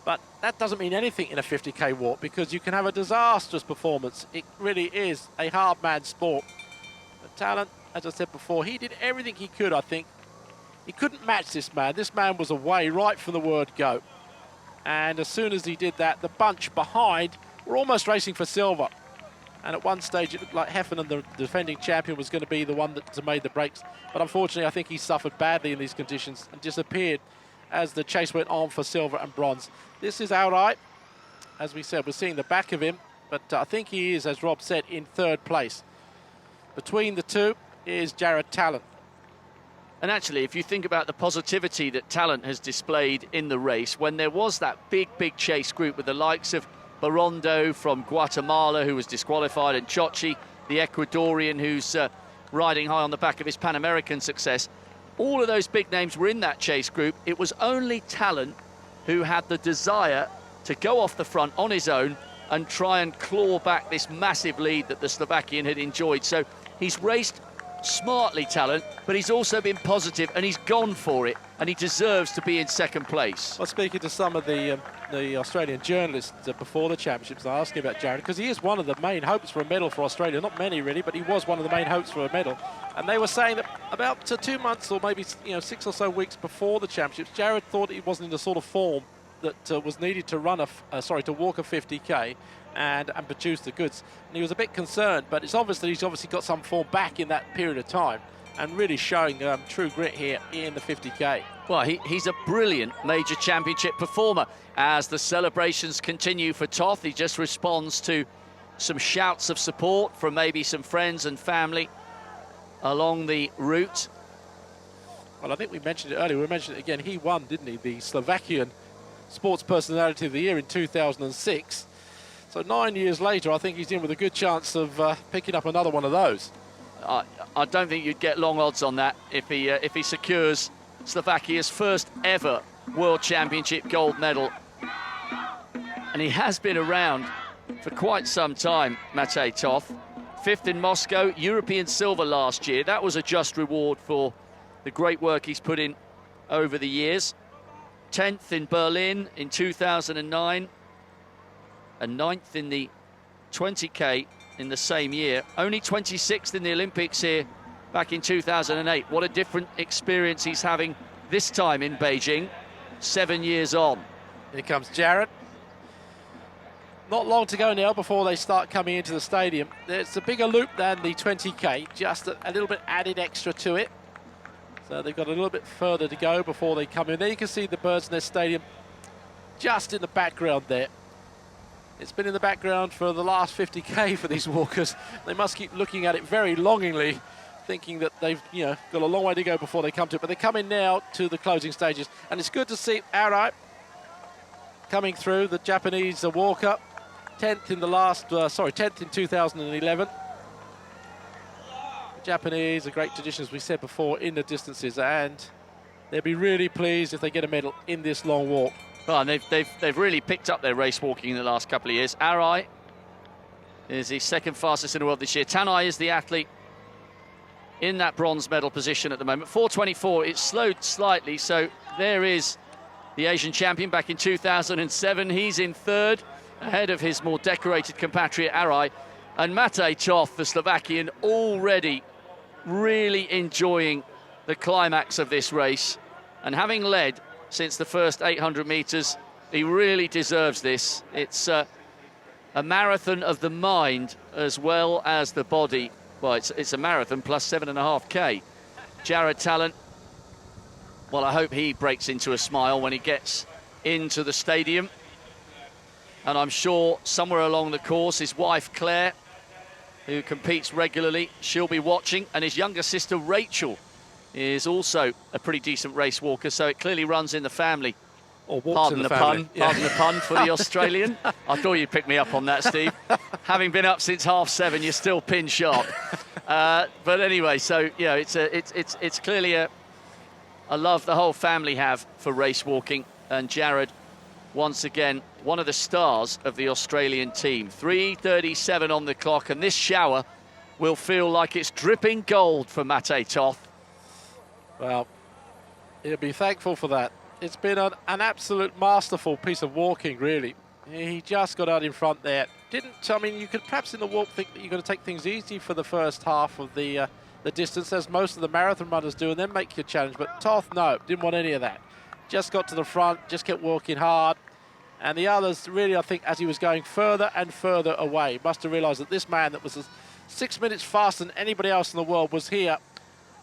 But that doesn't mean anything in a 50k walk, because you can have a disastrous performance. It really is a hard man's sport. But Tallent, as I said before, he did everything he could, I think. He couldn't match this man. This man was away right from the word go. And as soon as he did that, the bunch behind were almost racing for silver. And at one stage, it looked like Heffernan, the defending champion, was going to be the one that made the breaks. But unfortunately, I think he suffered badly in these conditions and disappeared as the chase went on for silver and bronze. This is outright. As we said, we're seeing the back of him, but I think he is, as Rob said, in third place. Between the two is Jared Tallent. And actually, if you think about the positivity that Tallent has displayed in the race, when there was that big chase group with the likes of Barondo from Guatemala, who was disqualified, and Chochi, the Ecuadorian, who's riding high on the back of his Pan American success, all of those big names were in that chase group. It was only Tallent who had the desire to go off the front on his own and try and claw back this massive lead that the Slovakian had enjoyed. So he's raced smartly, Tallent, but he's also been positive and he's gone for it, and he deserves to be in second place. Well, speaking to some of the Australian journalists before the championships, I asked him about Jared, because he is one of the main hopes for a medal for Australia. Not many, really, but he was one of the main hopes for a medal. And they were saying that about 2 months or maybe 6 or so weeks before the championships, Jared thought he wasn't in the sort of form that was needed to run to walk a 50k and produce the goods. And he was a bit concerned, but he's obviously got some form back in that period of time and really showing true grit here in the 50k. Well, he's a brilliant major championship performer. As the celebrations continue for Toth, he just responds to some shouts of support from maybe some friends and family along the route. Well, I think we mentioned it earlier. We mentioned it again. He won, didn't he, the Slovakian Sports Personality of the Year in 2006. So 9 years later, I think he's in with a good chance of picking up another one of those. I don't think you'd get long odds on that if he secures Slovakia's first ever World Championship gold medal. And he has been around for quite some time, Matej Toth. 5th in Moscow, European silver last year. That was a just reward for the great work he's put in over the years. 10th in Berlin in 2009. And 9th in the 20k in the same year. Only 26th in the Olympics here back in 2008. What a different experience he's having this time in Beijing, 7 years on. Here comes Jared. Not long to go now before they start coming into the stadium. It's a bigger loop than the 20K, just a little bit added extra to it. So they've got a little bit further to go before they come in. There you can see the Bird's Nest Stadium just in the background there. It's been in the background for the last 50K for these walkers. They must keep looking at it very longingly, thinking that they've got a long way to go before they come to it. But they come in now to the closing stages. And it's good to see Arai coming through, the Japanese walker. 10th in the last, 10th in 2011. The Japanese, a great tradition, as we said before, in the distances, and they'll be really pleased if they get a medal in this long walk. Well, and they've really picked up their race walking in the last couple of years. Arai is the second fastest in the world this year. Tanai is the athlete in that bronze medal position at the moment. 4:24, it's slowed slightly, so there is the Asian champion back in 2007. He's in third, ahead of his more decorated compatriot Arai. And Matej Toth, the Slovakian, already really enjoying the climax of this race. And having led since the first 800 metres, he really deserves this. It's a marathon of the mind as well as the body. Well, it's a marathon plus 7.5K. Jared Tallent, well, I hope he breaks into a smile when he gets into the stadium. And I'm sure somewhere along the course, his wife, Claire, who competes regularly, she'll be watching. And his younger sister, Rachel, is also a pretty decent race walker. So it clearly runs in the family. Or walks in the family. Pardon the pun for the Australian. I thought you'd pick me up on that, Steve. Having been up since 7:30, you're still pin sharp. But anyway, so, it's clearly a love the whole family have for race walking. And Jared, once again, one of the stars of the Australian team. 3:37 on the clock, and this shower will feel like it's dripping gold for Matej Toth. Well, he'll be thankful for that. It's been an absolute masterful piece of walking, really. He just got out in front there. You could perhaps in the walk think that you're going to take things easy for the first half of the distance, as most of the marathon runners do, and then make your challenge. But Toth, no, didn't want any of that. Just got to the front, just kept walking hard. And the others, really, I think, as he was going further and further away, must have realised that this man that was 6 minutes faster than anybody else in the world was here,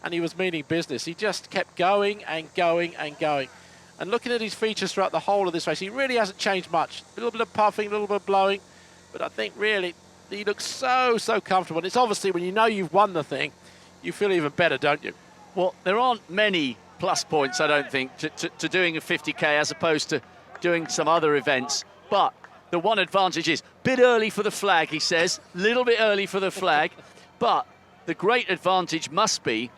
and he was meaning business. He just kept going and going and going. And looking at his features throughout the whole of this race, he really hasn't changed much. A little bit of puffing, a little bit of blowing, but I think really he looks so comfortable. And it's obviously when you know you've won the thing, you feel even better, don't you? Well, there aren't many plus points, I don't think, to doing a 50K as opposed to doing some other events. But the one advantage is a bit early for the flag, he says, a little bit early for the flag. But the great advantage must be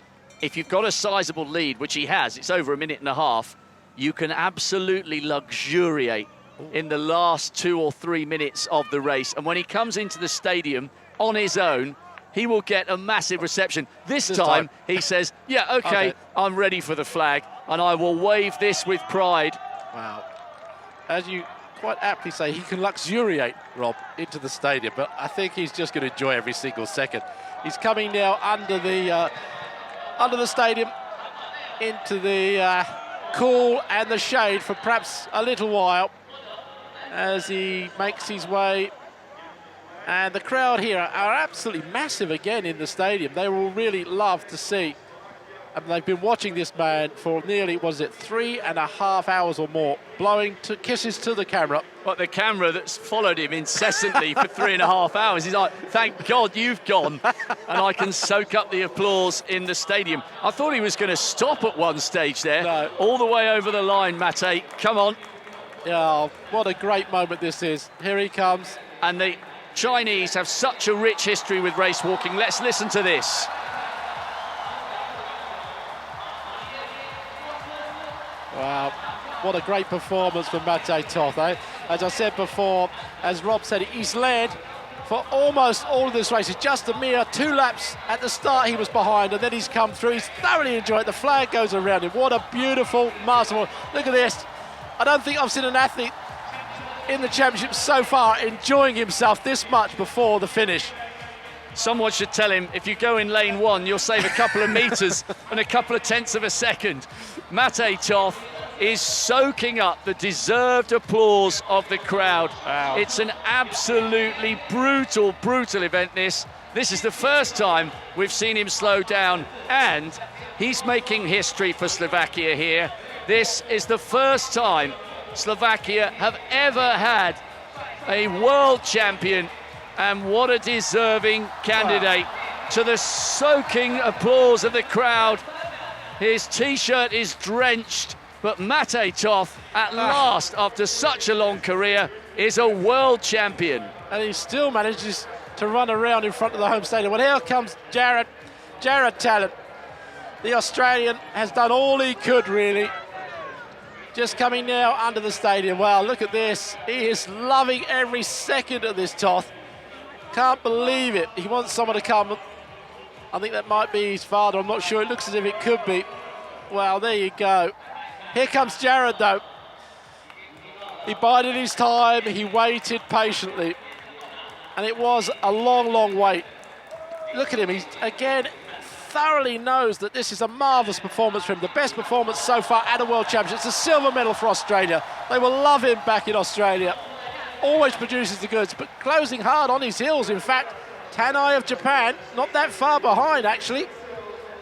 if you've got a sizable lead, which he has, it's over 1.5 minutes, you can absolutely luxuriate in the last 2 or 3 minutes of the race. And when he comes into the stadium on his own, he will get a massive reception. This time, he says, yeah, okay, I'm ready for the flag, and I will wave this with pride. Wow. As you quite aptly say, he can luxuriate, Rob, into the stadium, but I think he's just going to enjoy every single second. He's coming now under the stadium, into the cool and the shade for perhaps a little while as he makes his way. And the crowd here are absolutely massive again in the stadium. They will really love to see. And they've been watching this man for nearly, 3.5 hours or more, blowing kisses to the camera. But the camera that's followed him incessantly for 3.5 hours, he's like, thank God you've gone, and I can soak up the applause in the stadium. I thought he was going to stop at one stage there. No. All the way over the line, Matej, come on. Yeah, what a great moment this is. Here he comes. And the Chinese have such a rich history with race walking. Let's listen to this. Wow, what a great performance from Matej Toth, eh? As I said before, as Rob said, he's led for almost all of this race. It's just a mere 2 laps at the start he was behind, and then he's come through. He's thoroughly enjoyed it. The flag goes around him. What a beautiful, masterful. Look at this. I don't think I've seen an athlete in the championship so far enjoying himself this much before the finish. Someone should tell him, if you go in lane 1, you'll save a couple of meters and a couple of tenths of a second. Mate Toth is soaking up the deserved applause of the crowd. Wow. It's an absolutely brutal, brutal event, this. This is the first time we've seen him slow down, and he's making history for Slovakia here. This is the first time Slovakia have ever had a world champion, and what a deserving candidate. Wow. To the soaking applause of the crowd. His t-shirt is drenched, but Mate Toth, at last, after such a long career, is a world champion. And he still manages to run around in front of the home stadium. Well, here comes Jared Tallent. The Australian has done all he could, really. Just coming now under the stadium. Wow, look at this. He is loving every second of this Toth. Can't believe it. He wants someone to come. I think that might be his father. I'm not sure. It looks as if it could be. Well, there you go. Here comes Jared, though. He bided his time. He waited patiently. And it was a long, long wait. Look at him. He's, again, thoroughly knows that this is a marvellous performance for him. The best performance so far at a World Championship. It's a silver medal for Australia. They will love him back in Australia. Always produces the goods, but closing hard on his heels. In fact, Tanai of Japan, not that far behind, actually.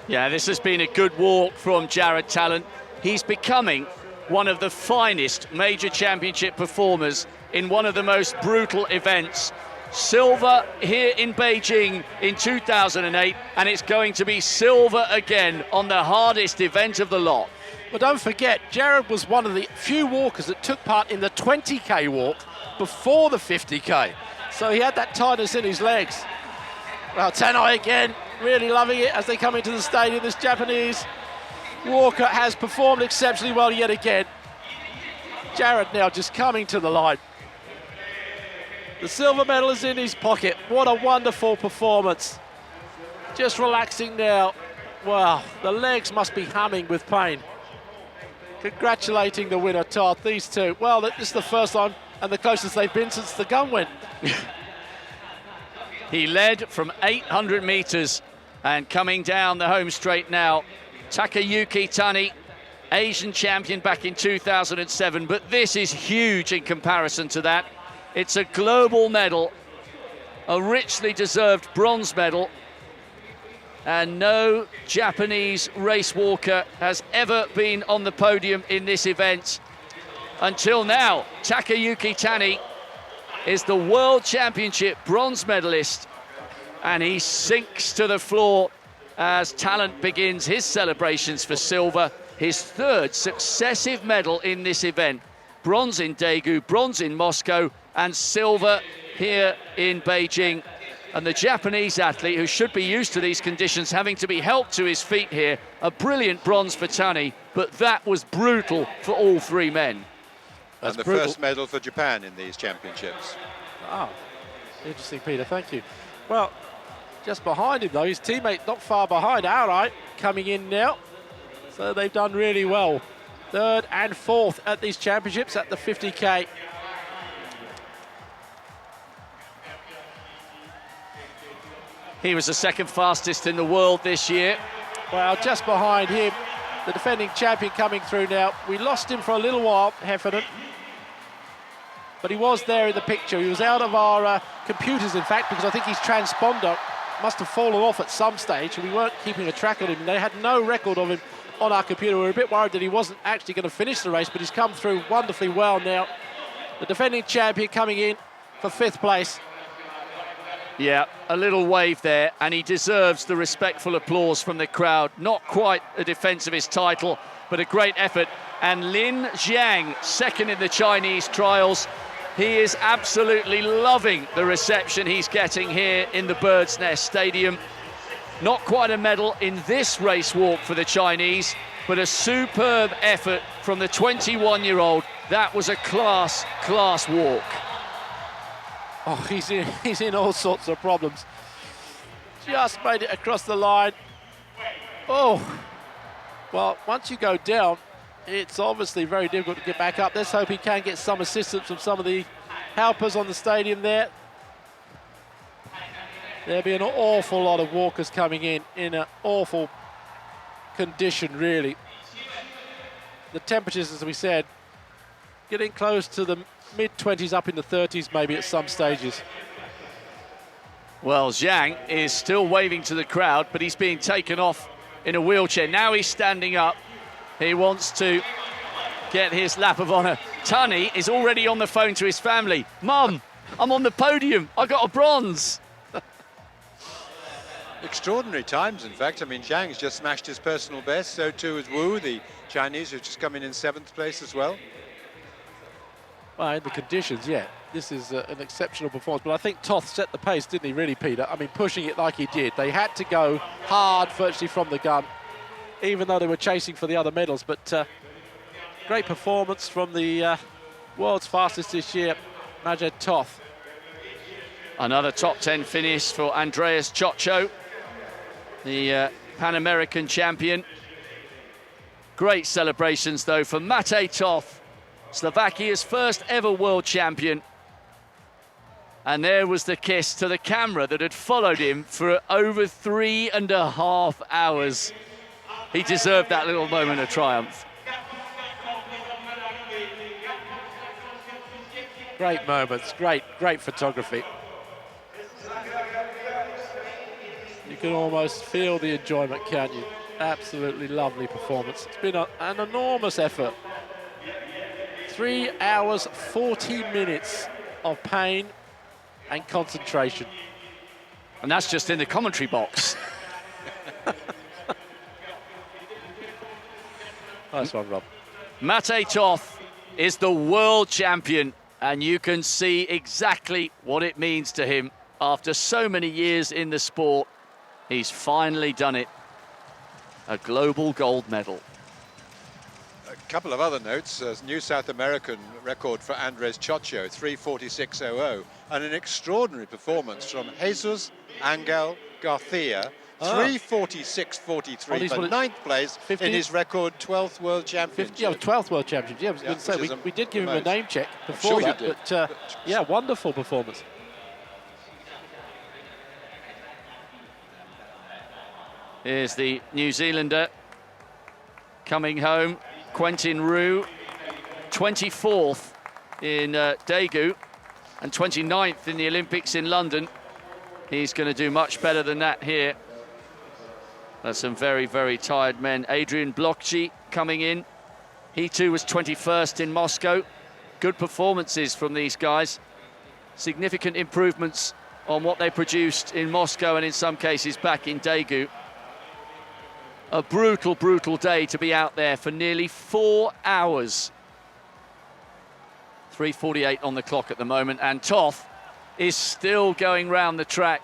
Yeah, this has been a good walk from Jared Tallent. He's becoming one of the finest major championship performers in one of the most brutal events. Silver here in Beijing in 2008, and it's going to be silver again on the hardest event of the lot. But don't forget, Jared was one of the few walkers that took part in the 20k walk before the 50k. So he had that tightness in his legs. Well, Tanai again, really loving it as they come into the stadium. This Japanese walker has performed exceptionally well yet again. Jared now just coming to the line. The silver medal is in his pocket. What a wonderful performance. Just relaxing now. Wow, the legs must be humming with pain. Congratulating the winner, Toth. These two, well, this is the first time and the closest they've been since the gun went. He led from 800 meters and coming down the home straight now. Takayuki Tani, Asian champion back in 2007, but this is huge in comparison to that. It's a global medal, a richly deserved bronze medal, and no Japanese race walker has ever been on the podium in this event until now. Takayuki Tani is the World Championship bronze medalist, and he sinks to the floor as Tallent begins his celebrations for silver, his third successive medal in this event. Bronze in Daegu, bronze in Moscow, and silver here in Beijing. And the Japanese athlete, who should be used to these conditions, having to be helped to his feet here. A brilliant bronze for Tani, but that was brutal for all three men. And the first medal for Japan in these championships. Oh, interesting, Peter, thank you. Well, just behind him, though, his teammate not far behind, Arai, coming in now. So they've done really well. Third and fourth at these championships at the 50k. He was the second fastest in the world this year. Well, just behind him, the defending champion coming through now. We lost him for a little while, Heffernan. But he was there in the picture. He was out of our computers, in fact, because I think his transponder must have fallen off at some stage, and we weren't keeping a track of him. They had no record of him on our computer. We were a bit worried that he wasn't actually going to finish the race, but he's come through wonderfully well now. The defending champion coming in for 5th place. Yeah, a little wave there, and he deserves the respectful applause from the crowd. Not quite a defence of his title, but a great effort. And Lin Jiang, second in the Chinese trials. He is absolutely loving the reception he's getting here in the Bird's Nest Stadium. Not quite a medal in this race walk for the Chinese, but a superb effort from the 21-year-old. That was a class walk. Oh, he's in all sorts of problems. Just made it across the line. Oh, well, once you go down, it's obviously very difficult to get back up. Let's hope he can get some assistance from some of the helpers on the stadium there. There'll be an awful lot of walkers coming in an awful condition, really. The temperatures, as we said, getting close to the mid-20s, up in the 30s maybe at some stages. Well, Zhang is still waving to the crowd, but he's being taken off in a wheelchair. Now he's standing up. He wants to get his lap of honour. Tunny is already on the phone to his family. Mum, I'm on the podium. I got a bronze. Extraordinary times, in fact. I mean, Zhang's just smashed his personal best. So too is Wu, the Chinese, who's just come in 7th place as well. Well, in the conditions, yeah, this is an exceptional performance. But I think Toth set the pace, didn't he, really, Peter? I mean, pushing it like he did. They had to go hard virtually from the gun, even though they were chasing for the other medals. But great performance from the world's fastest this year, Toth. Another top 10 finish for Andreas Chocho, the Pan American champion. Great celebrations, though, for Matej Toth, Slovakia's first ever world champion. And there was the kiss to the camera that had followed him for over 3.5 hours. He deserved that little moment of triumph. Great moments, great photography. You can almost feel the enjoyment, can't you? Absolutely lovely performance. It's been an enormous effort. 3 hours, 40 minutes of pain and concentration. And that's just in the commentary box. Nice one, Rob. Matej Toth is the world champion, and you can see exactly what it means to him. After so many years in the sport, he's finally done it. A global gold medal. A couple of other notes. New South American record for Andres Chocho, 3:46.00, and an extraordinary performance from Jesus Angel Garcia, 3:46.43 for 9th place 50? in his record 12th World Championship. Yeah, 12th World Championship. Yeah, I was going to say, we did give him a name check before that, but yeah, wonderful performance. Here's the New Zealander coming home, Quentin Roux, 24th in Daegu and 29th in the Olympics in London. He's going to do much better than that here. There's some very, very tired men. Adrian Blokci coming in. He too was 21st in Moscow. Good performances from these guys. Significant improvements on what they produced in Moscow and in some cases back in Daegu. A brutal, brutal day to be out there for nearly 4 hours. 3:48 on the clock at the moment, and Toth is still going round the track.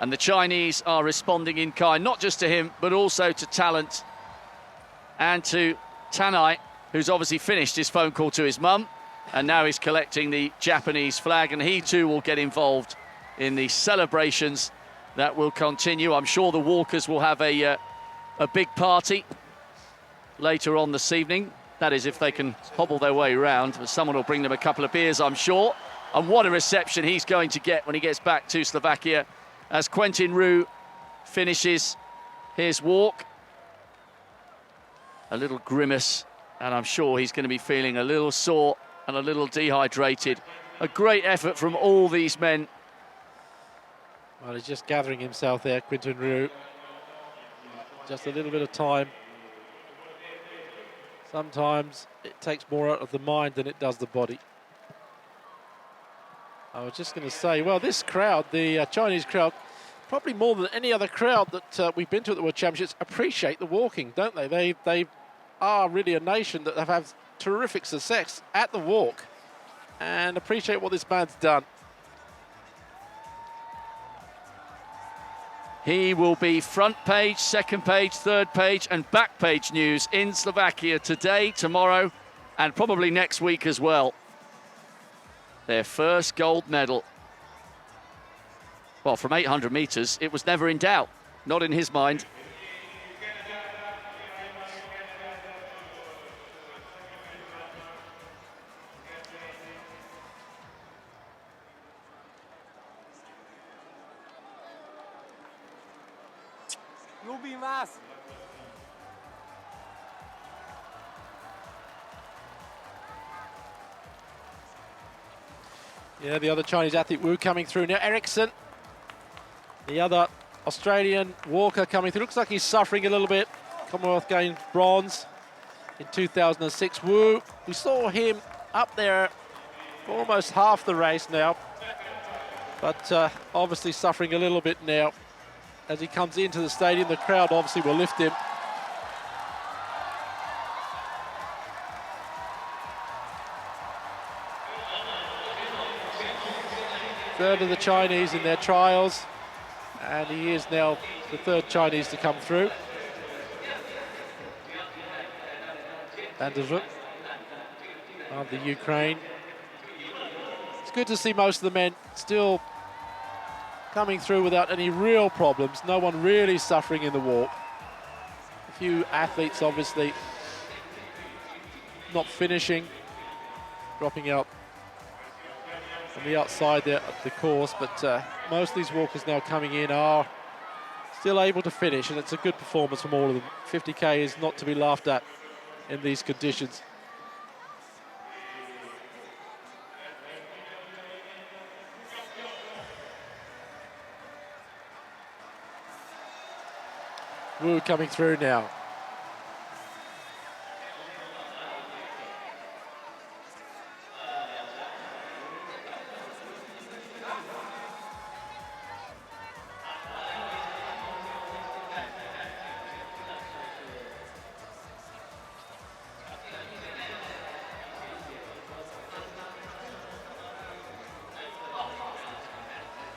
And the Chinese are responding in kind, not just to him, but also to Tallent and to Tanai, who's obviously finished his phone call to his mum, and now he's collecting the Japanese flag, and he too will get involved in the celebrations that will continue. I'm sure the walkers will have a big party later on this evening. That is, if they can hobble their way around. Someone will bring them a couple of beers, I'm sure. And what a reception he's going to get when he gets back to Slovakia as Quentin Roux finishes his walk. A little grimace, and I'm sure he's going to be feeling a little sore and a little dehydrated. A great effort from all these men. Well, he's just gathering himself there, Quentin Roux. Just a little bit of time. Sometimes it takes more out of the mind than it does the body. I was just going to say, well, this crowd, the Chinese crowd, probably more than any other crowd that we've been to at the World Championships, appreciate the walking, don't they? They are really a nation that have had terrific success at the walk and appreciate what this man's done. He will be front page, second page, third page and back page news in Slovakia today, tomorrow and probably next week as well. Their first gold medal. Well, from 800 metres, it was never in doubt, not in his mind. Yeah, the other Chinese athlete, Wu, coming through now. Ericsson, the other Australian, Walker, coming through. Looks like he's suffering a little bit. Commonwealth Games bronze in 2006. Wu, we saw him up there for almost half the race now, but obviously suffering a little bit now. As he comes into the stadium, the crowd obviously will lift him. Third of the Chinese in their trials, and he is now the third Chinese to come through. Vanderzut of the Ukraine. It's good to see most of the men still coming through without any real problems. No one really suffering in the walk. A few athletes obviously not finishing, dropping out on the outside there of the course, but most of these walkers now coming in are still able to finish, and it's a good performance from all of them. 50k is not to be laughed at in these conditions. Wu coming through now.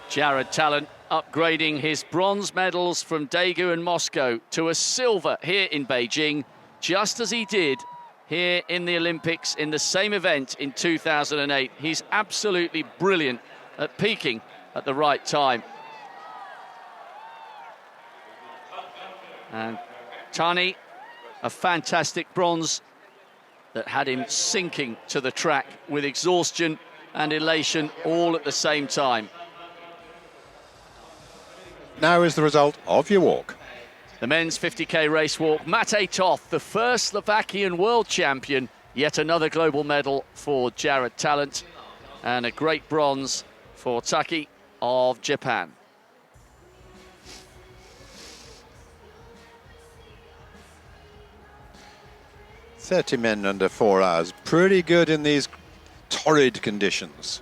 Jared Tallent upgrading his bronze medals from Daegu and Moscow to a silver here in Beijing, just as he did here in the Olympics in the same event in 2008. He's absolutely brilliant at peaking at the right time. And Tani, a fantastic bronze that had him sinking to the track with exhaustion and elation all at the same time. Now is the result of your walk. The men's 50k race walk. Matej Toth, the first Slovakian world champion. Yet another global medal for Jared Tallent. And a great bronze for Taki of Japan. "30 men under 4 hours. Pretty good in these torrid conditions."